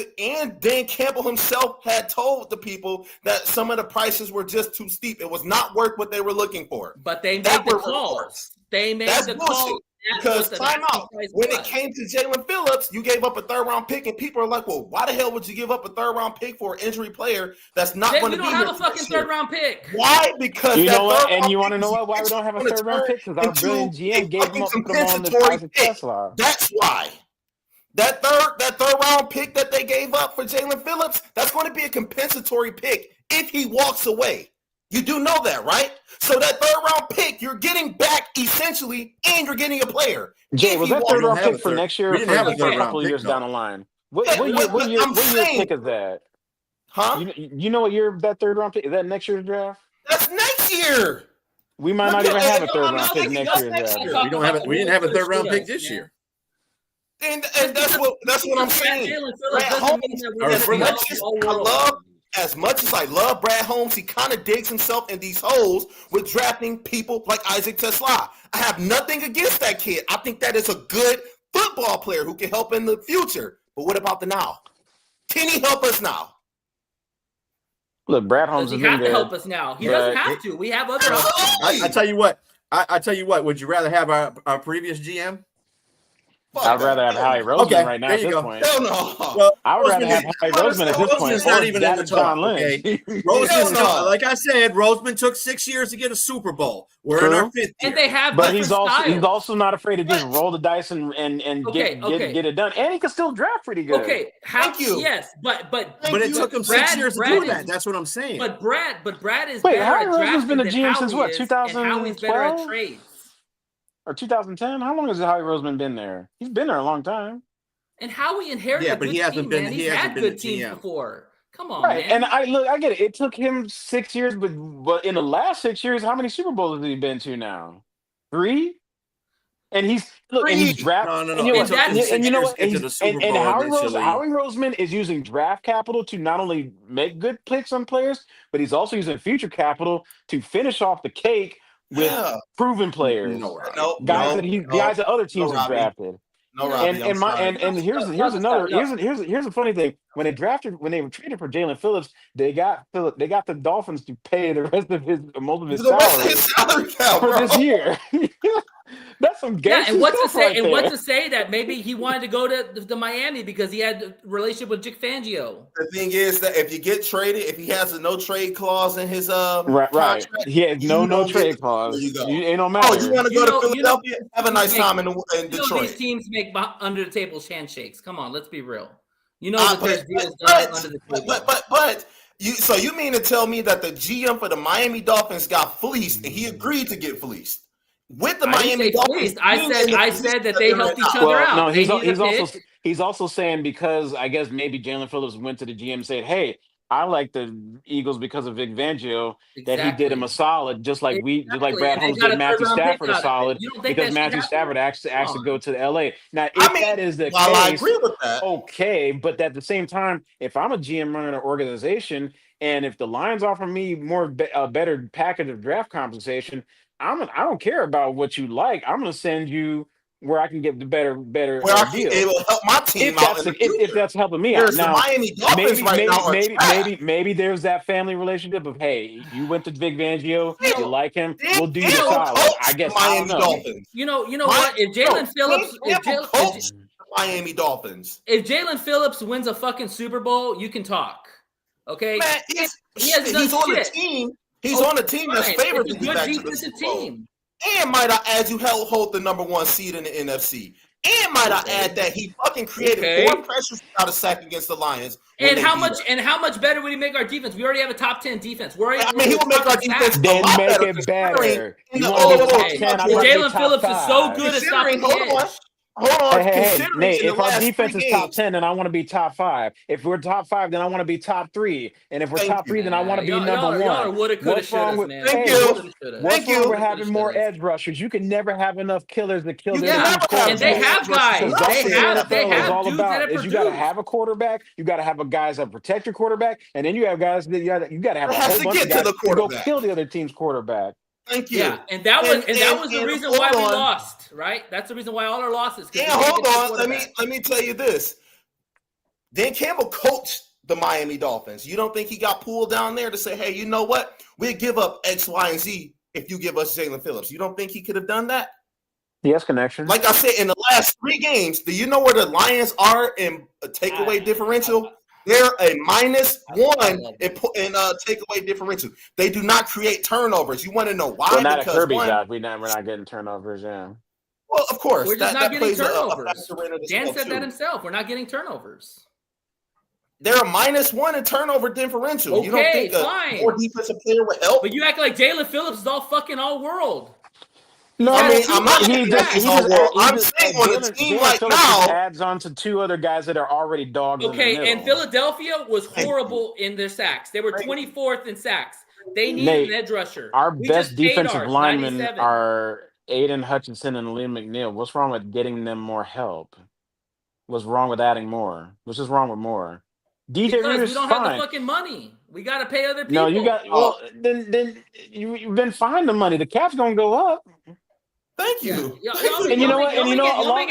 Dan Campbell himself had told the people that some of the prices were just too steep. It was not worth what they were looking for. But they made the calls. They made the calls. Because time out. When it came to Jalen Phillips, you gave up a third round pick, and people are like, "Well, why the hell would you give up a third round pick for an injury player that's not going to be here?" We don't have a fucking third round pick. Why? Because you know what? And you want to know what? Why we don't have a third round pick? Because our brilliant GM gave him up on the price of Tesla. That's why. That third round pick that they gave up for Jalen Phillips, that's going to be a compensatory pick if he walks away. You do know that, right? So that third-round pick, you're getting back essentially, and you're getting a player. Jay, was that third round pick for next year or We for, didn't have a for a third couple round of years pick, down though. the line? Yeah, What year I'm saying, pick is that? huh? You know what year that third round pick is that next year's draft? That's next year. We might not even have a third round pick next year's draft. We don't have it. We didn't have a third round pick this year. And that's what I'm saying. Jalen Brad Phillips Holmes, doesn't mean that we're as gonna be much as all I world. love, as much as I love Brad Holmes, he kind of digs himself in these holes with drafting people like Isaac Tesla. I have nothing against that kid. I think that is a good football player who can help in the future. But what about the now? Can he help us now? Look, Brad Does Holmes he has been have to good. help us now? He doesn't have to. We have other options. I tell you what. I tell you what. Would you rather have our previous GM? I'd rather have Howie Roseman right now at this point. Hell no. Well, I would rather have Howie Roseman at this point. Roseman's not or even in the Dad John talk. Lynch. Okay, Roseman's like I said. Roseman took 6 years to get a Super Bowl. We're in our 5th year, And they have But different he's also not afraid to just roll the dice and get it done. And he can still draft pretty good. Okay, Thank you. Yes, but it took him 6 years to do that. That's what I'm saying. But Brad is Wait, better Howie at Roseman's drafting been a than GM since Howie what, is, and Howie's better at 2012? trades. Or 2010? How long has Howie Roseman been there? He's been there a long time. And Howie inherited Yeah, a but good he hasn't team, been- man. he He's hasn't had been good the teams GM. before. Come on, Right. man. And I get it. It took him 6 years, but in the last 6 years, how many Super Bowls has he been to now? 3? And he's drafting. No. And you know It took what? him 6 And you know years what? to get to the Super And Bowl Howie initially. Roseman is using draft capital to not only make good picks on players, but he's also using future capital to finish off the cake with proven players, guys that other teams have drafted. No, Robbie, Here's a funny thing. When they traded for Jalen Phillips, they got the Dolphins to pay the rest of most of his salary for this year. That's some gangster and what to stuff say? right And there. what to say that maybe he wanted to go to Miami because he had a relationship with Vic Fangio. The thing is that if you get traded, if he has a no trade clause in his right, contract, he has no trade clause. There you go. Ain't no matter. Oh, you want to go to Philadelphia? Have a nice time in Detroit. These teams make under the table handshakes. Come on, let's be real. You know that there's deals done under the table. But you mean to tell me that the GM for the Miami Dolphins got fleeced and he agreed to get fleeced with the Miami Dolphins? I said that they helped each other out. No, he's also saying because I guess maybe Jalen Phillips went to the GM and said, "Hey, I like the Eagles because of Vic Fangio, that he did him a solid, just like Brad Holmes did Matthew Stafford a solid because Matthew Stafford asked to go to LA." Now, if that is the case, I agree with that. Okay, but at the same time, if I'm a GM running an organization and if the Lions offer me a better package of draft compensation, I don't care about what you like. I'm going to send you where I can get the better where I can deal. able to help my team if that's helping me There's out. Now, the Miami Dolphins maybe there's that family relationship of, hey, you went to Vic Fangio, you like him, we'll do you He'll solid. coach I guess the I Miami don't know. Dolphins. You know what? If Jalen Phillips, coach the Miami Dolphins, if Jalen Phillips wins a fucking Super Bowl, you can talk. Okay, man, he's on a team. He's on a team that's favored to get back to the Super Bowl. team. And might I add, you hold the number 1 seed in the NFC. And might I add that he fucking created 4 pressures without a sack against the Lions. And how much better would he make our defense? We already have a top 10 defense. He will make our defense then make better. it better. Jalen Phillips is so good at stopping the edge. Hold on. Hey, Nate, if our defense is top 10, then I want to be top 5. If we're top 5, then I want to be top 3. And if we're top 3, then I want to be number 1. Y'all are woulda, coulda, shouldas, man. Thank you. What's wrong with having more edge rushers? You can never have enough killers to kill the other team's and they have guys. They have dudes that is you got to have a quarterback. You got to have guys that protect your quarterback, and then you have guys that you got to have a whole bunch of guys to go kill the other team's quarterback. Thank you. Yeah, and that was the reason why we lost, right? That's the reason why all our losses. And hold on, let me tell you this. Dan Campbell coached the Miami Dolphins. You don't think he got pulled down there to say, "Hey, you know what? We'll give up X, Y, and Z if you give us Jalen Phillips"? You don't think he could have done that? He has connections. Like I said, in the last 3 games, do you know where the Lions are in a takeaway differential? They're a -1 in takeaway differential. They do not create turnovers. You want to know why? We're not because at Kirby's job. We're not getting turnovers. Yeah. Well, of course. We're just not getting turnovers. A Dan said too. that himself. We're not getting turnovers. They're a -1 in turnover differential. Okay, you don't think fine. a more defensive player would help? But you act like Jalen Phillips is all fucking all world. No, I mean, I'm not he saying just, he's he all just, world. he I'm just saying on a team like Phillips just now, adds on to two other guys that are already dogs in the Okay, middle. and Philadelphia was horrible in their sacks. They were 24th in sacks. They needed Nate, an edge rusher. Our We best just paid defensive ours, linemen 97. are Aiden Hutchinson and Liam McNeil. What's wrong with getting them more help? What's wrong with adding more? What's just wrong with more? DJ Because Reader's we don't fine. have the fucking money. We got to pay other people. No, you got then you've been fine the money. The cap's gonna go up. thank you. Yeah. And you know what? And you know, along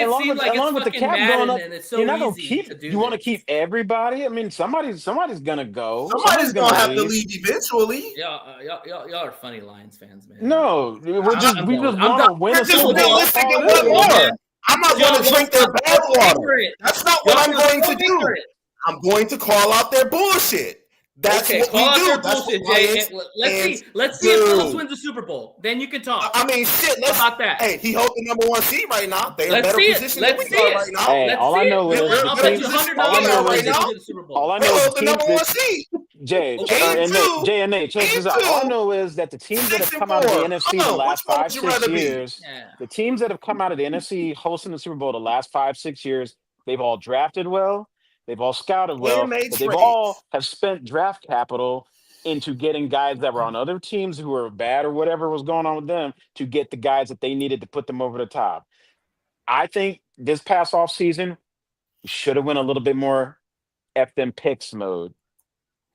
with the cap going up, and it's so you're not gonna easy keep. to do You want to this. keep everybody. I mean, somebody's gonna go. Somebody's gonna have to leave. leave eventually. Y'all are funny Lions fans, man. No, we just want to win a Just Super Bowl. realistic and what more? I'm not going to drink their bad water. That's not what I'm going to do. I'm going to call out their bullshit. That's okay, what we call do. Their That's bullshit, what Jay. Let's see if Phillips wins the Super Bowl. Then you can talk. I mean, shit. Let's about that. Hey, he holds the #1 seed right now. They're in a better position than we are right now. Hey, all I know is I'll bet you $100 right now. All I know is the #1 seed. Jay and Nate, check this out. All I know is that the teams that have come out of the NFC the last 5-6 years, the teams that have come out of the NFC hosting the Super Bowl the last 5-6 years, they've all drafted well, they've all scouted well, but they've all have spent draft capital into getting guys that were on other teams who were bad or whatever was going on with them to get the guys that they needed to put them over the top. I think this past offseason, we should have went a little bit more F them picks mode.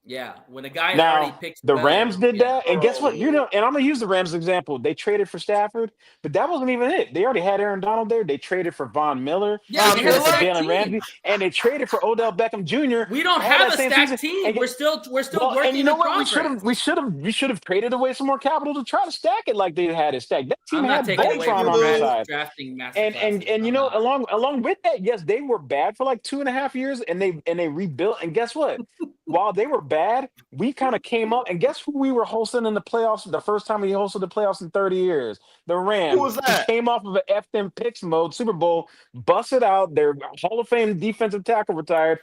Yeah, when a guy now, already picks the Rams did that, and guess what? And I'm gonna use the Rams example. They traded for Stafford, but that wasn't even it. They already had Aaron Donald there. They traded for Von Miller, they traded for Jalen Ramsey, and they traded for Odell Beckham Jr. We don't have a stacked team. We're still working. And you know in what? progress. We should have traded away some more capital to try to stack it like they had it stacked. That team had Voltron on the side. And you know, along with that, yes, they were bad for like 2.5 years, and they rebuilt. And guess what? While they were bad, we kind of came up, and guess who we were hosting in the playoffs the first time we hosted the playoffs in 30 years? The Rams. Who was that? Came off of an F them picks mode, Super Bowl, busted out. Their Hall of Fame defensive tackle retired,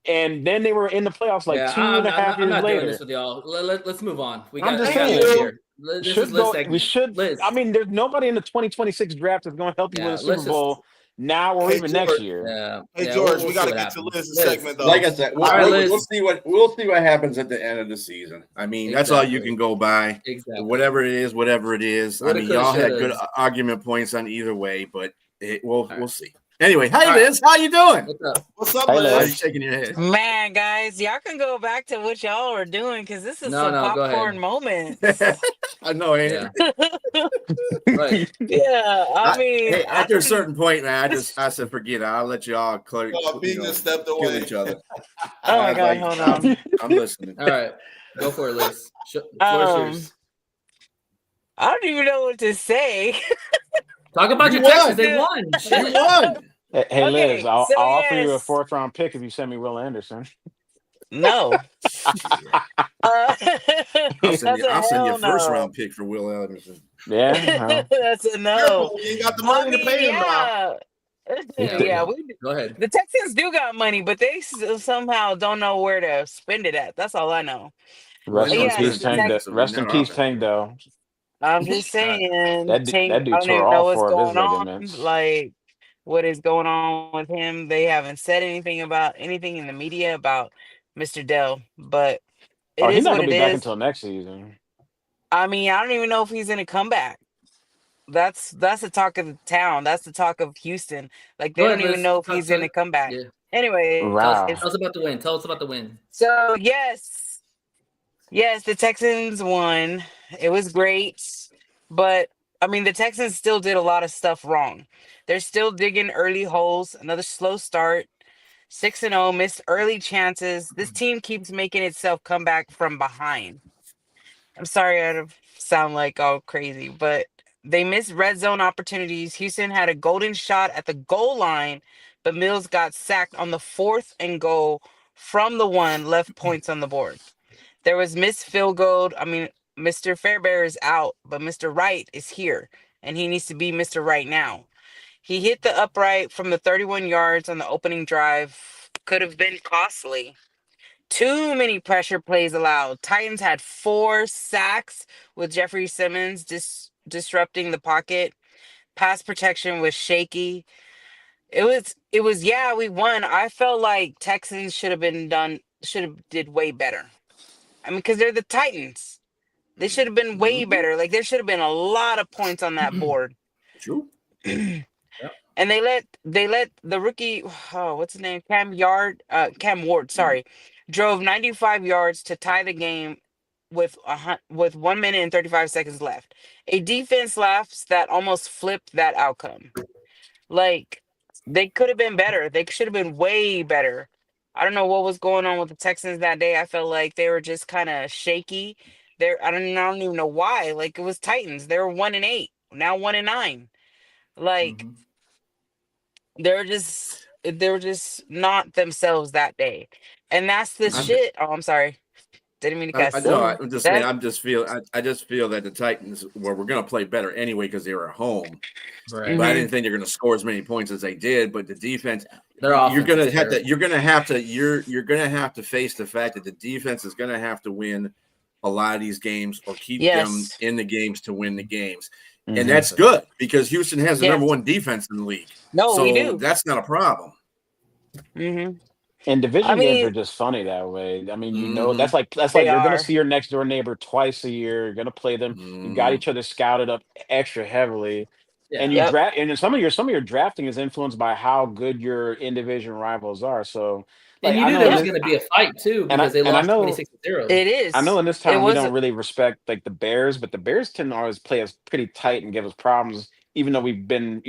and then they were in the playoffs like 2.5 years later. I'm not doing this with y'all. Let's move on. I'm just saying. Here. We should. Liz. I mean, there's nobody in the 2026 draft that's going to help you win a Super Bowl now or even next year. George, we got to get to Liz's segment though. Like I said, we'll see what happens at the end of the season. I mean, that's all you can go by. Exactly. Whatever it is. I mean, y'all had good argument points on either way, but we'll see. Anyway, hi Liz, how you doing? What's up, Liz? Why are you Liz? shaking your head? Man, guys, y'all can go back to what y'all were doing because this is some popcorn moment. I know, ain't it? Right. Yeah, I mean, after a certain point, man, I said, forget it. I'll let y'all kill stepped away. each other. Oh my God, hold on. I'm listening. All right, go for it, Liz. Yours. I don't even know what to say. Talk about your Texans. They won. You won. Hey Liz, I'll offer you a 4th round pick if you send me Will Anderson. No. I'll send you a 1st round pick for Will Anderson. Yeah. That's a no. You ain't got the money to pay him now. Yeah, go ahead. The Texans do got money, but they somehow don't know where to spend it at. That's all I know. Rest in peace, Tank, though. I'm just saying, that Tank, dude I don't even tore know all what's 4 of his going on. ligaments. Like, what is going on with him? They haven't said anything in the media about Mr. Dell, but he's not gonna be back until next season. I mean, I don't even know if he's gonna come back. That's the talk of the town. That's the talk of Houston. Like they don't even know if he's gonna come back. Yeah. Anyway, wow. Tell us about the win. Tell us about the win. So yes, the Texans won. It was great, but I mean, the Texans still did a lot of stuff wrong. They're still digging early holes. Another slow start. 6-0, missed early chances. This team keeps making itself come back from behind. I'm sorry I sound like all crazy, but they missed red zone opportunities. Houston had a golden shot at the goal line, but Mills got sacked on the 4th and goal from the 1, left points on the board. There was missed field goal. I mean, Mr. Fairbear is out, but Mr. Wright is here, and he needs to be Mr. Wright now. He hit the upright from the 31 yards on the opening drive. Could have been costly. Too many pressure plays allowed. Titans had 4 sacks with Jeffrey Simmons disrupting the pocket. Pass protection was shaky. It was yeah, we won. I felt like Texans should have did way better. I mean, because they're the Titans. They should have been way better. Like there should have been a lot of points on that board. True. And they let the rookie, oh, what's his name? Cam Ward, sorry, drove 95 yards to tie the game with 1 minute and 35 seconds left. A defense lapse that almost flipped that outcome. Like they could have been better. They should have been way better. I don't know what was going on with the Texans that day. I felt like they were just kind of shaky. I don't even know why. Like it was Titans. They were 1-8, now 1-9. Like they were just not themselves that day. And that's the shit. Oh, I'm sorry. Didn't mean to cuss. I'm just saying. I just feel that the Titans were going to play better anyway because they were at home. Right. But I didn't think they're going to score as many points as they did. But the defense, you're going to have to face the fact that the defense is going to have to win a lot of these games or keep them in the games to win the games. And that's good because Houston has the number 1 defense in the league. No, so we do. That's not a problem. Mm-hmm. And division games are just funny that way. I mean, that's like you're going to see your next door neighbor twice a year. You're going to play them. You got each other scouted up extra heavily, and you draft. And some of your drafting is influenced by how good your in division rivals are. So, and you knew there was going to be a fight too because they lost 26-0. It is. I know in this time we don't really respect like the Bears, but the Bears tend to always play us pretty tight and give us problems, even though we've beaten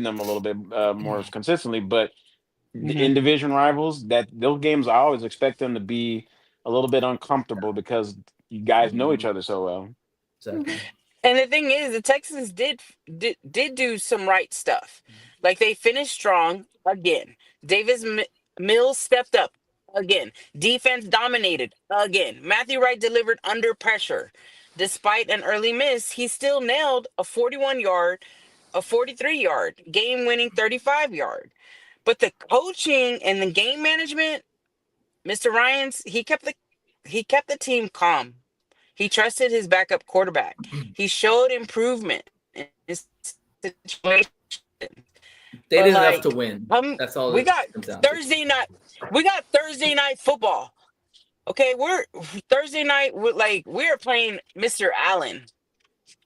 them a little bit more consistently, but. In division rivals, those games I always expect them to be a little bit uncomfortable because you guys know each other so well. Exactly. And the thing is, the Texans did do some right stuff. Like they finished strong again. Davis Mills stepped up again. Defense dominated again. Matthew Wright delivered under pressure. Despite an early miss, he still nailed a 41-yard, a 43-yard, game-winning 35-yard. But the coaching and the game management, Mr. Ryans, he kept the team calm. He trusted his backup quarterback. He showed improvement in his situation. They did enough to win. That's all. We got Thursday night. We got Thursday night football. Okay, we're Thursday night. We're playing Mr. Allen.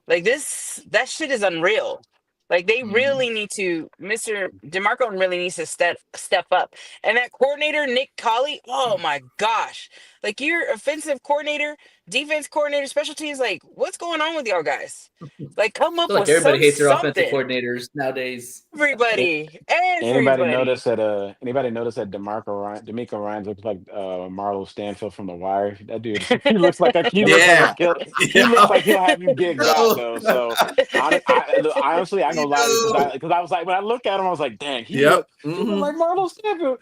Like that shit is unreal. Like they really need to, Mr. DeMarco really needs to step up. And that coordinator, Nick Colley, oh my gosh. Like your offensive coordinator, defense coordinator, special teams, like what's going on with y'all guys? Like come up with everybody hates their something. offensive coordinators nowadays. Everybody. Anybody notice that DeMeco Ryans looks like Marlo Stanfield from The Wire? That dude, he looks like he looks like he'll have you gigged out though. So honestly, I ain't gonna lie because I was like when I look at him, I was like, dang, he looks like Marlo Stanfield.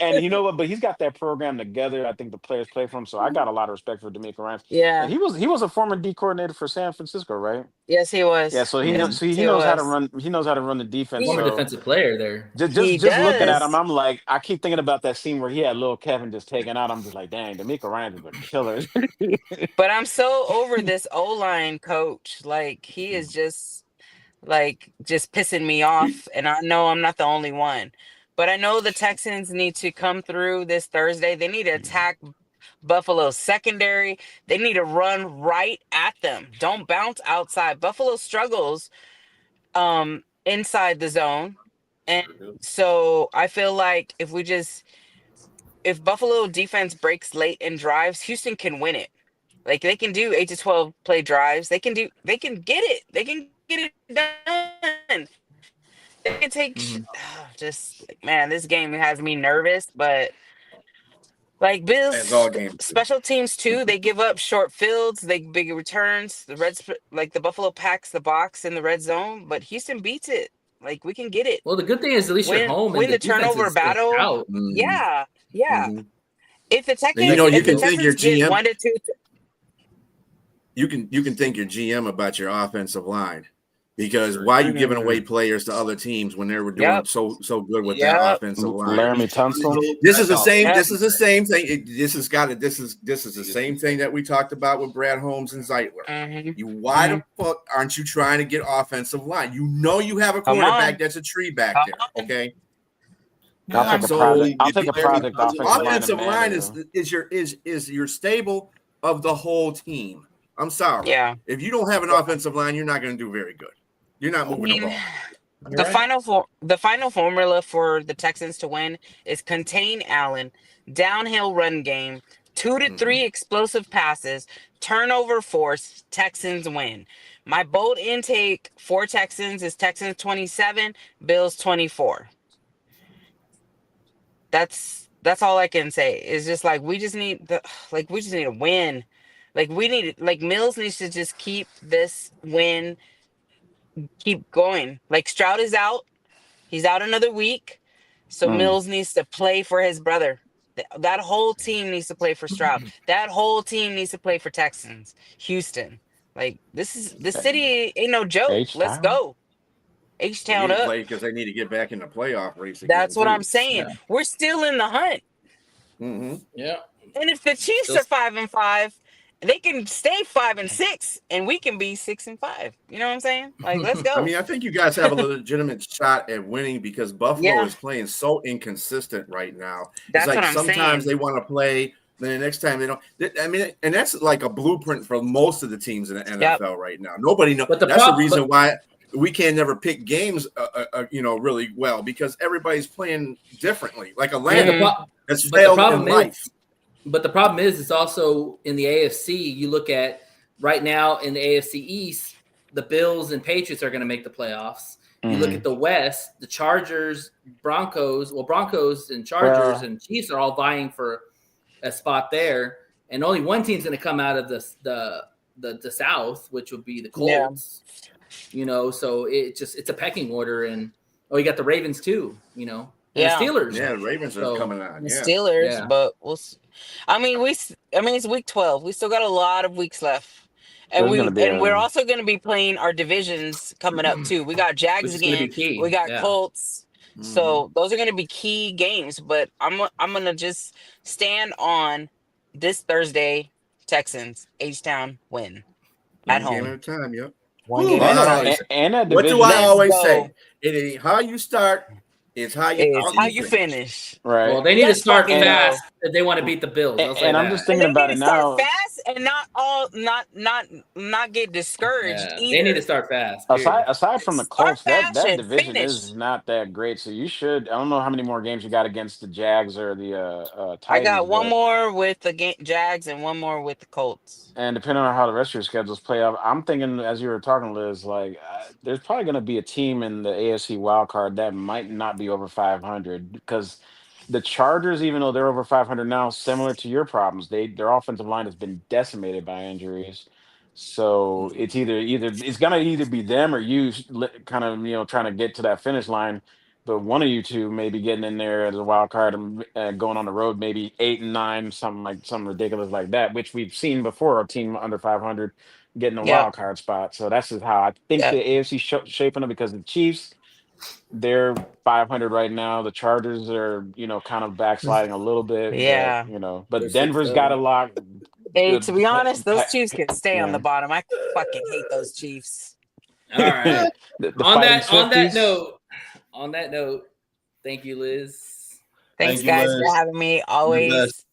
And you know what? But he's got that program together. I think the players play for him, so I got a lot of respect for DeMeco Ryans. Yeah, and he was a former D coordinator for San Francisco, right? Yes, he was. Yeah, so he knows how to run. He knows how to run the defense. He's a defensive player there. Just looking at him, I'm like, I keep thinking about that scene where he had little Kevin just taken out. I'm just like, dang, DeMeco Ryans is a killer. But I'm so over this O-line coach. Like he is just pissing me off, and I know I'm not the only one. But I know the Texans need to come through this Thursday. They need to attack Buffalo's secondary. They need to run right at them. Don't bounce outside. Buffalo struggles inside the zone. And so I feel like if Buffalo defense breaks late in drives, Houston can win it. Like they can do 8 to 12 play drives. They can get it. They can get it done. They can take this game has me nervous, but like Bills special teams too, they give up short fields, they big returns. The Buffalo packs the box in the red zone, but Houston beats it. Like we can get it. Well, the good thing is at least you're home. Win the turnover battle. Out. Yeah. If the Texans, you can think your GM 1 to 2. You can think your GM about your offensive line. Because why are you giving away players to other teams when they were doing so good with that offensive line? Laramie Tunsil. This is the same. This is the same thing. This is the same thing that we talked about with Brad Holmes and Zeitler. Why the fuck aren't you trying to get offensive line? You know you have a quarterback that's a tree back there. Okay. I'll take a project offensive line is your stable of the whole team. I'm sorry. Yeah. If you don't have an offensive line, you're not going to do very good. You're not moving the ball. The final formula for the Texans to win is contain Allen, downhill run game, 2 to 3 explosive passes, turnover force, Texans win. My bold intake for Texans is Texans 27, Bills 24. That's all I can say. It's just like we just need to win. Mills needs to just keep this win, keep going. Like Stroud is out. He's out another week. So Mills needs to play for his brother. That whole team needs to play for Stroud. That whole team needs to play for Texans. Houston. Like this city ain't no joke. H-Town. Let's go. H-Town up. Because they need to get back in the playoff race again. That's what I'm saying. Yeah. We're still in the hunt. Yeah. And if the Chiefs are 5-5, they can stay 5-6, and we can be 6-5. You know what I'm saying? Like, let's go. I mean, I think you guys have a legitimate shot at winning because Buffalo is playing so inconsistent right now. That's it's like what I'm sometimes saying. they want to play, then the next time they don't. I mean, and that's like a blueprint for most of the teams in the NFL right now. Nobody knows. That's the reason why we can never pick games, really well because everybody's playing differently. Like Atlanta has failed in life. But the problem is, it's also in the AFC. You look at right now in the AFC East, the Bills and Patriots are going to make the playoffs. You look at the West, the Chargers, Broncos and Chargers and Chiefs are all vying for a spot there. And only one team's going to come out of the South, which would be the Colts. Yeah. So it's a pecking order. And you got the Ravens too, and the Steelers. Yeah, the Ravens are coming on. The Steelers, but we'll see. I mean, it's week 12. We still got a lot of weeks left. And we're also going to be playing our divisions coming up too. We got Jags again. We got Colts. So those are going to be key games, but I'm going to just stand on this Thursday Texans H-Town win at home. One game at a time, yep. One game at a time. And what do I always say? It ain't how you start. It's how you finish. Right. Well, they need to start fast if they want to beat the Bills. And I'm just thinking about it now. Fast and not get discouraged. Yeah, they need to start fast. Aside from the Colts, that division finish. is not that great. So you should. I don't know how many more games you got against the Jags or the Titans. I got one more with the Jags and one more with the Colts. And depending on how the rest of your schedules play out, I'm thinking as you were talking, Liz, like there's probably going to be a team in the AFC wildcard that might not be over 500 because the Chargers, even though they're over 500 now, similar to your problems, their offensive line has been decimated by injuries. So it's it's going to either be them or you kind of, trying to get to that finish line. But one of you two may be getting in there as a wild card and going on the road, maybe 8-9, something ridiculous like that, which we've seen before. A team under 500 getting a wild card spot. So that's just how I think the AFC shaping up because the Chiefs, they're 500 right now. The Chargers are, kind of backsliding a little bit. Yeah. But Denver's got a lot. Hey, to be honest, those Chiefs can stay on the bottom. I fucking hate those Chiefs. All right. On that note, thank you, Liz. Thanks, guys, for having me. Always.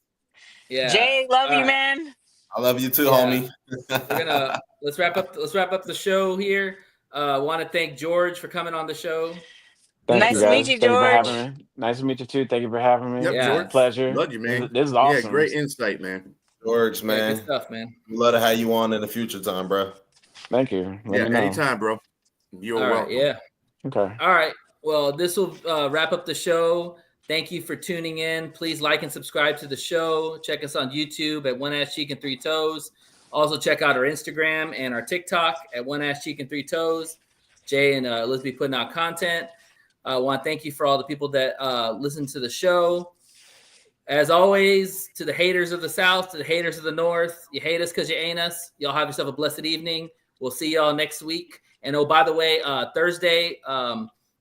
Yeah. Jay, love you, man. I love you too, homie. Let's wrap up the show here. Want to thank George for coming on the show. Nice to meet you, George. Nice to meet you too. Thank you for having me. Yep, George. Pleasure. Love you, man. This is awesome. Yeah, great insight, man. George, man. Good stuff, man. We love to have you on in the future time, bro. Thank you. Anytime, bro. You're welcome. Yeah. Okay. All right. Well, this will wrap up the show. Thank you for tuning in. Please like and subscribe to the show. Check us on YouTube at One Ass Cheek and Three Toes. Also, check out our Instagram and our TikTok at One Ass Cheek and Three Toes. Jay and Liz be putting out content. I want to thank you for all the people that listen to the show. As always, to the haters of the South, to the haters of the North, you hate us because you ain't us. Y'all have yourself a blessed evening. We'll see y'all next week. And oh, by the way, Thursday,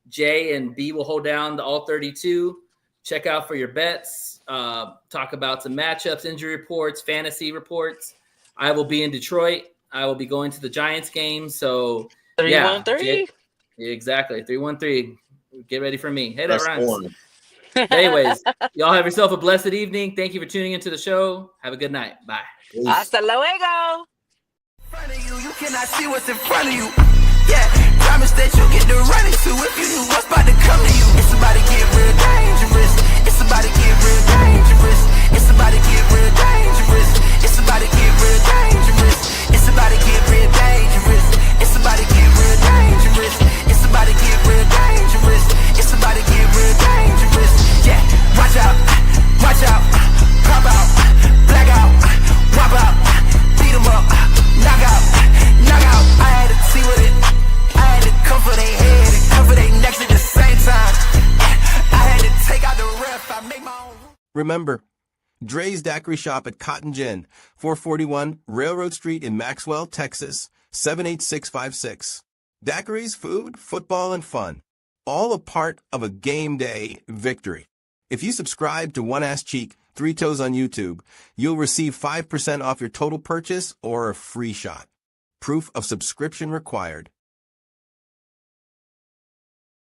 Jay and B will hold down the all 32. Check out for your bets. Talk about some matchups, injury reports, fantasy reports. I will be in Detroit. I will be going to the Giants game. So 313. Exactly. 313. Get ready for me. Hey, that That's rhymes. boring. Anyways, y'all have yourself a blessed evening. Thank you for tuning into the show. Have a good night. Bye. Hasta luego. You cannot see what's in front of you. Yeah, promise that you get to run into if you knew what's about to come to you. It's about to get real dangerous. It's about to get real dangerous. It's about to get real dangerous. It's about to get real dangerous. It's about to get real dangerous. It's about to get real dangerous. It's about to get real dangerous. It's about to get real dangerous. Yeah, watch out, pop out, black out, pop out, beat 'em up, knock out. I had to see with it. I had to comfort their head and comfort their necks at the same time. I had to take out the ref. I make my own. Remember, Dre's Daiquiri Shop at Cotton Gin, 441 Railroad Street in Maxwell, Texas, 78656. Daiquiris, food, football, and fun. All a part of a game day victory. If you subscribe to One Ass Cheek, 3 Toes on YouTube, you'll receive 5% off your total purchase or a free shot. Proof of subscription required.